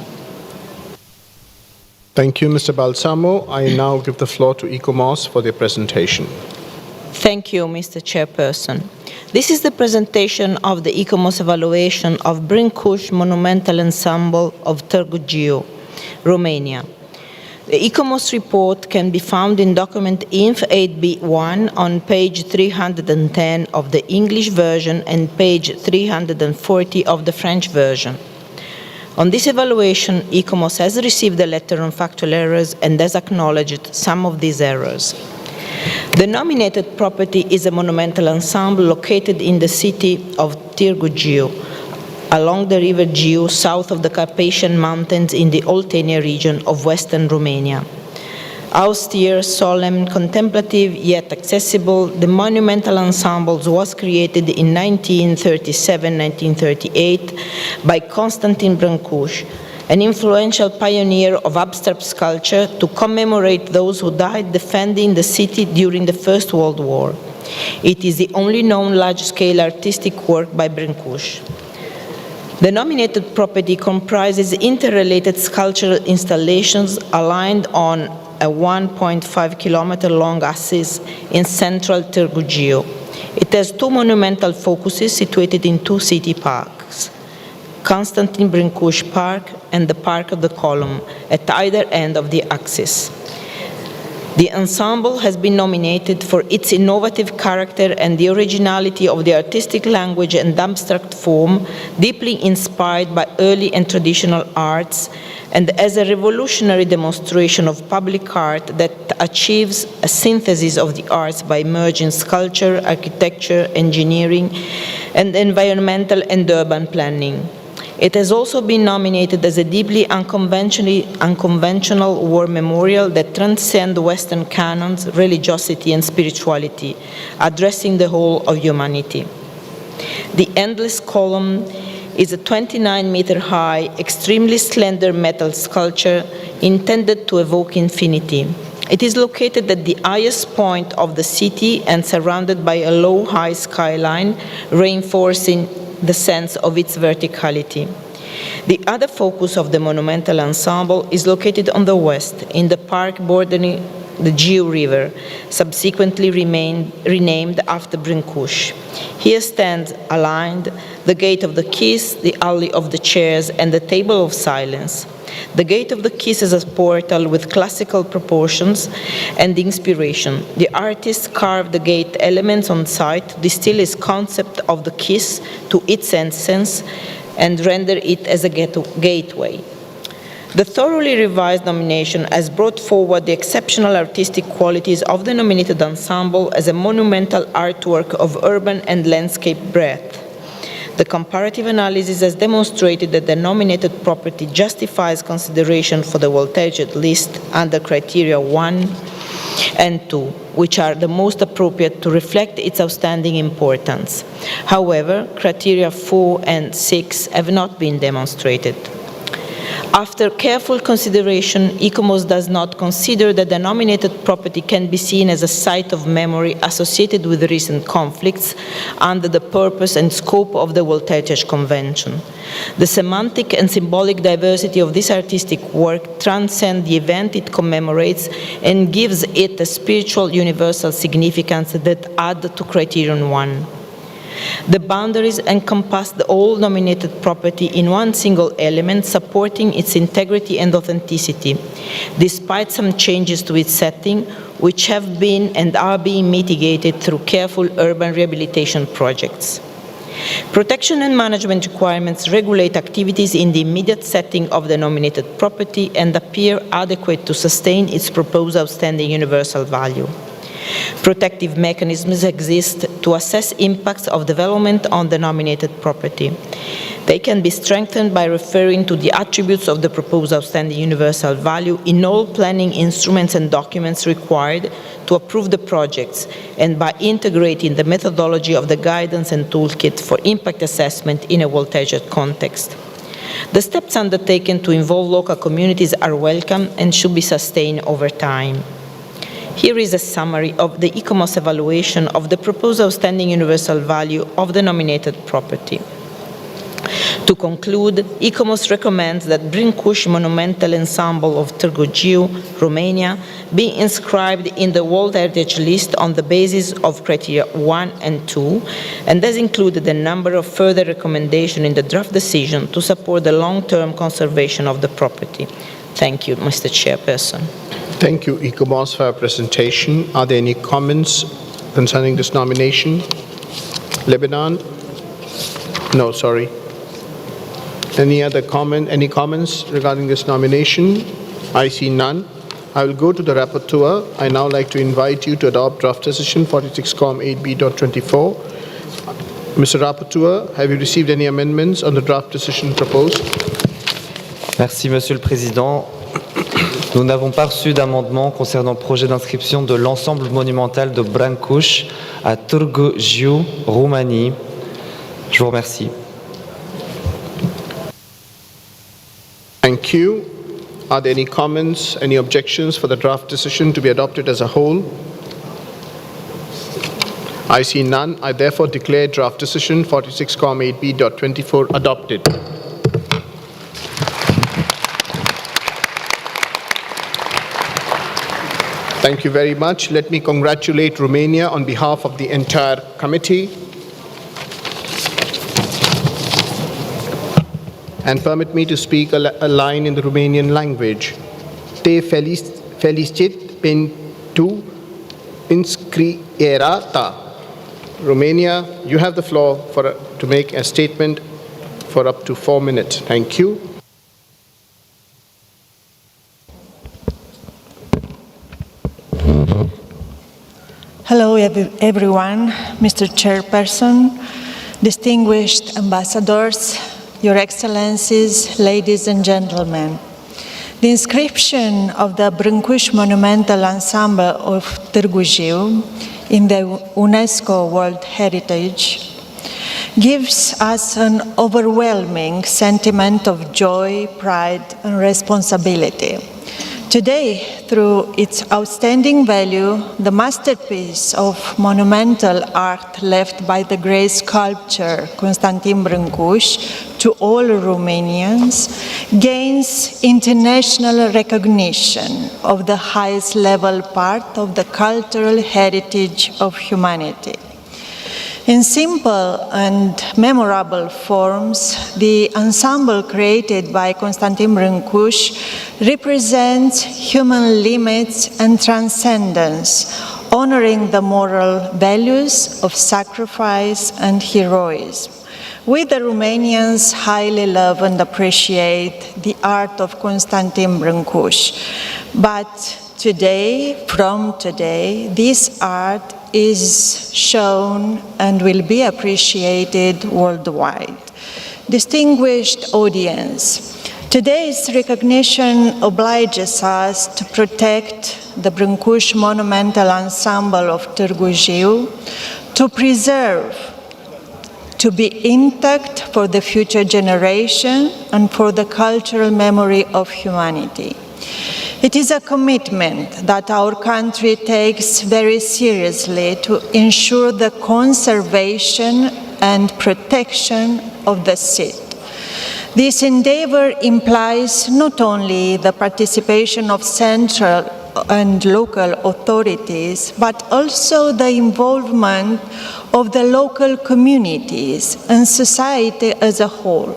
Thank you, Mr. Balsamo. I now give the floor to ICOMOS for their presentation. Thank you, Mr. Chairperson. This is the presentation of the ICOMOS evaluation of Brancusi Monumental Ensemble of Târgu, Romania. The ICOMOS report can be found in document INF 8B1 on page 310 of the English version and page 340 of the French version. On this evaluation, ICOMOS has received a letter on factual errors and has acknowledged some of these errors. The nominated property is a monumental ensemble located in the city of Târgu, along the river Giu, south of the Carpathian Mountains in the Oltenia region of western Romania. Austere, solemn, contemplative, yet accessible, the monumental ensemble was created in 1937-1938 by Constantin Brancusi, an influential pioneer of abstract sculpture, to commemorate those who died defending the city during the First World War. It is the only known large-scale artistic work by Brancusi. The nominated property comprises interrelated sculptural installations aligned on a 1.5-kilometer long axis in central Târgu. It has two monumental focuses situated in two city parks, Constantin Brancusi Park and the Park of the Column, at either end of the axis. The ensemble has been nominated for its innovative character and the originality of the artistic language and abstract form, deeply inspired by early and traditional arts, and as a revolutionary demonstration of public art that achieves a synthesis of the arts by merging sculpture, architecture, engineering, and environmental and urban planning. It has also been nominated as a deeply unconventional war memorial that transcends Western canons, religiosity, and spirituality, addressing the whole of humanity. The Endless Column is a 29-meter-high, extremely slender metal sculpture intended to evoke infinity. It is located at the highest point of the city and surrounded by a low, high skyline, reinforcing the sense of its verticality. The other focus of the monumental ensemble is located on the west, in the park bordering the Giu River, subsequently renamed after Brancusi. Here stands aligned the Gate of the Kiss, the Alley of the Chairs, and the Table of Silence. The Gate of the Kiss is a portal with classical proportions and inspiration. The artist carved the gate elements on site to distill his concept of the kiss to its essence and render it as a gateway. The thoroughly revised nomination has brought forward the exceptional artistic qualities of the nominated ensemble as a monumental artwork of urban and landscape breadth. The comparative analysis has demonstrated that the nominated property justifies consideration for the World Heritage List under criteria 1 and 2, which are the most appropriate to reflect its outstanding importance. However, criteria 4 and 6 have not been demonstrated. After careful consideration, ICOMOS does not consider that the nominated property can be seen as a site of memory associated with recent conflicts under the purpose and scope of the World Heritage Convention. The semantic and symbolic diversity of this artistic work transcends the event it commemorates and gives it a spiritual universal significance that adds to criterion 1. The boundaries encompass the whole nominated property in one single element, supporting its integrity and authenticity, despite some changes to its setting, which have been and are being mitigated through careful urban rehabilitation projects. Protection and management requirements regulate activities in the immediate setting of the nominated property and appear adequate to sustain its proposed outstanding universal value. Protective mechanisms exist to assess impacts of development on the nominated property. They can be strengthened by referring to the attributes of the proposed outstanding universal value in all planning instruments and documents required to approve the projects, and by integrating the methodology of the guidance and toolkit for impact assessment in a World Heritage context. The steps undertaken to involve local communities are welcome and should be sustained over time. Here is a summary of the ICOMOS evaluation of the proposed outstanding universal value of the nominated property. To conclude, ICOMOS recommends that Brâncuși Monumental Ensemble of Târgu Jiu, Romania, be inscribed in the World Heritage List on the basis of criteria 1 and 2, and has included a number of further recommendations in the draft decision to support the long-term conservation of the property. Thank you, Mr. Chairperson. Thank you, ICOMOS, for your presentation. Are there any comments concerning this nomination? Lebanon? No, sorry. Any comments regarding this nomination? I see none. I will go to the rapporteur. I now like to invite you to adopt draft decision 46-8B.24. Mr. Rapporteur, have you received any amendments on the draft decision proposed? Merci, Monsieur le Président. Nous n'avons pas reçu d'amendement concernant le projet d'inscription de l'ensemble monumental de Brâncuși à Târgu Jiu, Roumanie. Je vous remercie. Thank you. Are there any comments, any objections for the draft decision to be adopted as a whole? I see none. I therefore declare draft decision 46-8B.24 adopted. Thank you very much. Let me congratulate Romania on behalf of the entire committee. And permit me to speak a line in the Romanian language. Te felicit pentru inscrierea ta. Romania, you have the floor to make a statement for up to 4 minutes. Thank you. Hello, everyone, Mr. Chairperson, distinguished ambassadors, Your Excellencies, ladies and gentlemen. The inscription of the Brâncuși Monumental Ensemble of Târgu Jiu in the UNESCO World Heritage gives us an overwhelming sentiment of joy, pride, and responsibility. Today, through its outstanding value, the masterpiece of monumental art left by the great sculptor Constantin Brâncuși to all Romanians gains international recognition of the highest level part of the cultural heritage of humanity. In simple and memorable forms, the ensemble created by Constantin Brâncuși represents human limits and transcendence, honoring the moral values of sacrifice and heroism. We, the Romanians, highly love and appreciate the art of Constantin Brâncuș. But today, from today, this art is shown and will be appreciated worldwide. Distinguished audience, today's recognition obliges us to protect the Brâncuș Monumental Ensemble of Târgu Jiu, to preserve, to be intact for the future generation and for the cultural memory of humanity. It is a commitment that our country takes very seriously to ensure the conservation and protection of the site. This endeavor implies not only the participation of central and local authorities, but also the involvement of the local communities and society as a whole.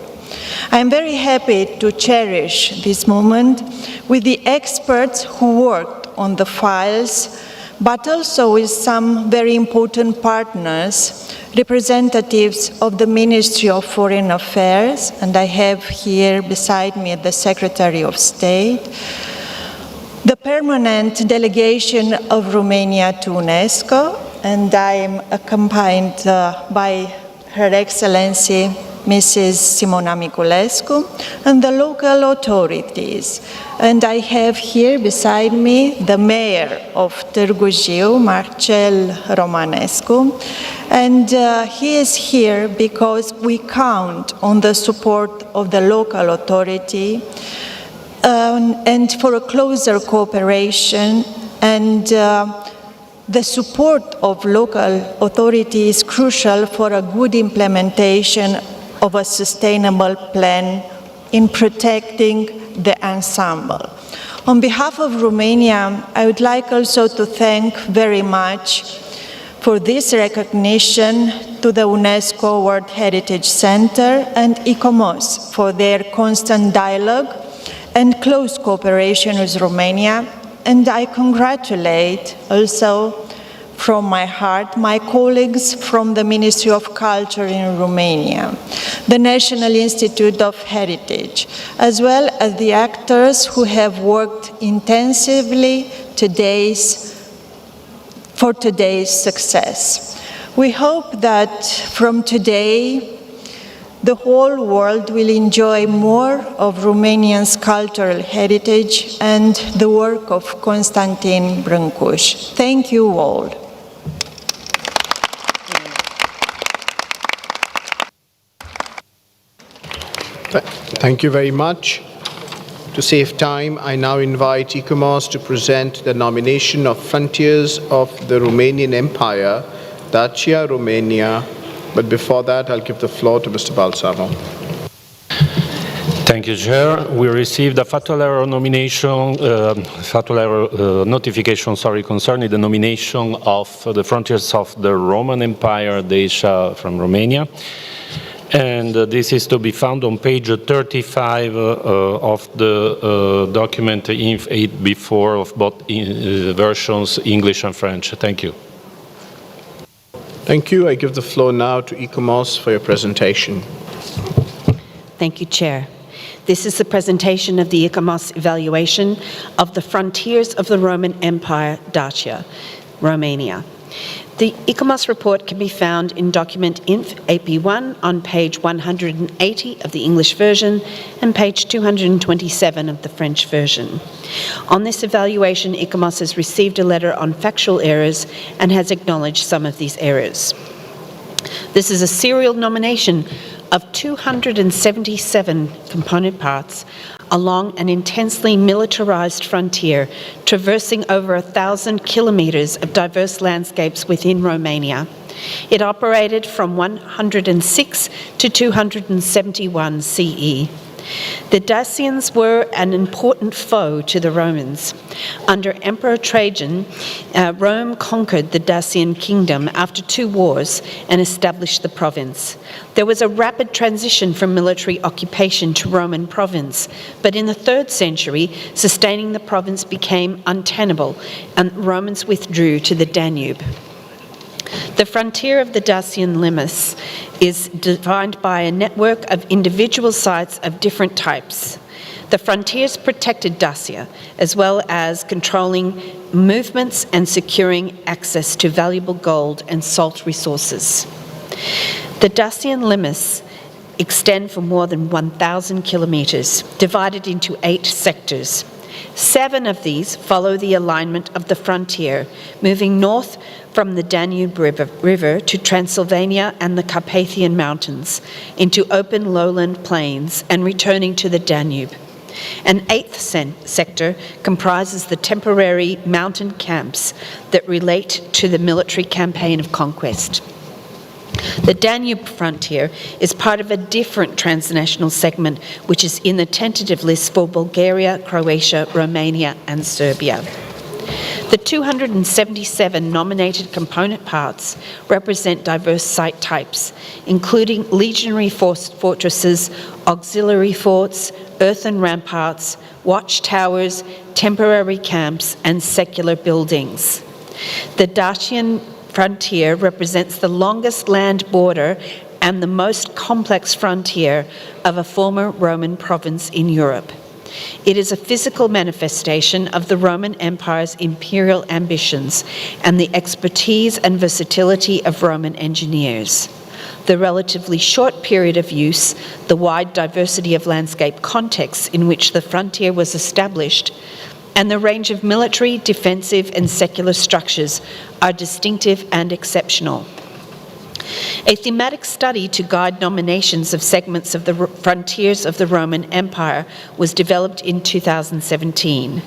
I am very happy to cherish this moment with the experts who worked on the files, but also with some very important partners, representatives of the Ministry of Foreign Affairs, and I have here beside me the Secretary of State, the permanent delegation of Romania to UNESCO, and I am accompanied by Her Excellency Mrs. Simona Miculescu, and the local authorities. And I have here beside me the Mayor of Târgu Jiu, Marcel Romanescu, and he is here because we count on the support of the local authority and for a closer cooperation, and the support of local authority is crucial for a good implementation of a sustainable plan in protecting the ensemble. On behalf of Romania, I would like also to thank very much for this recognition to the UNESCO World Heritage Center and ICOMOS for their constant dialogue and close cooperation with Romania, and I congratulate also from my heart my colleagues from the Ministry of Culture in Romania, the National Institute of Heritage, as well as the actors who have worked intensively for today's success. We hope that from today the whole world will enjoy more of Romania's cultural heritage and the work of Constantin Brâncuș. Thank you all. Thank you very much. To save time, I now invite ICOMOS to present the nomination of Frontiers of the Romanian Empire, Dacia, Romania. But before that, I'll give the floor to Mr. Balsamo. Thank you, Chair. We received a fatal error nomination, notification, concerning the nomination of the Frontiers of the Roman Empire, Dacia from Romania. And this is to be found on page 35 of the document INF 8B4 of both versions, English and French. Thank you. Thank you. I give the floor now to ICOMOS for your presentation. Thank you, Chair. This is the presentation of the ICOMOS evaluation of the Frontiers of the Roman Empire, Dacia, Romania. The ICOMOS report can be found in document INF AP1 on page 180 of the English version and page 227 of the French version. On this evaluation, ICOMOS has received a letter on factual errors and has acknowledged some of these errors. This is a serial nomination of 277 component parts along an intensely militarized frontier, traversing over 1,000 kilometers of diverse landscapes within Romania. It operated from 106 to 271 CE. The Dacians were an important foe to the Romans. Under Emperor Trajan, Rome conquered the Dacian kingdom after 2 wars and established the province. There was a rapid transition from military occupation to Roman province, but in the 3rd century, sustaining the province became untenable, and Romans withdrew to the Danube. The frontier of the Dacian limes is defined by a network of individual sites of different types. The frontiers protected Dacia, as well as controlling movements and securing access to valuable gold and salt resources. The Dacian limits extend for more than 1,000 kilometres, divided into 8 sectors. 7 of these follow the alignment of the frontier, moving north from the Danube River to Transylvania and the Carpathian Mountains, into open lowland plains and returning to the Danube. An 8th sector comprises the temporary mountain camps that relate to the military campaign of conquest. The Danube frontier is part of a different transnational segment, which is in the tentative list for Bulgaria, Croatia, Romania, and Serbia. The 277 nominated component parts represent diverse site types, including legionary fortresses, auxiliary forts, earthen ramparts, watchtowers, temporary camps, and secular buildings. The Dacian frontier represents the longest land border and the most complex frontier of a former Roman province in Europe. It is a physical manifestation of the Roman Empire's imperial ambitions and the expertise and versatility of Roman engineers. The relatively short period of use, the wide diversity of landscape contexts in which the frontier was established, and the range of military, defensive, and secular structures are distinctive and exceptional. A thematic study to guide nominations of segments of the frontiers of the Roman Empire was developed in 2017.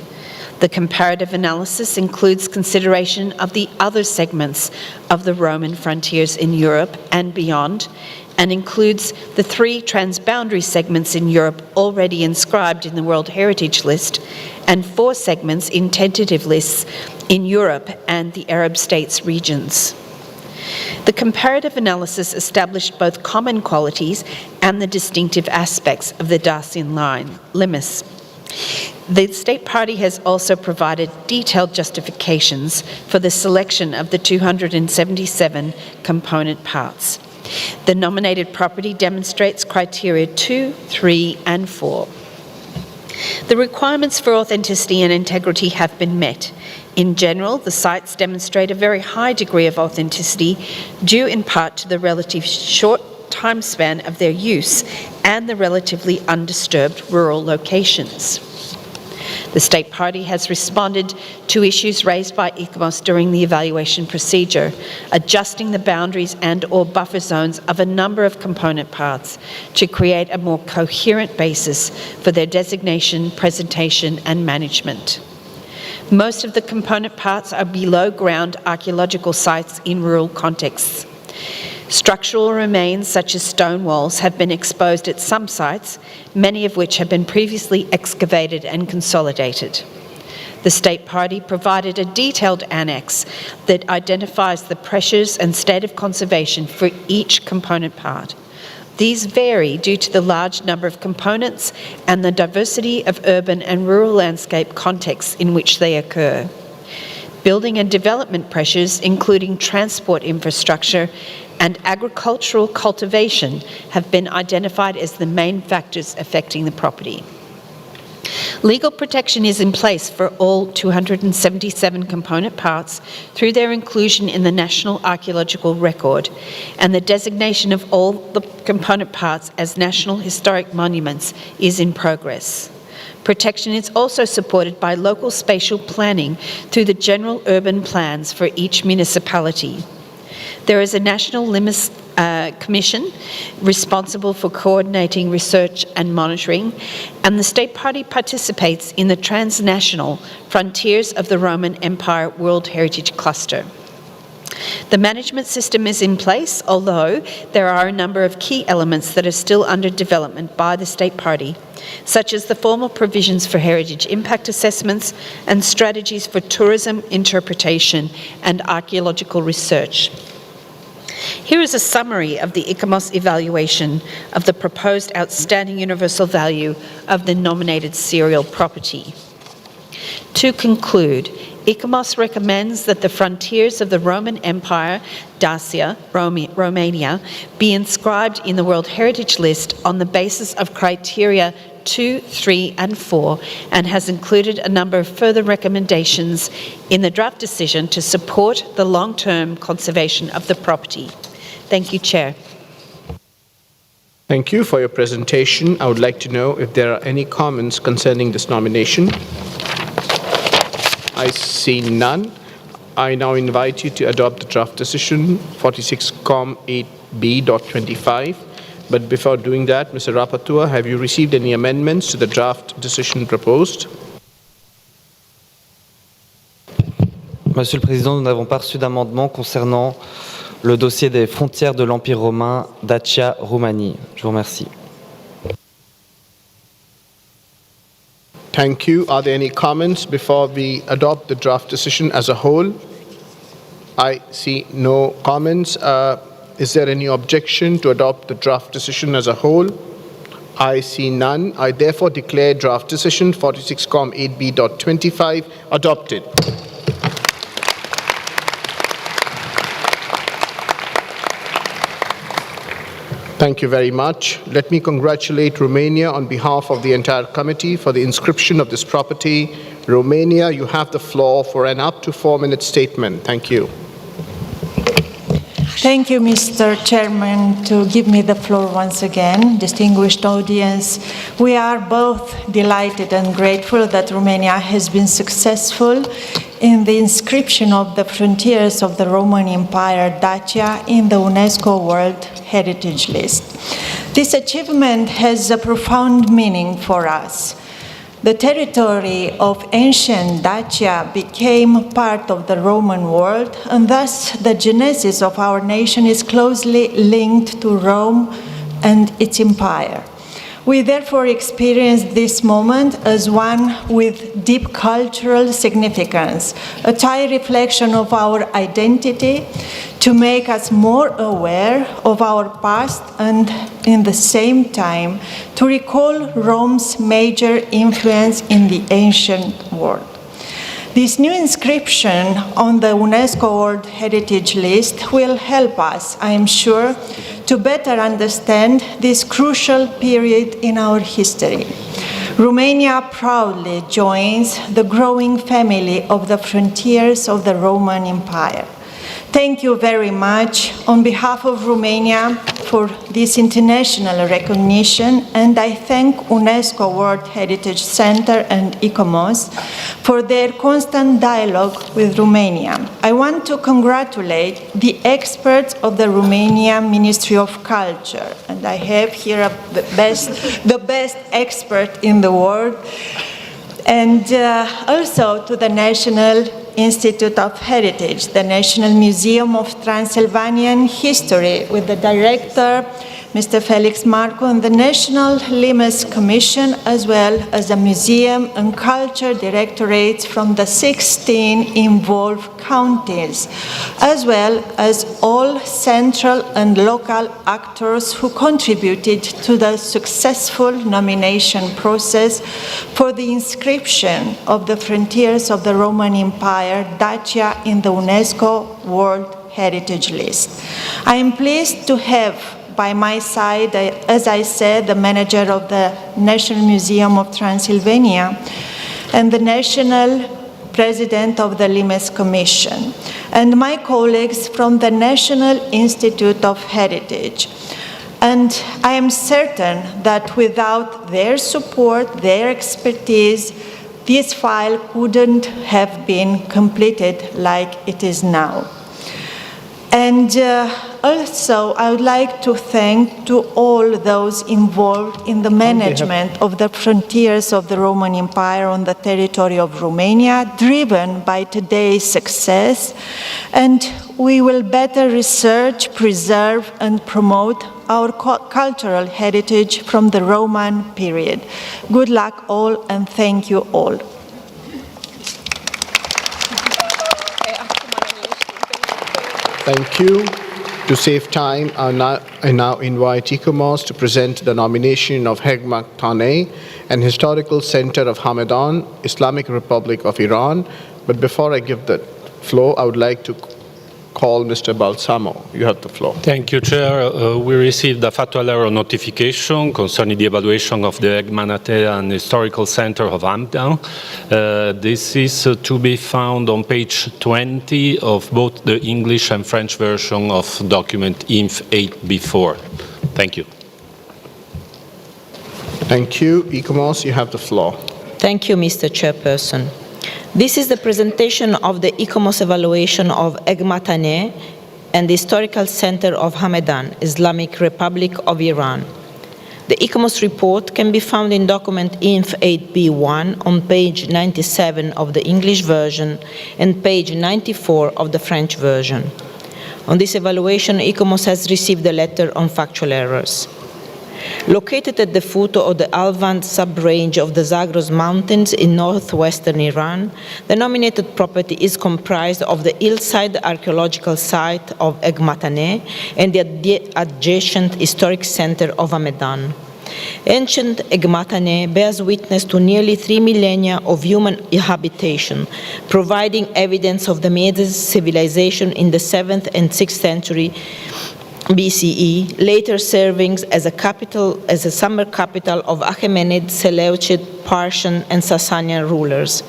The comparative analysis includes consideration of the other segments of the Roman frontiers in Europe and beyond, and includes the 3 transboundary segments in Europe already inscribed in the World Heritage List, and 4 segments in tentative lists in Europe and the Arab states regions. The comparative analysis established both common qualities and the distinctive aspects of the Dacian line, limes. The State Party has also provided detailed justifications for the selection of the 277 component parts. The nominated property demonstrates criteria 2, 3, and 4. The requirements for authenticity and integrity have been met. In general, the sites demonstrate a very high degree of authenticity, due in part to the relatively short time span of their use and the relatively undisturbed rural locations. The State Party has responded to issues raised by ICOMOS during the evaluation procedure, adjusting the boundaries and/or buffer zones of a number of component parts to create a more coherent basis for their designation, presentation, and management. Most of the component parts are below-ground archaeological sites in rural contexts. Structural remains such as stone walls have been exposed at some sites, many of which have been previously excavated and consolidated. The State Party provided a detailed annex that identifies the pressures and state of conservation for each component part. These vary due to the large number of components and the diversity of urban and rural landscape contexts in which they occur. Building and development pressures, including transport infrastructure and agricultural cultivation, have been identified as the main factors affecting the property. Legal protection is in place for all 277 component parts through their inclusion in the National Archaeological Record and the designation of all the component parts as National Historic Monuments is in progress. Protection is also supported by local spatial planning through the general urban plans for each municipality. There is a National Limes Commission responsible for coordinating research and monitoring, and the State Party participates in the transnational Frontiers of the Roman Empire World Heritage Cluster. The management system is in place, although there are a number of key elements that are still under development by the State Party, such as the formal provisions for heritage impact assessments and strategies for tourism interpretation and archaeological research. Here is a summary of the ICOMOS evaluation of the proposed outstanding universal value of the nominated serial property. To conclude, ICOMOS recommends that the frontiers of the Roman Empire, Dacia, Romania, be inscribed in the World Heritage List on the basis of criteria 2, 3, and 4, and has included a number of further recommendations in the draft decision to support the long-term conservation of the property. Thank you, Chair. Thank you for your presentation. I would like to know if there are any comments concerning this nomination. I see none. I now invite you to adopt the draft decision 46-8B.25. But before doing that, Mr. Rapporteur, have you received any amendments to the draft decision proposed? Monsieur le Président, nous n'avons pas reçu d'amendement concernant le dossier des frontières de l'Empire romain Dacia-Roumanie. Je vous remercie. Thank you. Are there any comments before we adopt the draft decision as a whole? I see no comments. Is there any objection to adopt the draft decision as a whole? I see none. I therefore declare draft decision 46-8B.25 adopted. Thank you very much. Let me congratulate Romania on behalf of the entire committee for the inscription of this property. Romania, you have the floor for an up to 4-minute statement. Thank you. Thank you, Mr. Chairman, to give me the floor once again. Distinguished audience, we are both delighted and grateful that Romania has been successful in the inscription of the frontiers of the Roman Empire Dacia in the UNESCO World Heritage List. This achievement has a profound meaning for us. The territory of ancient Dacia became part of the Roman world, and thus the genesis of our nation is closely linked to Rome and its empire. We therefore experience this moment as one with deep cultural significance, a tie reflection of our identity to make us more aware of our past and, in the same time, to recall Rome's major influence in the ancient world. This new inscription on the UNESCO World Heritage List will help us, I am sure, to better understand this crucial period in our history. Romania proudly joins the growing family of the frontiers of the Roman Empire. Thank you very much on behalf of Romania for this international recognition, and I thank UNESCO World Heritage Center and ICOMOS for their constant dialogue with Romania. I want to congratulate the experts of the Romanian Ministry of Culture, and I have here the best expert in the world, and also to the National Institute of Heritage, the National Museum of Transylvanian History, with the director, Mr. Felix Marco, and the National Limes Commission, as well as the Museum and Culture Directorates from the 16 involved counties, as well as all central and local actors who contributed to the successful nomination process for the inscription of the frontiers of the Roman Empire, Dacia, in the UNESCO World Heritage List. I am pleased to have by my side, as I said, the manager of the National Museum of Transylvania and the national president of the Limes Commission, and my colleagues from the National Institute of Heritage. And I am certain that without their support, their expertise, this file couldn't have been completed like it is now. And also, I would like to thank to all those involved in the management of the frontiers of the Roman Empire on the territory of Romania, driven by today's success, and we will better research, preserve, and promote our cultural heritage from the Roman period. Good luck all, and thank you all. Thank you. To save time, I now invite ICOMOS to present the nomination of Hegmak Taneh, an historical center of Hamadan, Islamic Republic of Iran, But before I give the floor, I would like to call Mr. Balsamo. You have the floor. Thank you, Chair. We received a factual error notification concerning the evaluation of the Egmanatean Historical Center of Amsterdam. This is to be found on page 20 of both the English and French version of document INF 8B4. Thank you. Thank you. ICOMOS, you have the floor. Thank you, Mr. Chairperson. This is the presentation of the ICOMOS evaluation of Egmatane and the Historical Center of Hamadan, Islamic Republic of Iran. The ICOMOS report can be found in document INF 8B1 on page 97 of the English version and page 94 of the French version. On this evaluation, ICOMOS has received a letter on factual errors. Located at the foot of the Alvand sub-range of the Zagros Mountains in northwestern Iran, the nominated property is comprised of the hillside archaeological site of Egmatane and the adjacent historic center of Hamadan. Ancient Egmatane bears witness to nearly 3 millennia of human habitation, providing evidence of the Medes civilization in the 7th and 6th century BCE, later serving as a summer capital of Achaemenid, Seleucid, Persian, and Sasanian rulers.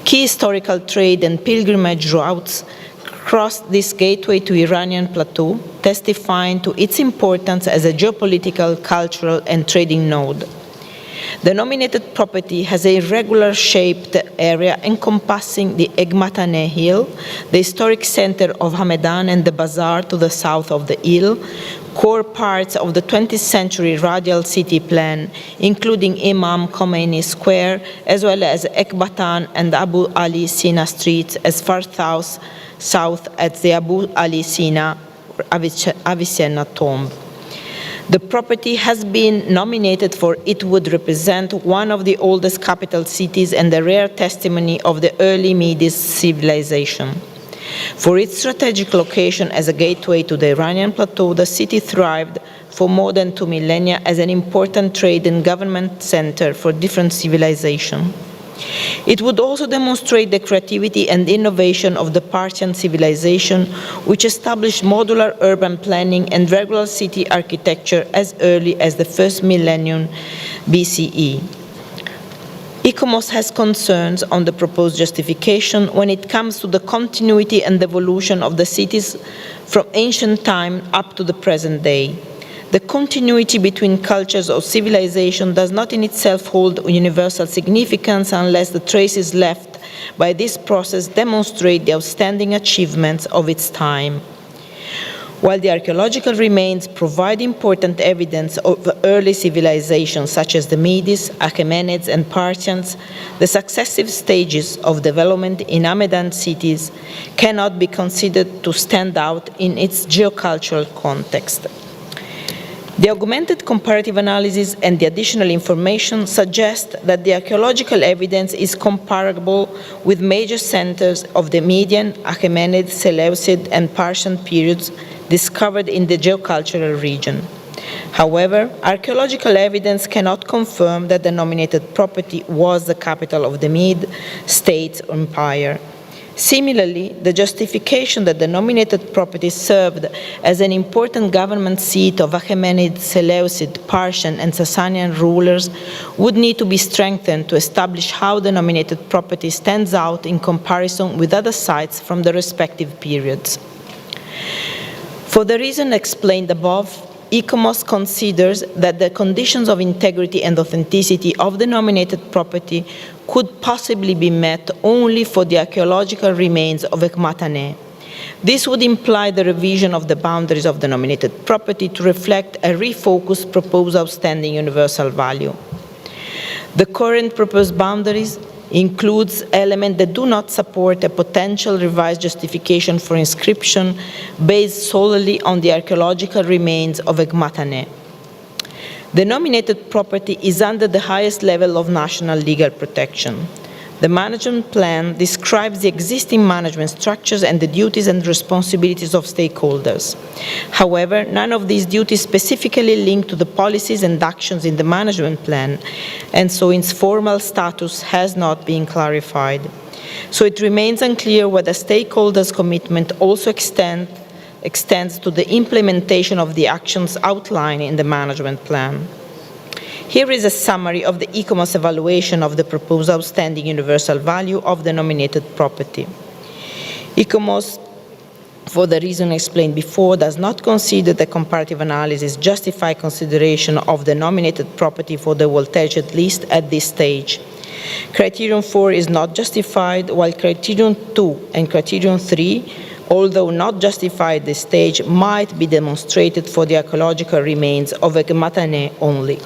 Key historical trade and pilgrimage routes crossed this gateway to Iranian plateau, testifying to its importance as a geopolitical, cultural, and trading node. The nominated property has a regular-shaped area encompassing the Egmatane Hill, the historic center of Hamadan, and the bazaar to the south of the hill, core parts of the 20th century radial city plan, including Imam Khomeini Square, as well as Ekbatan and Abu Ali Sina streets as far south as the Abu Ali Sina Avicenna tomb. The property has been nominated for it would represent one of the oldest capital cities and a rare testimony of the early Medes civilization. For its strategic location as a gateway to the Iranian plateau, the city thrived for more than 2 millennia as an important trade and government center for different civilizations. It would also demonstrate the creativity and innovation of the Parthian civilization, which established modular urban planning and regular city architecture as early as the first millennium BCE. ICOMOS has concerns on the proposed justification when it comes to the continuity and evolution of the cities from ancient time up to the present day. The continuity between cultures or civilization does not in itself hold universal significance unless the traces left by this process demonstrate the outstanding achievements of its time. While the archaeological remains provide important evidence of early civilizations such as the Medes, Achaemenids, and Parthians, the successive stages of development in Hamadan cities cannot be considered to stand out in its geocultural context. The augmented comparative analysis and the additional information suggest that the archaeological evidence is comparable with major centers of the Median, Achaemenid, Seleucid, and Persian periods discovered in the geocultural region. However, archaeological evidence cannot confirm that the nominated property was the capital of the Mede state empire. Similarly, the justification that the nominated property served as an important government seat of Achaemenid, Seleucid, Persian, and Sasanian rulers would need to be strengthened to establish how the nominated property stands out in comparison with other sites from the respective periods. For the reason explained above, ICOMOS considers that the conditions of integrity and authenticity of the nominated property could possibly be met only for the archaeological remains of Egmatane. This would imply the revision of the boundaries of the nominated property to reflect a refocused proposed outstanding universal value. The current proposed boundaries includes elements that do not support a potential revised justification for inscription based solely on the archaeological remains of Egmatane. The nominated property is under the highest level of national legal protection. The management plan describes the existing management structures and the duties and responsibilities of stakeholders. However, none of these duties specifically link to the policies and actions in the management plan, and so its formal status has not been clarified. So it remains unclear whether stakeholders' commitment also extends to the implementation of the actions outlined in the management plan. Here is a summary of the ICOMOS evaluation of the proposed outstanding universal value of the nominated property. ICOMOS, for the reason explained before, does not consider the comparative analysis justify consideration of the nominated property for the voltage list at this stage. Criterion 4 is not justified, while Criterion 2 and Criterion 3, although not justified at this stage, might be demonstrated for the archaeological remains of Egmatane only.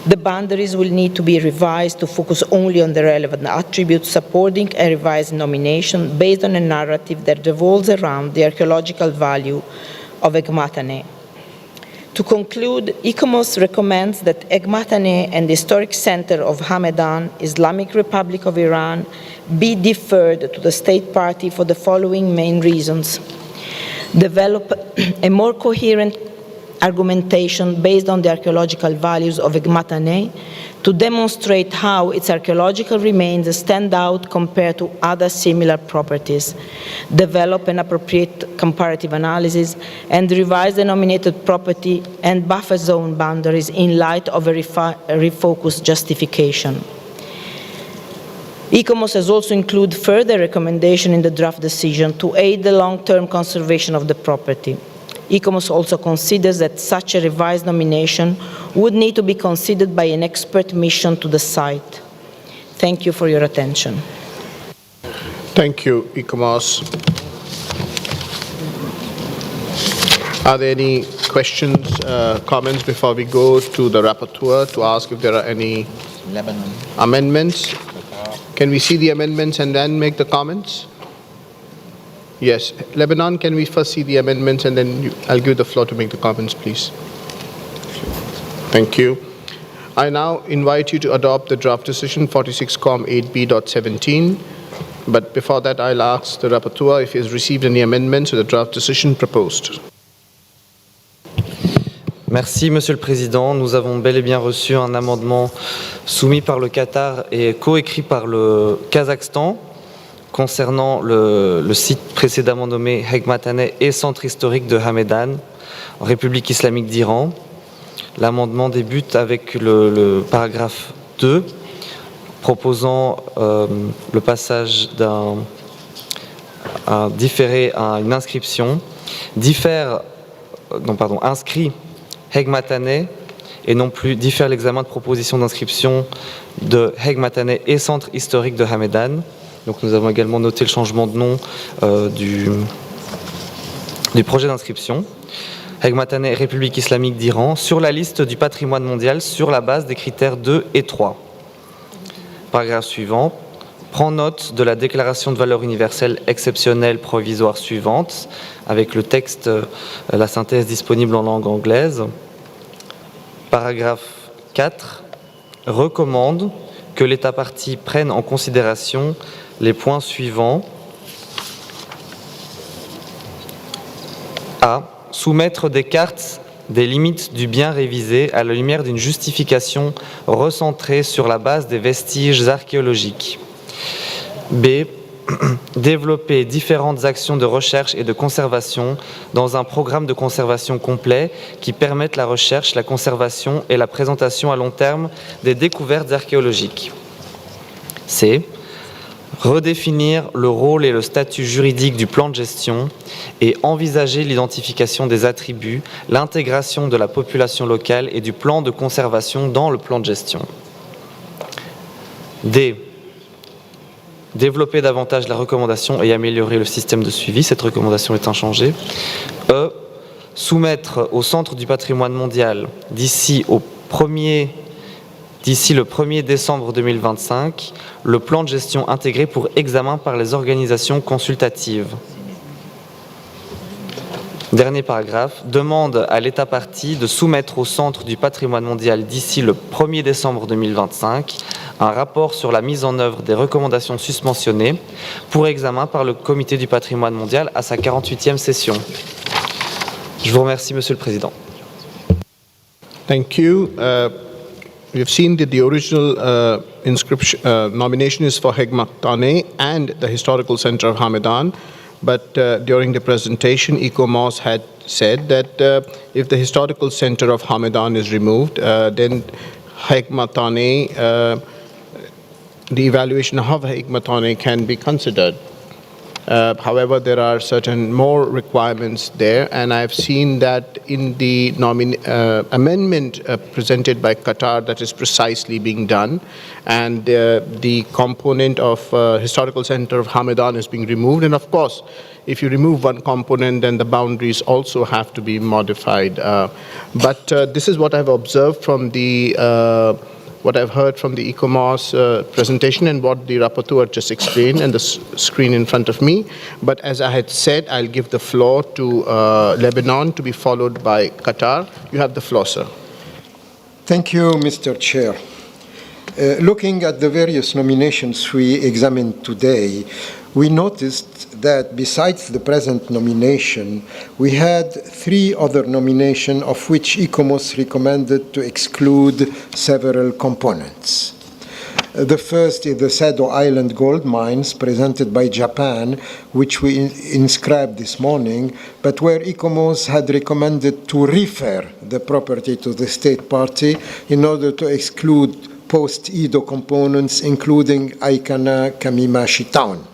The boundaries will need to be revised to focus only on the relevant attributes supporting a revised nomination based on a narrative that revolves around the archaeological value of Egmatane. To conclude, ICOMOS recommends that Egmatane and the historic center of Hamadan, Islamic Republic of Iran, be deferred to the state party for the following main reasons. Develop a more coherent argumentation based on the archaeological values of Egmatane to demonstrate how its archaeological remains stand out compared to other similar properties, develop an appropriate comparative analysis, and revise the nominated property and buffer zone boundaries in light of a refocused justification. ICOMOS has also included further recommendation in the draft decision to aid the long-term conservation of the property. ICOMOS also considers that such a revised nomination would need to be considered by an expert mission to the site. Thank you for your attention. Thank you, ICOMOS. Are there any questions, comments before we go to the rapporteur to ask if there are any amendments? Can we see the amendments and then make the comments? Yes. Lebanon, can we first see the amendments and then I'll give the floor to make the comments, please. Thank you. I now invite you to adopt the draft decision 46Com8B.17. But before that, I'll ask the rapporteur if he has received any amendments to the draft decision proposed. Merci, Monsieur le Président. Nous avons bel et bien reçu un amendement soumis par le Qatar et coécrit par le Kazakhstan concernant le site précédemment nommé Egmatane et centre historique de Hamadan, en République islamique d'Iran. L'amendement débute avec le paragraphe 2, proposant le passage différé à une inscription, inscrit Egmatane et non plus diffère l'examen de proposition d'inscription de Egmatane et centre historique de Hamadan. Donc nous avons également noté le changement de nom du projet d'inscription. Egmatane et République islamique d'Iran sur la liste du patrimoine mondial sur la base des critères 2 et 3. Paragraphe suivant. Prend note de la déclaration de valeur universelle exceptionnelle provisoire suivante, avec le texte, la synthèse disponible en langue anglaise. Paragraphe 4. Recommande que l'État partie prenne en considération les points suivants. A. Soumettre des cartes des limites du bien révisé à la lumière d'une justification recentrée sur la base des vestiges archéologiques. B. Développer différentes actions de recherche et de conservation dans un programme de conservation complet qui permette la recherche, la conservation et la présentation à long terme des découvertes archéologiques. C. Redéfinir le rôle et le statut juridique du plan de gestion et envisager l'identification des attributs, l'intégration de la population locale et du plan de conservation dans le plan de gestion. D. Développer davantage la recommandation et améliorer le système de suivi. Cette recommandation est inchangée. E. Soumettre au Centre du patrimoine mondial d'ici le 1er décembre 2025 le plan de gestion intégré pour examen par les organisations consultatives. Dernier paragraphe. Demande à l'État partie de soumettre au Centre du patrimoine mondial d'ici le 1er décembre 2025 un rapport sur la mise en œuvre des recommandations susmentionnées pour examen par le Comité du patrimoine mondial à sa 48e session. Je vous remercie, Monsieur le Président. Thank you. we've seen that the original inscription nomination is for Hegmatane and the Historical Center of Hamadan. But during the presentation, ICOMOS had said that if the Historical Center of Hamadan is removed, then Hegmatane, the evaluation of Hegmatane can be considered. However, there are certain more requirements there, and I've seen that in the amendment presented by Qatar that is precisely being done, and the component of Historical Center of Hamadan is being removed. And of course, if you remove one component, then the boundaries also have to be modified. But this is what I've observed from the what I've heard from the ICOMOS presentation and what the rapporteur just explained and the screen in front of me. But as I had said, I'll give the floor to Lebanon to be followed by Qatar. You have the floor, sir. Thank you, Mr. Chair. Looking at the various nominations we examined today, we noticed that besides the present nomination, we had 3 other nominations of which ICOMOS recommended to exclude several components. The first is the Sado Island gold mines presented by Japan, which we inscribed this morning, but where ICOMOS had recommended to refer the property to the state party in order to exclude post-Edo components, including Aikana Kamimashi town.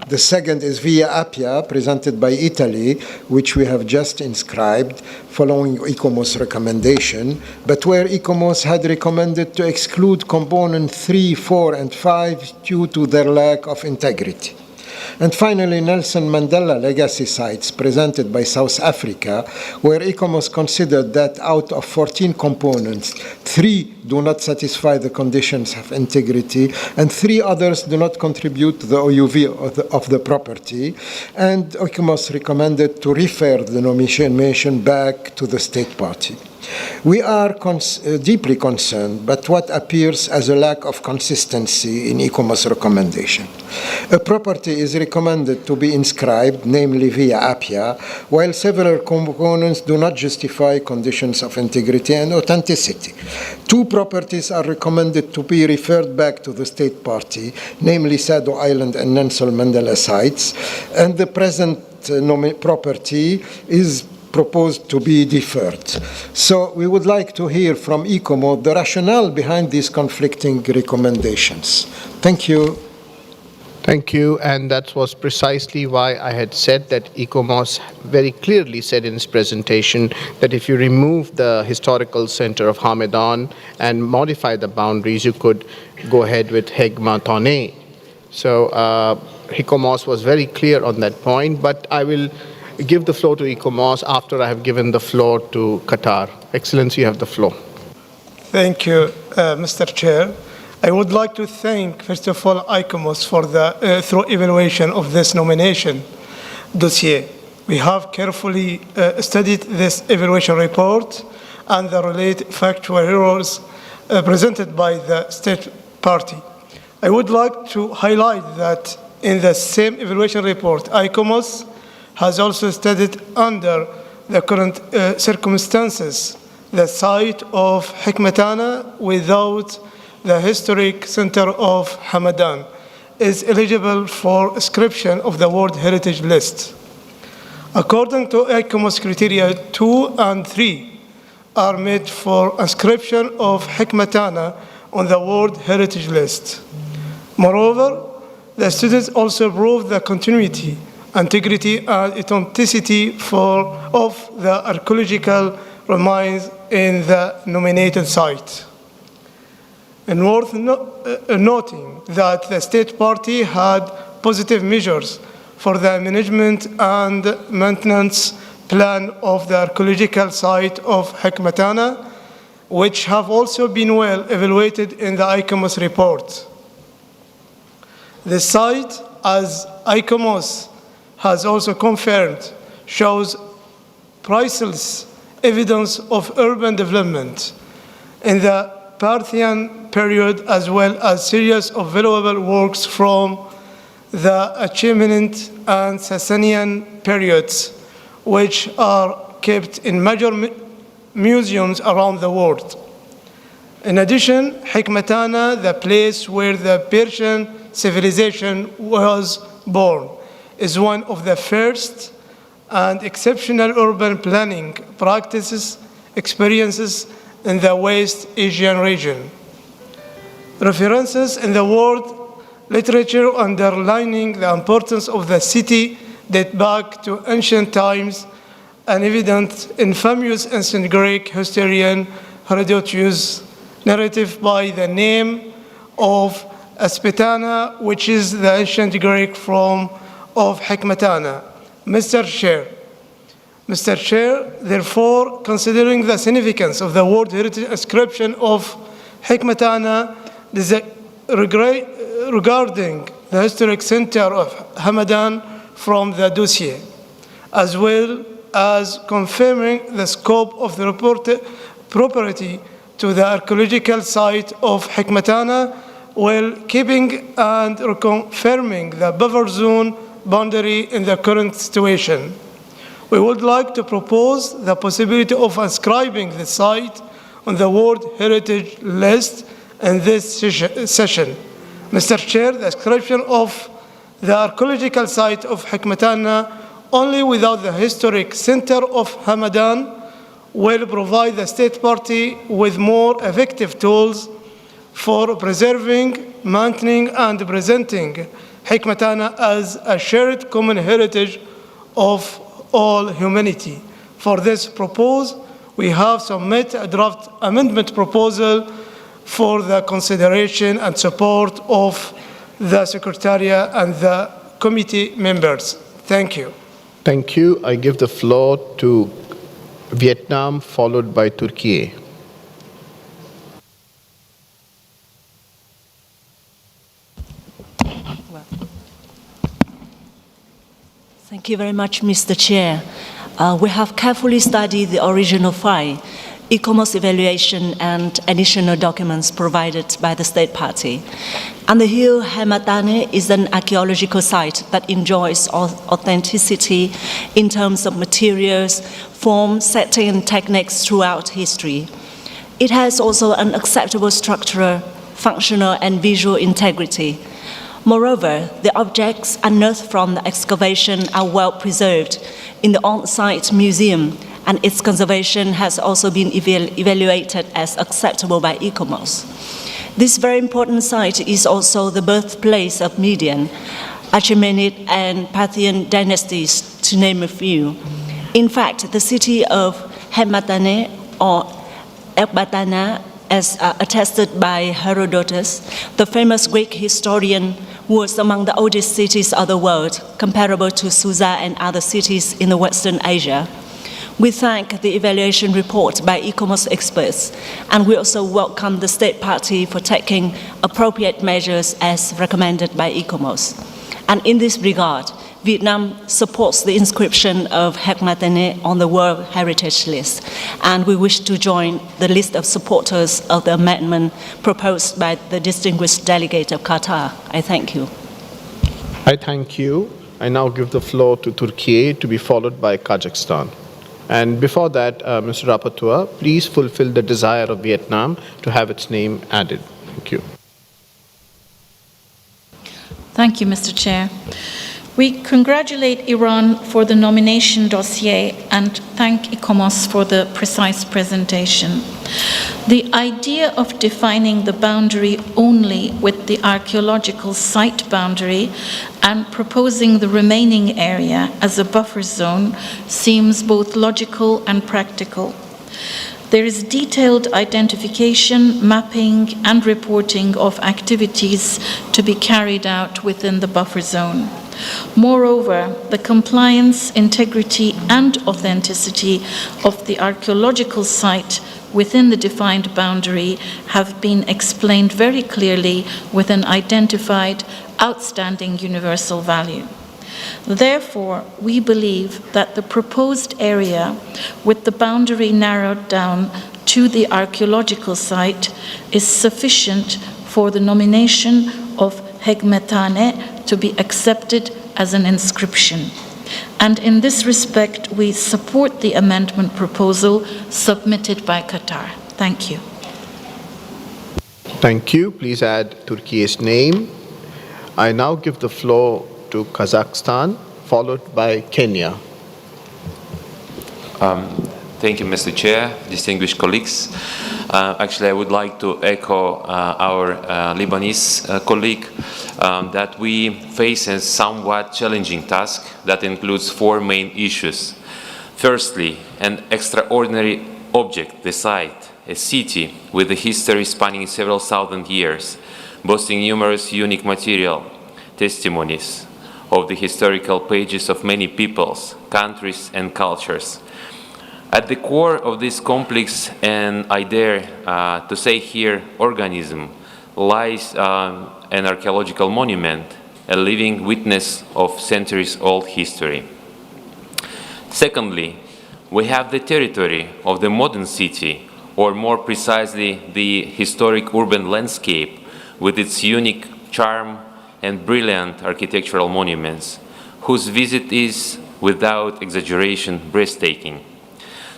The second is Via Appia, presented by Italy, which we have just inscribed, following ICOMOS recommendation, but where ICOMOS had recommended to exclude component 3, 4, and 5 due to their lack of integrity. And finally, Nelson Mandela legacy sites presented by South Africa, where ICOMOS considered that out of 14 components, 3 do not satisfy the conditions of integrity, and 3 others do not contribute to the OUV of the property, and ICOMOS recommended to refer the nomination back to the state party. We are deeply concerned by what appears as a lack of consistency in ICOMOS recommendation. A property is recommended to be inscribed, namely Via Appia, while several components do not justify conditions of integrity and authenticity. 2 properties are recommended to be referred back to the state party, namely Sado Island and Nelson Mandela sites, and the present property is proposed to be deferred. So we would like to hear from ICOMOS the rationale behind these conflicting recommendations. Thank you. Thank you, and that was precisely why I had said that ICOMOS very clearly said in its presentation that if you remove the Historical Center of Hamadan and modify the boundaries, you could go ahead with Hegmatane. So ICOMOS was very clear on that point, but I will give the floor to ICOMOS after I have given the floor to Qatar. Excellency, you have the floor. Thank you, Mr. Chair. I would like to thank, first of all, ICOMOS for the thorough evaluation of this nomination dossier. We have carefully studied this evaluation report and the related factual errors presented by the state party. I would like to highlight that in the same evaluation report, ICOMOS has also studied under the current circumstances the site of Hekmatana without the historic center of Hamadan is eligible for inscription of the World Heritage List. According to ICOMOS criteria 2 and 3 are made for inscription of Hekmatana on the World Heritage List. Moreover, the students also proved the continuity, integrity, and authenticity of the archaeological remains in the nominated site. And worth noting that the state party had positive measures for the management and maintenance plan of the archaeological site of Hekmatana, which have also been well evaluated in the ICOMOS report. The site, as ICOMOS has also confirmed, shows priceless evidence of urban development in the Parthian period, as well as series of valuable works from the Achaemenid and Sasanian periods, which are kept in major museums around the world. In addition, Hekmatana, the place where the Persian civilization was born, is one of the first and exceptional urban planning practices, experiences in the West Asian region. References in the world literature underlining the importance of the city date back to ancient times and evident in famous ancient Greek historian Herodotus' narrative by the name of Aspetana, which is the ancient Greek form of Hekmatana. Mr. Chair, therefore, considering the significance of the World Heritage inscription of Hekmatana regarding the historic center of Hamadan from the dossier, as well as confirming the scope of the property to the archaeological site of Hekmatana, while keeping and reconfirming the buffer zone boundary in the current situation. We would like to propose the possibility of inscribing the site on the World Heritage List in this session. Mr. Chair, the inscription of the archaeological site of Hekmatana only without the historic center of Hamadan will provide the state party with more effective tools for preserving, maintaining, and presenting Hekmatana as a shared common heritage of all humanity. For this purpose, we have submitted a draft amendment proposal for the consideration and support of the Secretariat and the committee members. Thank you. Thank you. I give the floor to Vietnam, followed by Turkey. Thank you very much, Mr. Chair. We have carefully studied the original file, e-commerce evaluation, and additional documents provided by the state party. And the hill Hekmatana is an archaeological site that enjoys authenticity in terms of materials, form, setting, and techniques throughout history. It has also an acceptable structural, functional, and visual integrity. Moreover, the objects unearthed from the excavation are well preserved in the on-site museum, and its conservation has also been evaluated as acceptable by e-commerce. This very important site is also the birthplace of Median, Achaemenid, and Parthian dynasties, to name a few. In fact, the city of Hekmatana, or Ekbatana, as attested by Herodotus, the famous Greek historian, was among the oldest cities of the world, comparable to Susa and other cities in the Western Asia. We thank the evaluation report by e-commerce experts, and we also welcome the state party for taking appropriate measures as recommended by e-commerce. And in this regard, Vietnam supports the inscription of Hekmatana on the World Heritage List, and we wish to join the list of supporters of the amendment proposed by the distinguished delegate of Qatar. I thank you. I thank you. I now give the floor to Turkey, to be followed by Kazakhstan. And before that, Mr. Rapporteur, please fulfill the desire of Vietnam to have its name added. Thank you. Thank you, Mr. Chair. We congratulate Iran for the nomination dossier and thank ICOMOS for the precise presentation. The idea of defining the boundary only with the archaeological site boundary and proposing the remaining area as a buffer zone seems both logical and practical. There is detailed identification, mapping, and reporting of activities to be carried out within the buffer zone. Moreover, the compliance, integrity, and authenticity of the archaeological site within the defined boundary have been explained very clearly with an identified outstanding universal value. Therefore, we believe that the proposed area with the boundary narrowed down to the archaeological site is sufficient for the nomination of Hekmatana to be accepted as an inscription. And in this respect, we support the amendment proposal submitted by Qatar. Thank you. Thank you. Please add Turkey's name. I now give the floor to Kazakhstan, followed by Kenya. Thank you, Mr. Chair, distinguished colleagues. Actually, I would like to echo our Lebanese colleague that we face a somewhat challenging task that includes 4 main issues. Firstly, an extraordinary object, the site, a city with a history spanning several thousand years, boasting numerous unique material, testimonies of the historical pages of many peoples, countries, and cultures. At the core of this complex, and I dare to say here, organism, lies an archaeological monument, a living witness of centuries-old history. Secondly, we have the territory of the modern city, or more precisely, the historic urban landscape with its unique charm and brilliant architectural monuments, whose visit is, without exaggeration, breathtaking.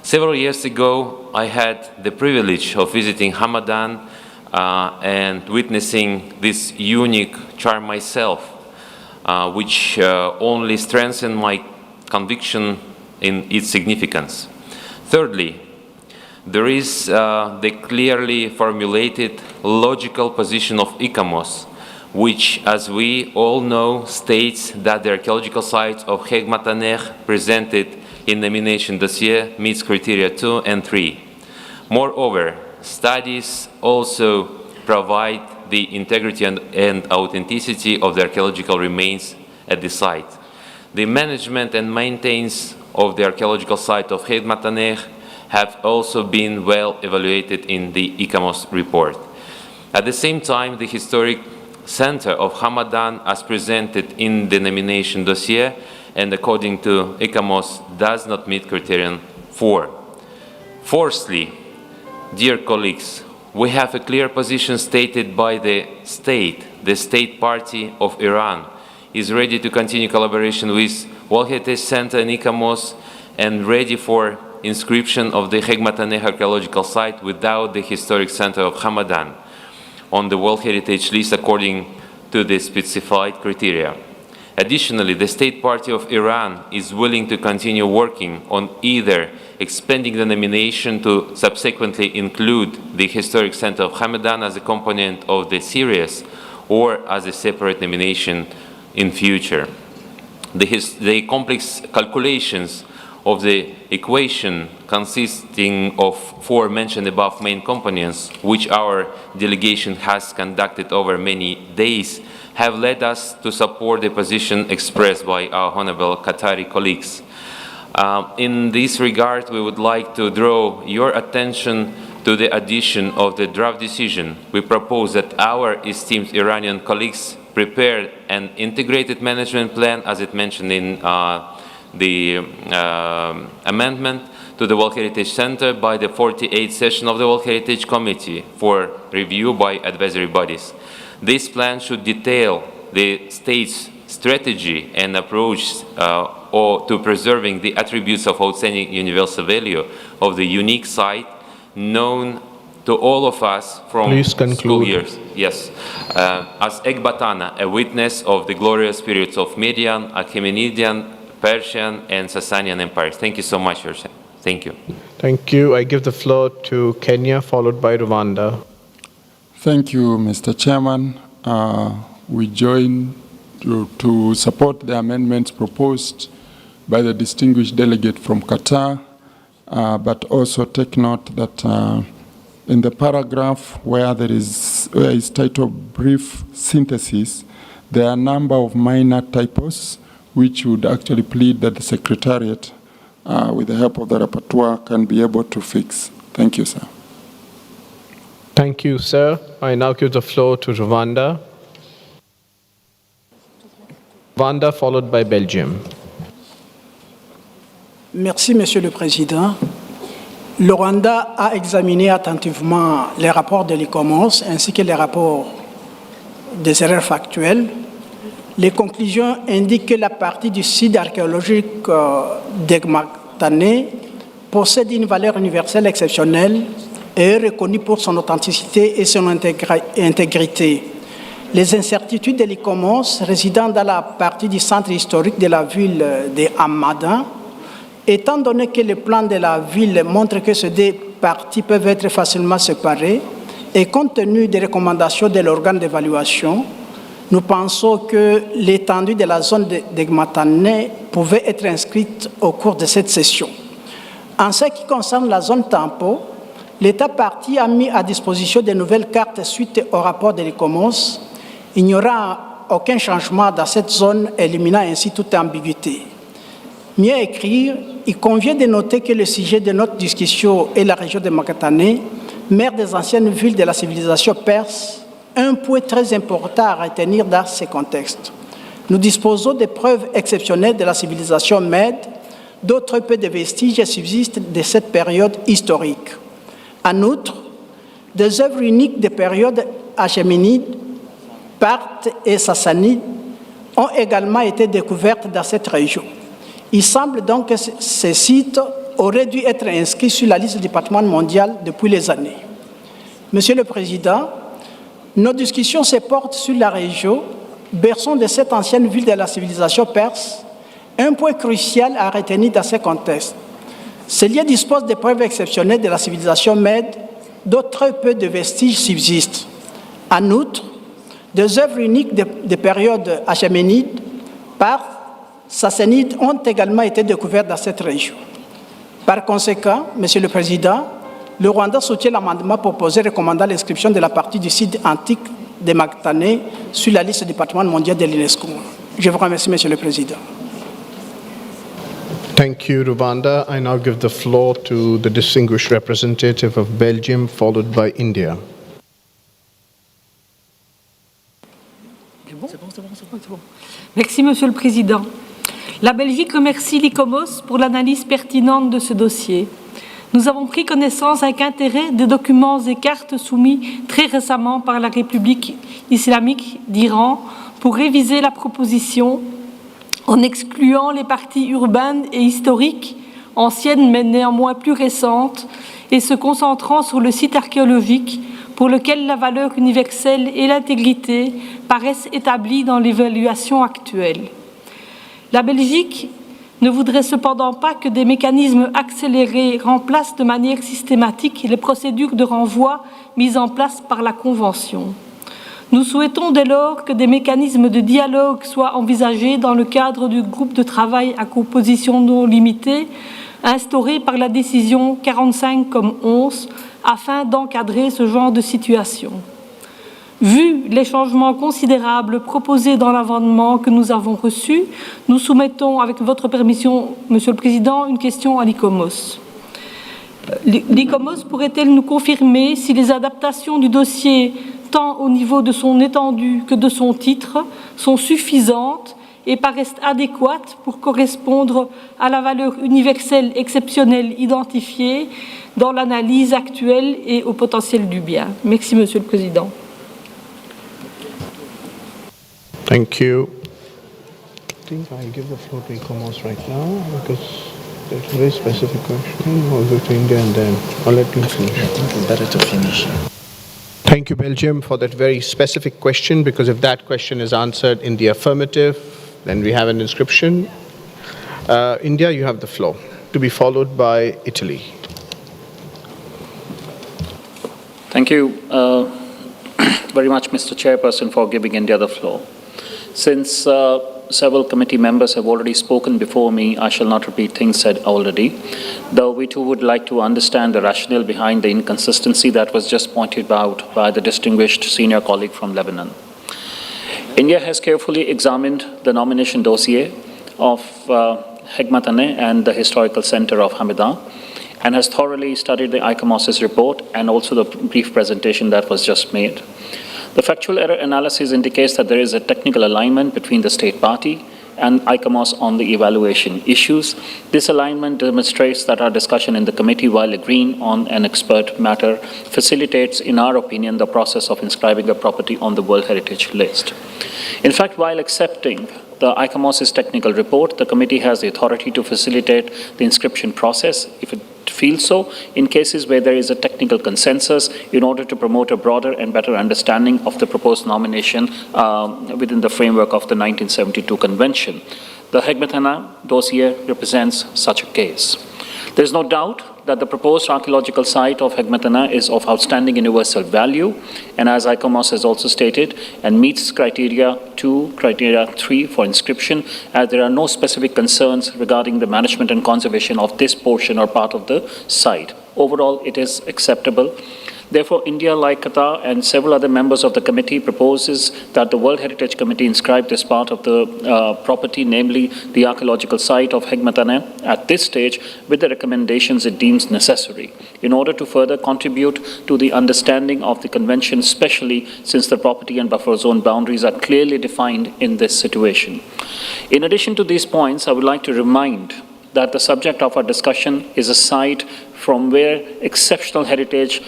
Several years ago, I had the privilege of visiting Hamadan and witnessing this unique charm myself, which only strengthened my conviction in its significance. Thirdly, there is the clearly formulated logical position of ICOMOS, which, as we all know, states that the archaeological site of Hegmataneh presented in nomination dossier meets criteria 2 and 3. Moreover, studies also provide the integrity and authenticity of the archaeological remains at the site. The management and maintenance of the archaeological site of Hegmataneh have also been well evaluated in the ICOMOS report. At the same time, the historic center of Hamadan, as presented in the nomination dossier, and according to ICOMOS, does not meet criterion 4. Fourthly, dear colleagues, we have a clear position stated by the state party of Iran is ready to continue collaboration with World Heritage Center and ICOMOS and ready for inscription of the Hegmataneh archaeological site without the historic center of Hamadan on the World Heritage list according to the specified criteria. Additionally, the state party of Iran is willing to continue working on either expanding the nomination to subsequently include the historic center of Hamadan as a component of the series or as a separate nomination in future. The complex calculations of the equation consisting of 4 mentioned above main components, which our delegation has conducted over many days, have led us to support the position expressed by our honorable Qatari colleagues. In this regard, we would like to draw your attention to the addition of the draft decision. We propose that our esteemed Iranian colleagues prepare an integrated management plan, as it mentioned in the amendment to the World Heritage Center by the 48th session of the World Heritage Committee for review by advisory bodies. This plan should detail the state's strategy and approach to preserving the attributes of outstanding universal value of the unique site known to all of us from school years. Yes. As Ekbatana, a witness of the glorious periods of Median, Achaemenidian, Persian, and Sasanian empires. Thank you so much, Your Honor. Thank you. Thank you. I give the floor to Kenya, followed by Rwanda. Thank you, Mr. Chairman. We join to support the amendments proposed by the distinguished delegate from Qatar, but also take note that in the paragraph where is titled Brief Synthesis, there are a number of minor typos which would actually plead that the Secretariat, with the help of the rapporteur, can be able to fix. Thank you, sir. Thank you, sir. I now give the floor to Rwanda. Rwanda, followed by Belgium. Merci, Monsieur le Président. Le Rwanda a examiné attentivement les rapports de l'ICOMOS ainsi que les rapports des erreurs factuelles. Les conclusions indiquent que la partie du site archéologique d'Hegmataneh possède une valeur universelle exceptionnelle et est reconnu pour son authenticité et son intégrité. Les incertitudes de l'ICOMOS résidant dans la partie du centre historique de la ville de Hamadan, étant donné que le plan de la ville montre que ces deux parties peuvent être facilement séparées, et compte tenu des recommandations de l'organe d'évaluation, nous pensons que l'étendue de la zone de Gmatane pouvait être inscrite au cours de cette session. En ce qui concerne la zone tampon, l'État partie a mis à disposition de nouvelles cartes suite au rapport de l'ICOMOS. Il n'y aura aucun changement dans cette zone, éliminant ainsi toute ambiguïté. Mieux écrire, il convient de noter que le sujet de notre discussion est la région de Gmatane, mère des anciennes villes de la civilisation perse, un point très important à retenir dans ce contexte. Nous disposons de preuves exceptionnelles de la civilisation mède, d'autres peu de vestiges subsistent de cette période historique. En outre, des œuvres uniques des périodes achéménides, parthes et sassanides ont également été découvertes dans cette région. Il semble donc que ces sites auraient dû être inscrits sur la liste du patrimoine mondial depuis les années. Monsieur le Président, nos discussions se portent sur la région, berceau de cette ancienne ville de la civilisation perse, un point crucial à retenir dans ce contexte. Ces lieux disposent de preuves exceptionnelles de la civilisation mède, d'autres peu de vestiges subsistent. En outre, des œuvres uniques des périodes achéménides, parthes, sassanides ont également été découvertes dans cette région. Par conséquent, Monsieur le Président, le Rwanda soutient l'amendement proposé recommandant l'inscription de la partie du site antique de Gmatane sur la liste du patrimoine mondial de l'UNESCO. Je vous remercie, Monsieur le Président. Thank you, Rwanda. I now give the floor to the distinguished representative of Belgium, followed by India. Merci, Monsieur le Président. La Belgique remercie l'ICOMOS pour l'analyse pertinente de ce dossier. Nous avons pris connaissance avec intérêt des documents et cartes soumis très récemment par la République islamique d'Iran pour réviser la proposition en excluant les parties urbaines et historiques, anciennes mais néanmoins plus récentes, et se concentrant sur le site archéologique pour lequel la valeur universelle et l'intégrité paraissent établies dans l'évaluation actuelle. La Belgique ne voudrait cependant pas que des mécanismes accélérés remplacent de manière systématique les procédures de renvoi mises en place par la Convention. Nous souhaitons dès lors que des mécanismes de dialogue soient envisagés dans le cadre du groupe de travail à composition non limitée instauré par la décision 45/11 afin d'encadrer ce genre de situation. Vu les changements considérables proposés dans l'amendement que nous avons reçu, nous soumettons, avec votre permission, Monsieur le Président, une question à l'ICOMOS. L'ICOMOS pourrait-elle nous confirmer si les adaptations du dossier, tant au niveau de son étendue que de son titre, sont suffisantes et paraissent adéquates pour correspondre à la valeur universelle exceptionnelle identifiée dans l'analyse actuelle et au potentiel du bien? Merci, Monsieur le Président. Thank you. I think I'll give the floor to ICOMOS right now because there's a very specific question. I'll go to India and then I'll let you finish. I think it's better to finish. Thank you, Belgium, for that very specific question, because if that question is answered in the affirmative, then we have an inscription. India, you have the floor, to be followed by Italy. Thank you very much, Mr. Chairperson, for giving India the floor. Since several committee members have already spoken before me, I shall not repeat things said already, though we too would like to understand the rationale behind the inconsistency that was just pointed out by the distinguished senior colleague from Lebanon. India has carefully examined the nomination dossier of Gmatane and the Historical Center of Hamadan, and has thoroughly studied the ICOMOS's report and also the brief presentation that was just made. The factual error analysis indicates that there is a technical alignment between the state party and ICOMOS on the evaluation issues. This alignment demonstrates that our discussion in the committee, while agreeing on an expert matter, facilitates, in our opinion, the process of inscribing a property on the World Heritage List. In fact, while accepting the ICOMOS's technical report, the committee has the authority to facilitate the inscription process if it feel so in cases where there is a technical consensus in order to promote a broader and better understanding of the proposed nomination within the framework of the 1972 Convention. The Hegmetana dossier represents such a case. There is no doubt that the proposed archaeological site of Hegmetana is of outstanding universal value, and as ICOMOS has also stated, and meets criteria 2, criteria 3 for inscription, as there are no specific concerns regarding the management and conservation of this portion or part of the site. Overall, it is acceptable. Therefore, India, like Qatar and several other members of the committee, proposes that the World Heritage Committee inscribe this part of the property, namely the archaeological site of Hegmetana, at this stage with the recommendations it deems necessary, in order to further contribute to the understanding of the convention, especially since the property and buffer zone boundaries are clearly defined in this situation. In addition to these points, I would like to remind that the subject of our discussion is a site from where exceptional heritage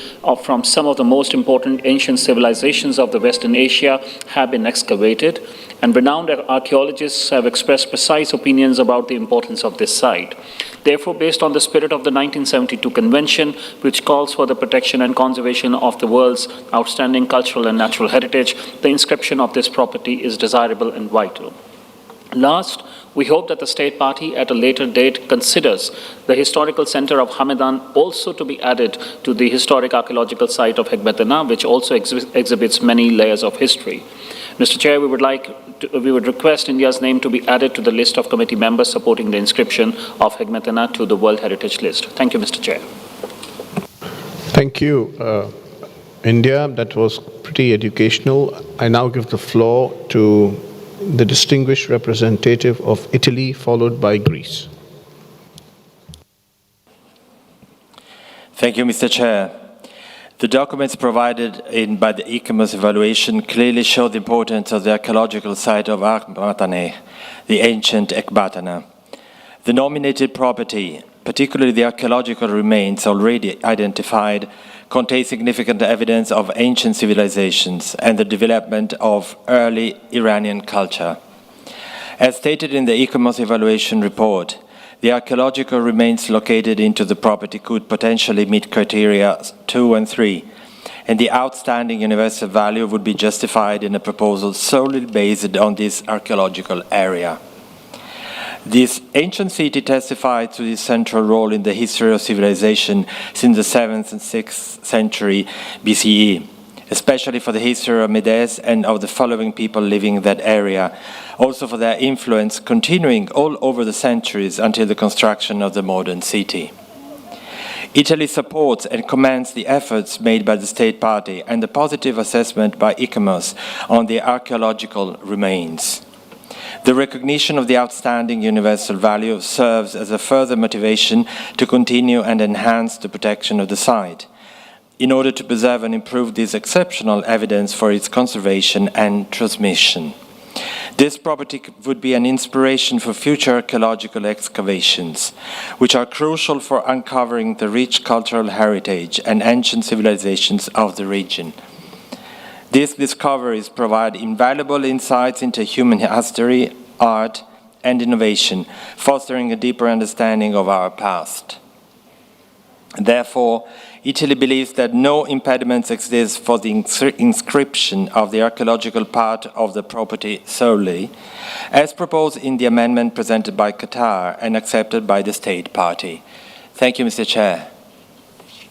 from some of the most important ancient civilizations of the Western Asia have been excavated, and renowned archaeologists have expressed precise opinions about the importance of this site. Therefore, based on the spirit of the 1972 Convention, which calls for the protection and conservation of the world's outstanding cultural and natural heritage, the inscription of this property is desirable and vital. Last, we hope that the state party at a later date considers the historical center of Hamadan also to be added to the historic archaeological site of Hegmetana, which also exhibits many layers of history. Mr. Chair, we would request India's name to be added to the list of committee members supporting the inscription of Hegmetana to the World Heritage List. Thank you, Mr. Chair. Thank you, India. That was pretty educational. I now give the floor to the distinguished representative of Italy, followed by Greece. Thank you, Mr. Chair. The documents provided by the ICOMOS evaluation clearly show the importance of the archaeological site of Hegmetana, the ancient Ekbatana. The nominated property, particularly the archaeological remains already identified, contain significant evidence of ancient civilizations and the development of early Iranian culture. As stated in the ICOMOS evaluation report, the archaeological remains located into the property could potentially meet criteria 2 and 3, and the outstanding universal value would be justified in a proposal solely based on this archaeological area. This ancient city testified to its central role in the history of civilization since the 7th and 6th century BCE, especially for the history of Medes and of the following people living in that area, also for their influence continuing all over the centuries until the construction of the modern city. Italy supports and commends the efforts made by the state party and the positive assessment by ICOMOS on the archaeological remains. The recognition of the outstanding universal value serves as a further motivation to continue and enhance the protection of the site, in order to preserve and improve this exceptional evidence for its conservation and transmission. This property would be an inspiration for future archaeological excavations, which are crucial for uncovering the rich cultural heritage and ancient civilizations of the region. These discoveries provide invaluable insights into human history, art, and innovation, fostering a deeper understanding of our past. Therefore, Italy believes that no impediments exist for the inscription of the archaeological part of the property solely, as proposed in the amendment presented by Qatar and accepted by the state party. Thank you, Mr. Chair.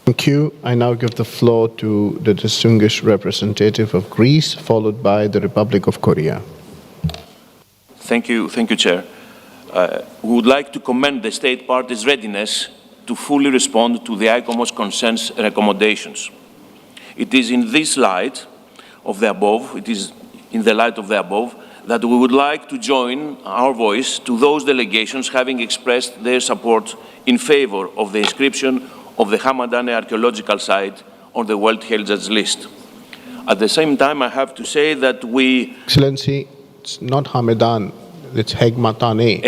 Thank you. I now give the floor to the distinguished representative of Greece, followed by the Republic of Korea. Thank you, Chair. We would like to commend the state party's readiness to fully respond to the ICOMOS consensus recommendations. It is in this light of the above, that we would like to join our voice to those delegations having expressed their support in favor of the inscription of the Hamadan archaeological site on the World Heritage List. At the same time, I have to say that we... Excellency, it's not Hamadan, it's Hegmetana.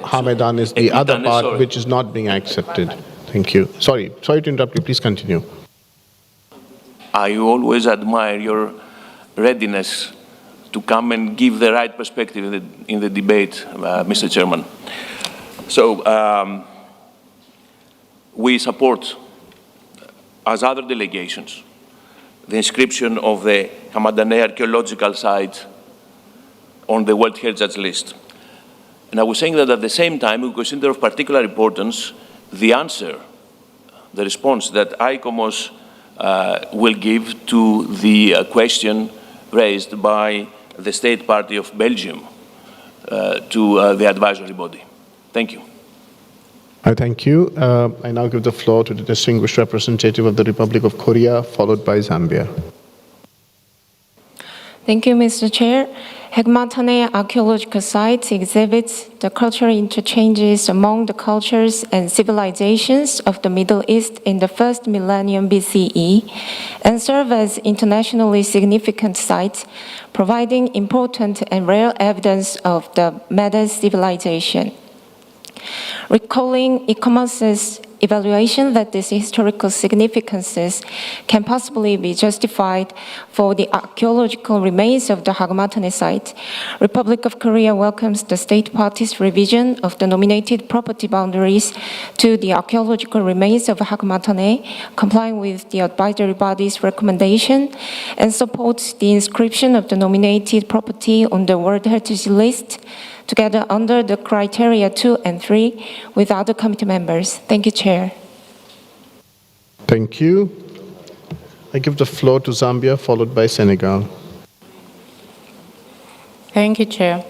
Hamadan is the other part which is not being accepted. Thank you. Sorry to interrupt you, please continue. I always admire your readiness to come and give the right perspective in the debate, Mr. Chairman. So, we support, as other delegations, the inscription of the Hamadaneh archaeological site on the World Heritage List. And I was saying that at the same time, we consider of particular importance the answer, the response that ICOMOS will give to the question raised by the State Party of Belgium to the advisory body. Thank you. I thank you. I now give the floor to the distinguished representative of the Republic of Korea, followed by Zambia. Thank you, Mr. Chair. Hekmatane archaeological site exhibits the cultural interchanges among the cultures and civilizations of the Middle East in the first millennium BCE and serve as internationally significant sites, providing important and rare evidence of the Medes civilization. Recalling ICOMOS's evaluation that these historical significances can possibly be justified for the archaeological remains of the Hagmatane site, Republic of Korea welcomes the State Party's revision of the nominated property boundaries to the archaeological remains of Hagmatane, complying with the advisory body's recommendation, and supports the inscription of the nominated property on the World Heritage List, together under the criteria 2 and 3 with other committee members. Thank you, Chair. Thank you. I give the floor to Zambia, followed by Senegal. Thank you, Chair.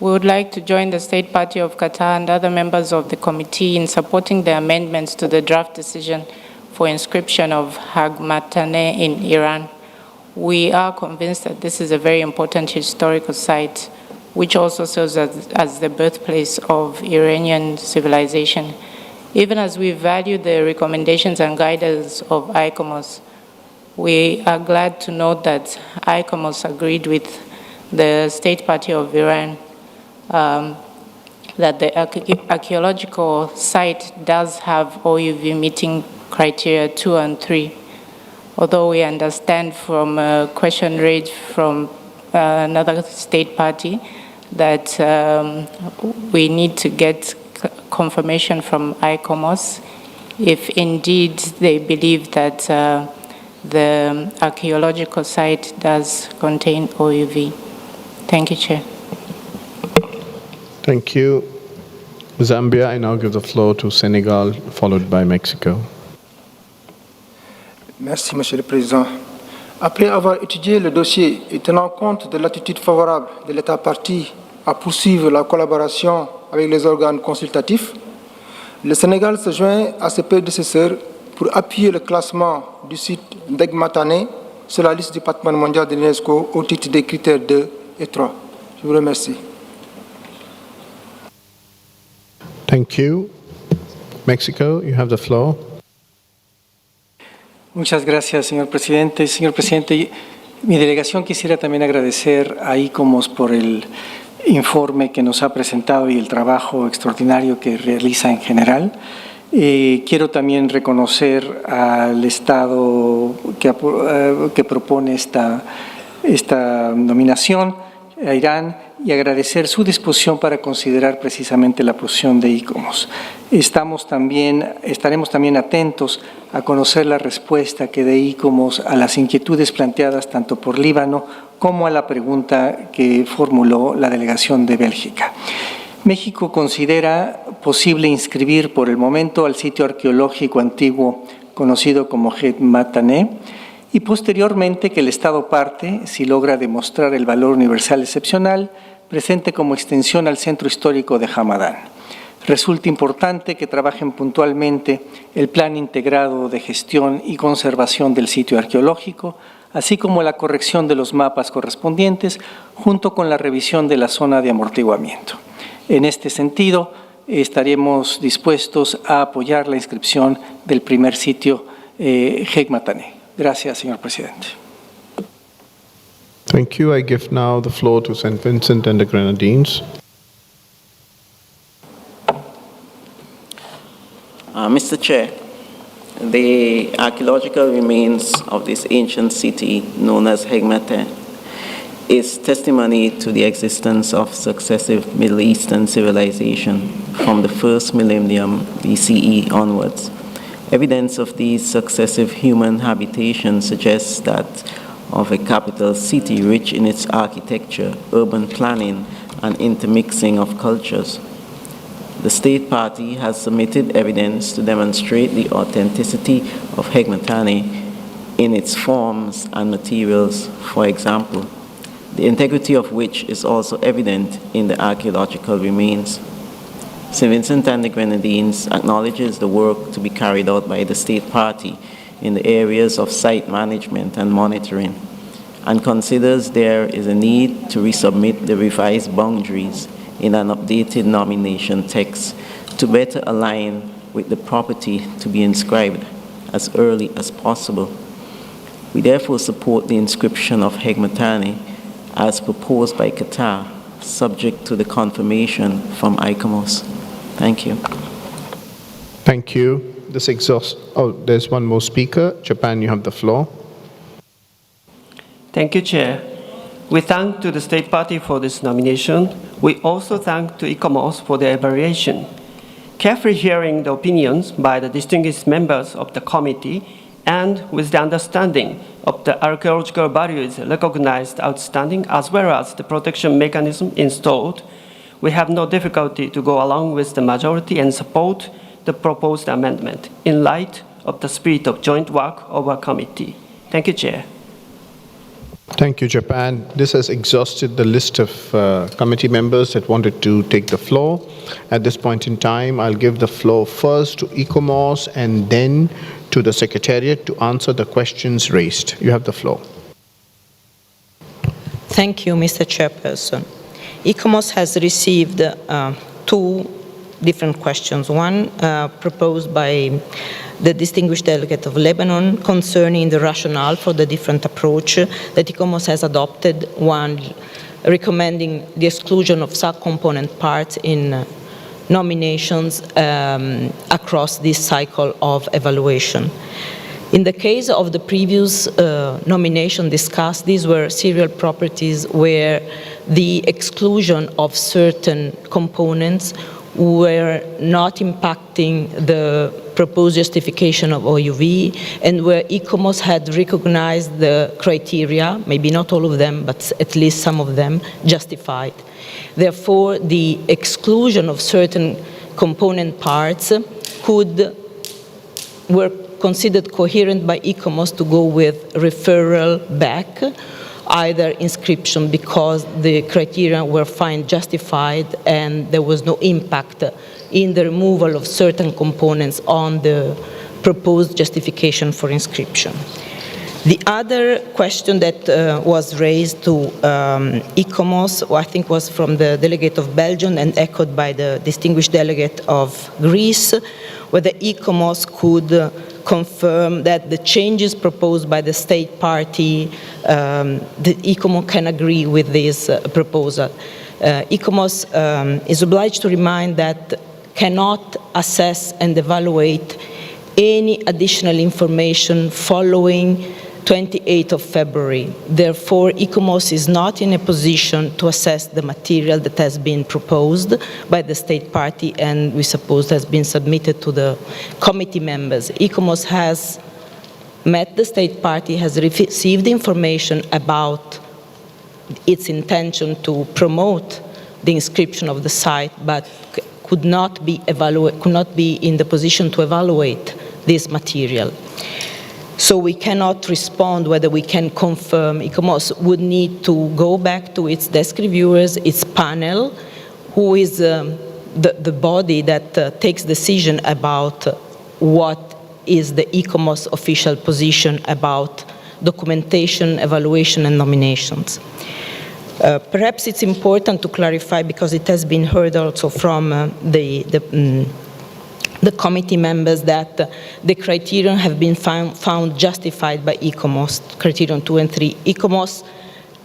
We would like to join the State Party of Qatar and other members of the committee in supporting the amendments to the draft decision for inscription of Hagmatane in Iran. We are convinced that this is a very important historical site, which also serves as the birthplace of Iranian civilization. Even as we value the recommendations and guidance of ICOMOS, we are glad to note that ICOMOS agreed with the State Party of Iran that the archaeological site does have OUV meeting criteria 2 and 3. Although we understand from a question raised from another state party that we need to get confirmation from ICOMOS if indeed they believe that the archaeological site does contain OUV. Thank you, Chair. Thank you. Zambia, I now give the floor to Senegal, followed by Mexico. Merci, Monsieur le Président. Après avoir étudié le dossier et tenant compte de l'attitude favorable de l'État partie à poursuivre la collaboration avec les organes consultatifs, le Sénégal se joint à ses prédécesseurs pour appuyer le classement du site d'Hegmatane sur la liste du patrimoine mondial de l'UNESCO au titre des critères 2 et 3. Je vous remercie. Thank you. Mexico, you have the floor. Muchas gracias, señor presidente. Señor presidente, mi delegación quisiera también agradecer a ICOMOS por el informe que nos ha presentado y el trabajo extraordinario que realiza en general. Quiero también reconocer al Estado que propone esta nominación, a Irán, y agradecer su disposición para considerar precisamente la posición de ICOMOS. Estaremos también atentos a conocer la respuesta que dé ICOMOS a las inquietudes planteadas tanto por Líbano como a la pregunta que formuló la delegación de Bélgica. México considera posible inscribir por el momento al sitio arqueológico antiguo conocido como Hekmatane y posteriormente que el Estado parte, si logra demostrar el valor universal excepcional, presente como extensión al centro histórico de Hamadán. Resulta importante que trabajen puntualmente el plan integrado de gestión y conservación del sitio arqueológico, así como la corrección de los mapas correspondientes, junto con la revisión de la zona de amortiguamiento. En este sentido, estaremos dispuestos a apoyar la inscripción del primer sitio Hekmatane. Gracias, señor presidente. Thank you. I give now the floor to St. Vincent and the Grenadines. Mr. Chair, the archaeological remains of this ancient city known as Hekmatane is testimony to the existence of successive Middle Eastern civilization from the first millennium BCE onwards. Evidence of these successive human habitations suggests that of a capital city rich in its architecture, urban planning, and intermixing of cultures. The State Party has submitted evidence to demonstrate the authenticity of Hegmatane in its forms and materials, for example, the integrity of which is also evident in the archaeological remains. St. Vincent and the Grenadines acknowledges the work to be carried out by the State Party in the areas of site management and monitoring, and considers there is a need to resubmit the revised boundaries in an updated nomination text to better align with the property to be inscribed as early as possible. We therefore support the inscription of Hegmatane as proposed by Qatar, subject to the confirmation from ICOMOS. Thank you. Thank you. This exhausts. Oh, there's one more speaker. Japan, you have the floor. Thank you, Chair. We thank to the State Party for this nomination. We also thank to ICOMOS for their evaluation. Carefully hearing the opinions by the distinguished members of the committee and with the understanding of the archaeological values recognized outstanding as well as the protection mechanism installed, we have no difficulty to go along with the majority and support the proposed amendment in light of the spirit of joint work of our committee. Thank you, Chair. Thank you, Japan. This has exhausted the list of committee members that wanted to take the floor. At this point in time, I'll give the floor first to ICOMOS and then to the Secretariat to answer the questions raised. You have the floor. Thank you, Mr. Chairperson. ICOMOS has received two different questions. One proposed by the distinguished delegate of Lebanon concerning the rationale for the different approach that ICOMOS has adopted, one recommending the exclusion of subcomponent parts in nominations across this cycle of evaluation. In the case of the previous nomination discussed, these were serial properties where the exclusion of certain components were not impacting the proposed justification of OUV, and where ICOMOS had recognized the criteria, maybe not all of them, but at least some of them, justified. Therefore, the exclusion of certain component parts were considered coherent by ICOMOS to go with referral back, either inscription because the criteria were found justified and there was no impact in the removal of certain components on the proposed justification for inscription. The other question that was raised to ICOMOS, I think was from the delegate of Belgium and echoed by the distinguished delegate of Greece, whether ICOMOS could confirm that the changes proposed by the State Party, the ICOMOS can agree with this proposal. ICOMOS is obliged to remind that cannot assess and evaluate any additional information following 28th of February. Therefore, ICOMOS is not in a position to assess the material that has been proposed by the State Party and we suppose has been submitted to the committee members. ICOMOS has met the State Party, has received information about its intention to promote the inscription of the site, but could not be in the position to evaluate this material. So we cannot respond whether we can confirm. ICOMOS would need to go back to its desk reviewers, its panel, who is the body that takes decision about what is the ICOMOS official position about documentation, evaluation, and nominations. Perhaps it's important to clarify, because it has been heard also from the committee members, that the criterion have been found justified by ICOMOS, criterion 2 and 3. ICOMOS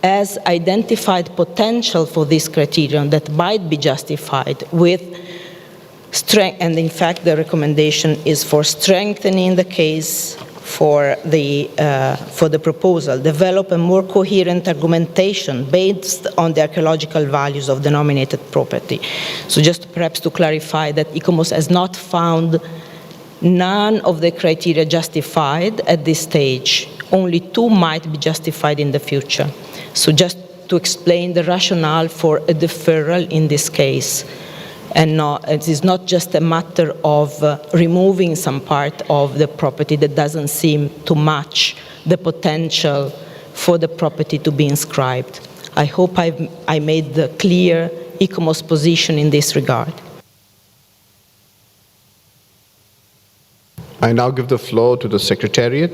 has identified potential for this criterion that might be justified with strength, and in fact the recommendation is for strengthening the case for the proposal, develop a more coherent argumentation based on the archaeological values of the nominated property. So just perhaps to clarify that ICOMOS has not found None of the criteria justified at this stage. Only 2 might be justified in the future. So just to explain the rationale for a deferral in this case. And it is not just a matter of removing some part of the property that doesn't seem to match the potential for the property to be inscribed. I hope I made the clear ICOMOS position in this regard. I now give the floor to the Secretariat.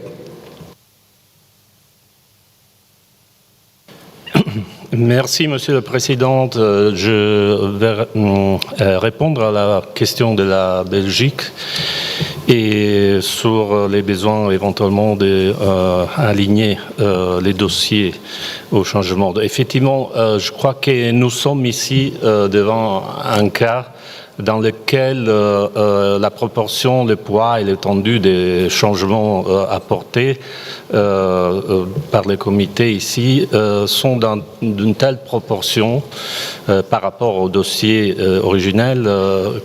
Merci, Monsieur le Président. Je vais répondre à la question de la Belgique et sur les besoins éventuellement d'aligner les dossiers au changement. Effectivement, je crois que nous sommes ici devant un cas dans lequel la proportion, le poids et l'étendue des changements apportés par les comités ici sont d'une telle proportion par rapport au dossier originel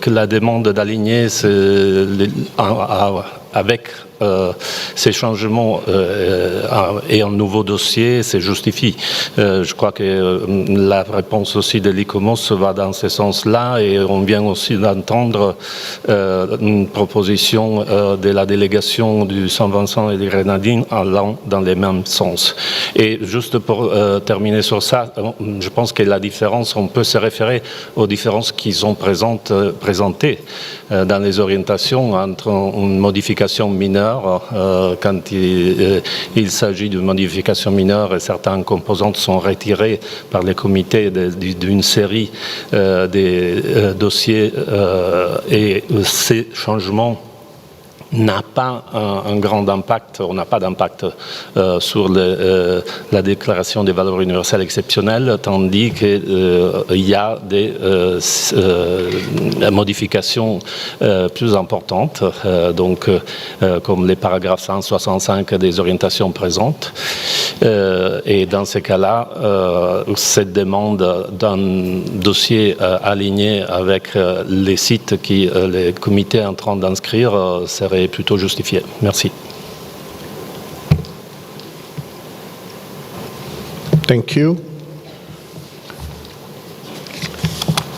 que la demande d'aligner avec ces changements et un nouveau dossier se justifie. Je crois que la réponse aussi de l'ICOMOS va dans ce sens-là et on vient aussi d'entendre une proposition de la délégation du Saint-Vincent et des Grenadines allant dans le même sens. Et juste pour terminer sur ça, je pense que la différence, on peut se référer aux différences qu'ils ont présentées dans les orientations entre une modification mineure quand il s'agit de modifications mineures et certaines composantes sont retirées par les comités d'une série de dossiers et ces changements n'a pas un grand impact, on n'a pas d'impact sur la déclaration des valeurs universelles exceptionnelles, tandis qu'il y a des modifications plus importantes, donc comme les paragraphes 165 des orientations présentes. Et dans ces cas-là, cette demande d'un dossier aligné avec les sites que les comités sont en train d'inscrire serait plutôt justifié. Merci. Thank you.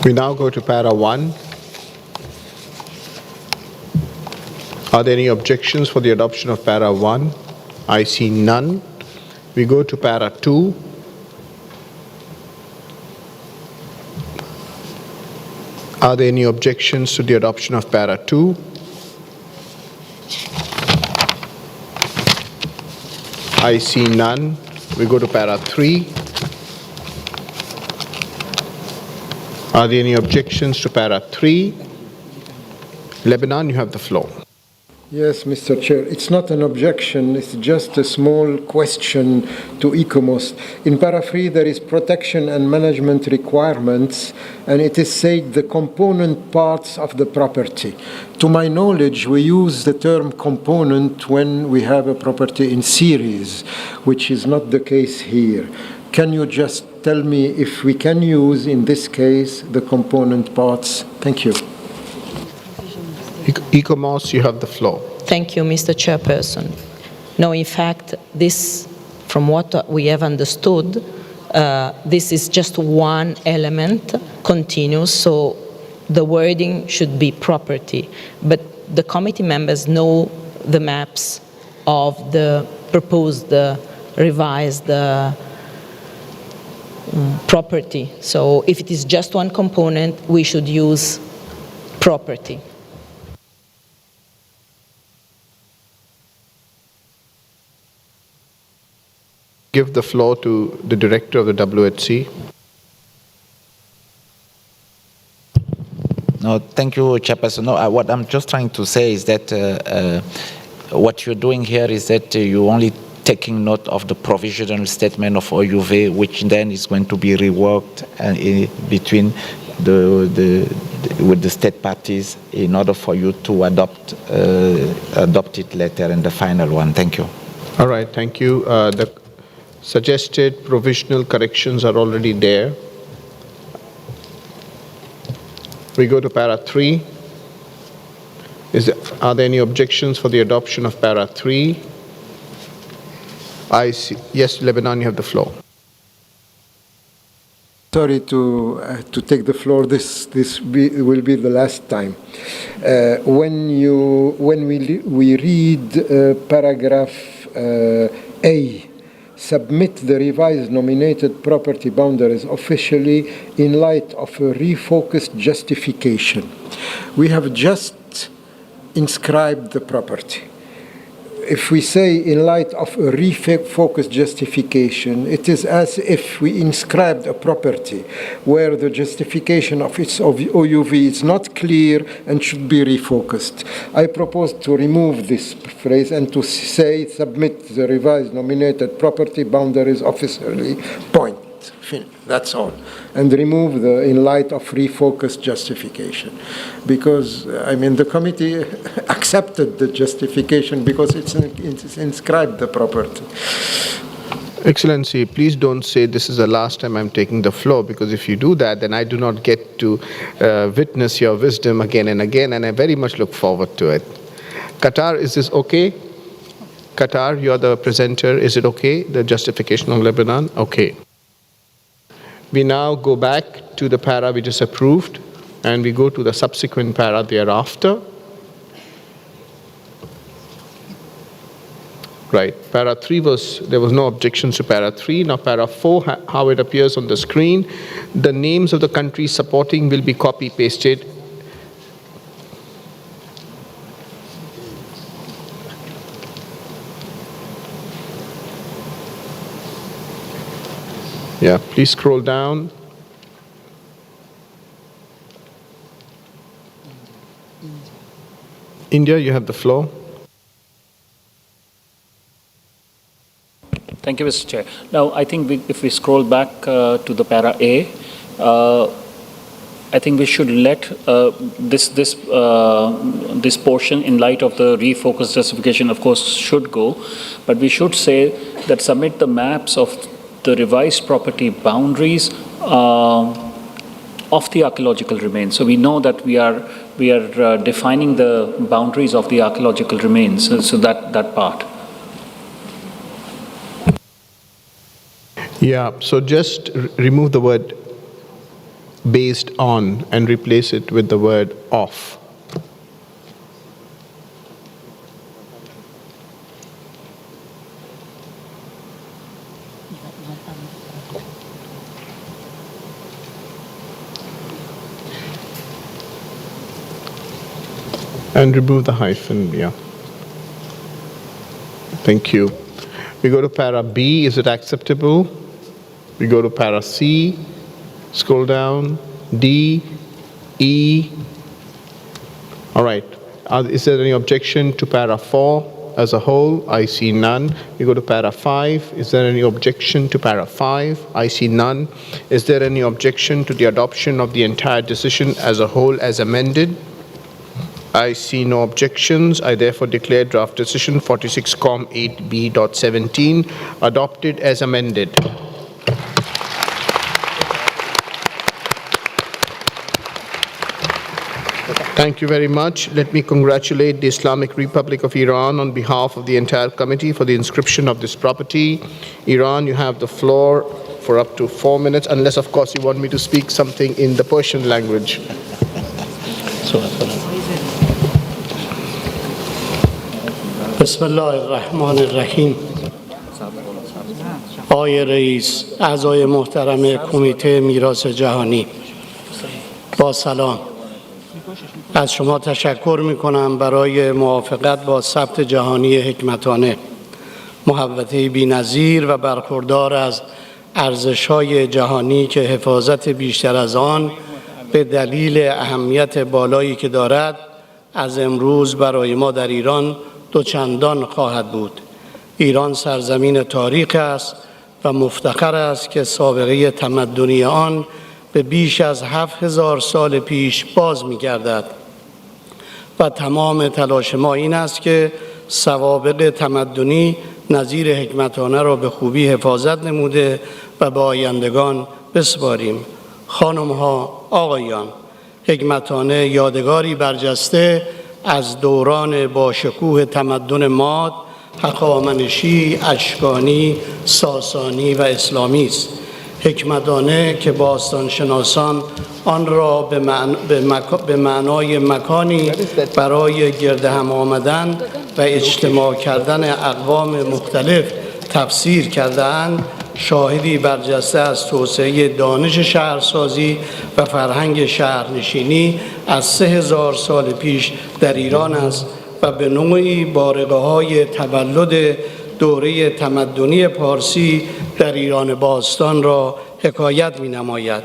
We now go to para 1. Are there any objections for the adoption of para 1? I see none. We go to para 2. Are there any objections to the adoption of para 2? I see none. We go to para 3. Are there any objections to para 3? Lebanon, you have the floor. Yes, Mr. Chair. It's not an objection. It's just a small question to ICOMOS. In para 3, there is protection and management requirements, and it is said the component parts of the property. To my knowledge, we use the term component when we have a property in series, which is not the case here. Can you just tell me if we can use, in this case, the component parts? Thank you. ICOMOS, you have the floor. Thank you, Mr. Chairperson. No, in fact, this, from what we have understood, this is just one element, continuous, so the wording should be property. But the committee members know the maps of the proposed, revised property. So if it is just one component, we should use property. Give the floor to the director of the WHC. No, thank you, Chairperson. No, what I'm just trying to say is that what you're doing here is that you're only taking note of the provisional statement of OUV, which then is going to be reworked between with the state parties in order for you to adopt it later in the final one. Thank you. All right, thank you. The suggested provisional corrections are already there. We go to para 3. Are there any objections for the adoption of para 3? I see. Yes, Lebanon, you have the floor. Sorry to take the floor. This will be the last time. When we read paragraph A, submit the revised nominated property boundaries officially in light of a refocused justification. We have just inscribed the property. If we say in light of a refocused justification, it is as if we inscribed a property where the justification of its OUV is not clear and should be refocused. I propose to remove this phrase and to say submit the revised nominated property boundaries officially, point. That's all. And remove the in light of refocused justification. Because, I mean, the committee accepted the justification because it's inscribed the property. Excellency, please don't say this is the last time I'm taking the floor, because if you do that, then I do not get to witness your wisdom again and again, and I very much look forward to it. Qatar, is this okay? Qatar, you're the presenter. Is it okay, the justification of Lebanon? Okay. We now go back to the para we just approved, and we go to the subsequent para thereafter. Right, para 3 there was no objections to para 3. Now para 4, how it appears on the screen, the names of the countries supporting will be copy-pasted. Yeah, please scroll down. India, you have the floor. Thank you, Mr. Chair. Now, I think if we scroll back to the para A, I think we should let this portion, in light of the refocused justification, of course, should go, but we should say that submit the maps of the revised property boundaries of the archaeological remains. So we know that we are defining the boundaries of the archaeological remains. So that part. Yeah, so just remove the word based on and replace it with the word of. And remove the hyphen, yeah. Thank you. We go to para B, is it acceptable? We go to para C, scroll down, D, E. All right, is there any objection to para 4 as a whole? I see none. We go to para 5, is there any objection to para 5? I see none. Is there any objection to the adoption of the entire decision as a whole as amended? I see no objections. I therefore declare draft decision 46-8B.17 adopted as amended. Thank you very much. Let me congratulate the Islamic Republic of Iran on behalf of the entire committee for the inscription of this property. Iran, you have the floor for up to 4 minutes, unless, of course, you want me to speak something in the Persian language. بسم الله الرحمن الرحیم. آقای رئیس، اعضای محترم کمیته میراث جهانی، با سلام. از شما تشکر میکنم برای موافقت با ثبت جهانی حکمتانه، محوطه بی‌نظیر و برخوردار از ارزش‌های جهانی که حفاظت بیشتر از آن به دلیل اهمیت بالایی که دارد از امروز برای ما در ایران دوچندان خواهد بود. ایران سرزمین تاریخ است و مفتخر است که سابقه تمدنی آن به بیش از 7000 سال پیش باز می‌گردد و تمام تلاش ما این است که سوابق تمدنی نظیر حکمتانه را به خوبی حفاظت نموده و به آیندگان بسپاریم. خانم‌ها، آقایان، حکمتانه یادگاری برجسته از دوران با شکوه تمدن ماد، هخامنشی، اشکانی، ساسانی و اسلامی است. حکمتانه که باستانشناسان آن را به معنای مکانی برای گرد هم آمدن و اجتماع کردن اقوام مختلف تفسیر کرده‌اند، شاهدی برجسته از توسعه دانش شهرسازی و فرهنگ شهرنشینی از 3000 سال پیش در ایران است و به نوعی بارقه‌های تولد دوره تمدنی پارسی در ایران باستان را حکایت می‌نماید.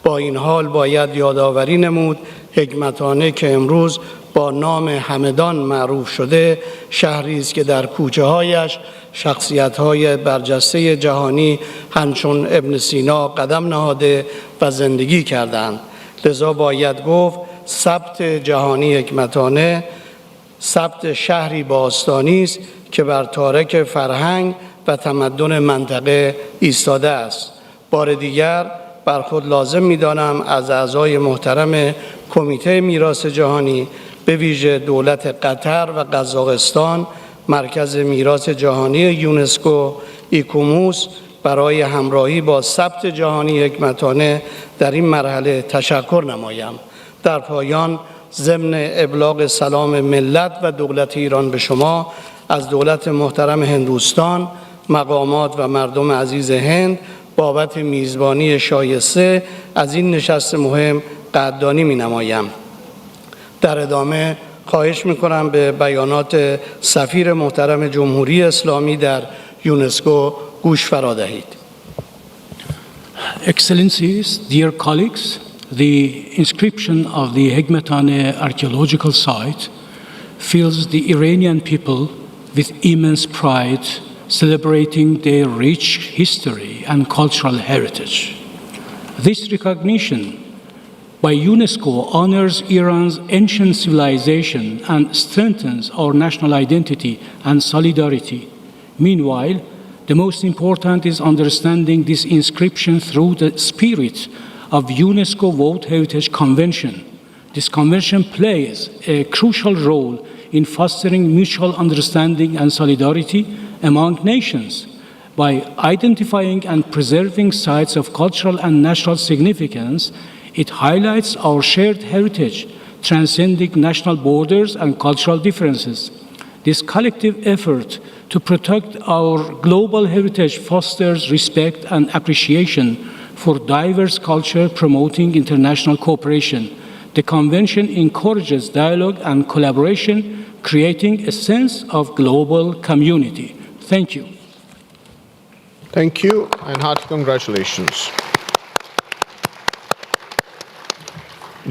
با این حال باید یادآوری نمود حکمتانه که امروز با نام همدان معروف شده، شهری است که در کوچه‌هایش شخصیت‌های برجسته جهانی همچون ابن سینا قدم نهاده و زندگی کردند. لذا باید گفت ثبت جهانی حکمتانه ثبت شهری باستانی است که بر تارک فرهنگ و تمدن منطقه ایستاده است. بار دیگر بر خود لازم می‌دانم از اعضای محترم کمیته میراث جهانی به ویژه دولت قطر و قزاقستان، مرکز میراث جهانی یونسکو، ایکوموس برای همراهی با ثبت جهانی حکمتانه در این مرحله تشکر نمایم. در پایان ضمن ابلاغ سلام ملت و دولت ایران به شما از دولت محترم هندوستان، مقامات و مردم عزیز هند بابت میزبانی شایسته از این نشست مهم قدردانی می‌نمایم. در ادامه خواهش می‌کنم به بیانات سفیر محترم جمهوری اسلامی در یونسکو گوش فرا دهید. Excellencies, dear colleagues, the inscription of the Hekmetane archaeological site fills the Iranian people with immense pride, celebrating their rich history and cultural heritage. This recognition by UNESCO honors Iran's ancient civilization and strengthens our national identity and solidarity. Meanwhile, the most important is understanding this inscription through the spirit of UNESCO World Heritage Convention. This convention plays a crucial role in fostering mutual understanding and solidarity among nations. By identifying and preserving sites of cultural and national significance, it highlights our shared heritage, transcending national borders and cultural differences. This collective effort to protect our global heritage fosters respect and appreciation for diverse culture, promoting international cooperation. The Convention encourages dialogue and collaboration, creating a sense of global community. Thank you. Thank you and hearty congratulations.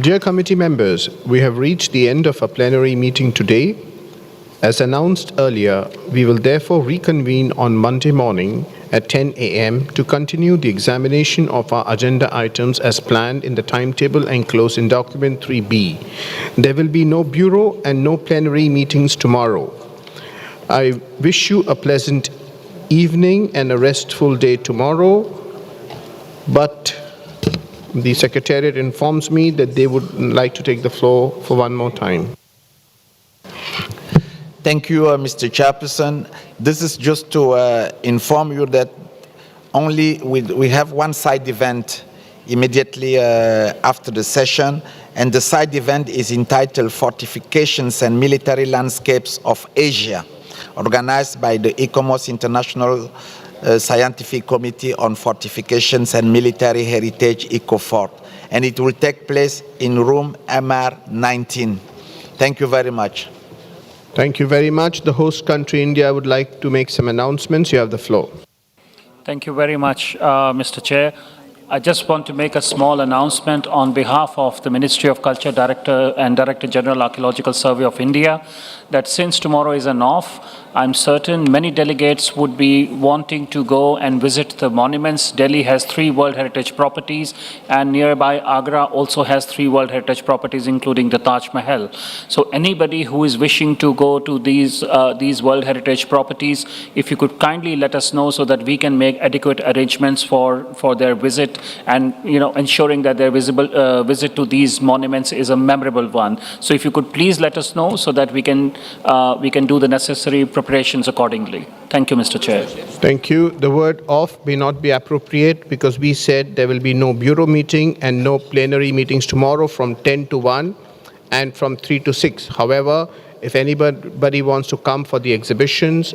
Dear committee members, we have reached the end of our plenary meeting today. As announced earlier, we will therefore reconvene on Monday morning at 10 a.m. to continue the examination of our agenda items as planned in the timetable enclosed in document 3B. There will be no bureau and no plenary meetings tomorrow. I wish you a pleasant evening and a restful day tomorrow, but the Secretariat informs me that they would like to take the floor for one more time. Thank you, Mr. Chairperson. This is just to inform you that only we have one side event immediately after the session, and the side event is entitled Fortifications and Military Landscapes of Asia, organized by the ICOMOS International Scientific Committee on Fortifications and Military Heritage, ICOFORT, and it will take place in room MR19. Thank you very much. Thank you very much. The host country, India, would like to make some announcements. You have the floor. Thank you very much, Mr. Chair. I just want to make a small announcement on behalf of the Ministry of Culture Director and Director General Archaeological Survey of India that since tomorrow is an off, I'm certain many delegates would be wanting to go and visit the monuments. Delhi has 3 World Heritage properties, and nearby Agra also has 3 World Heritage properties, including the Taj Mahal. So anybody who is wishing to go to these World Heritage properties, if you could kindly let us know so that we can make adequate arrangements for their visit and ensuring that their visit to these monuments is a memorable one. So if you could please let us know so that we can do the necessary preparations accordingly. Thank you, Mr. Chair. Thank you. The word off may not be appropriate because we said there will be no bureau meeting and no plenary meetings tomorrow from 10 to 1 and from 3 to 6. However, if anybody wants to come for the exhibitions,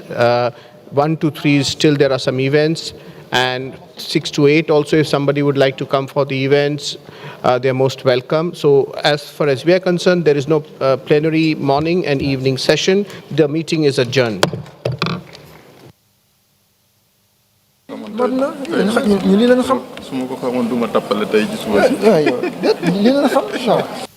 1 to 3 is still there are some events, and 6 to 8 also if somebody would like to come for the events, they're most welcome. So as far as we are concerned, there is no plenary morning and evening session. The meeting is adjourned. Lii la nga xam.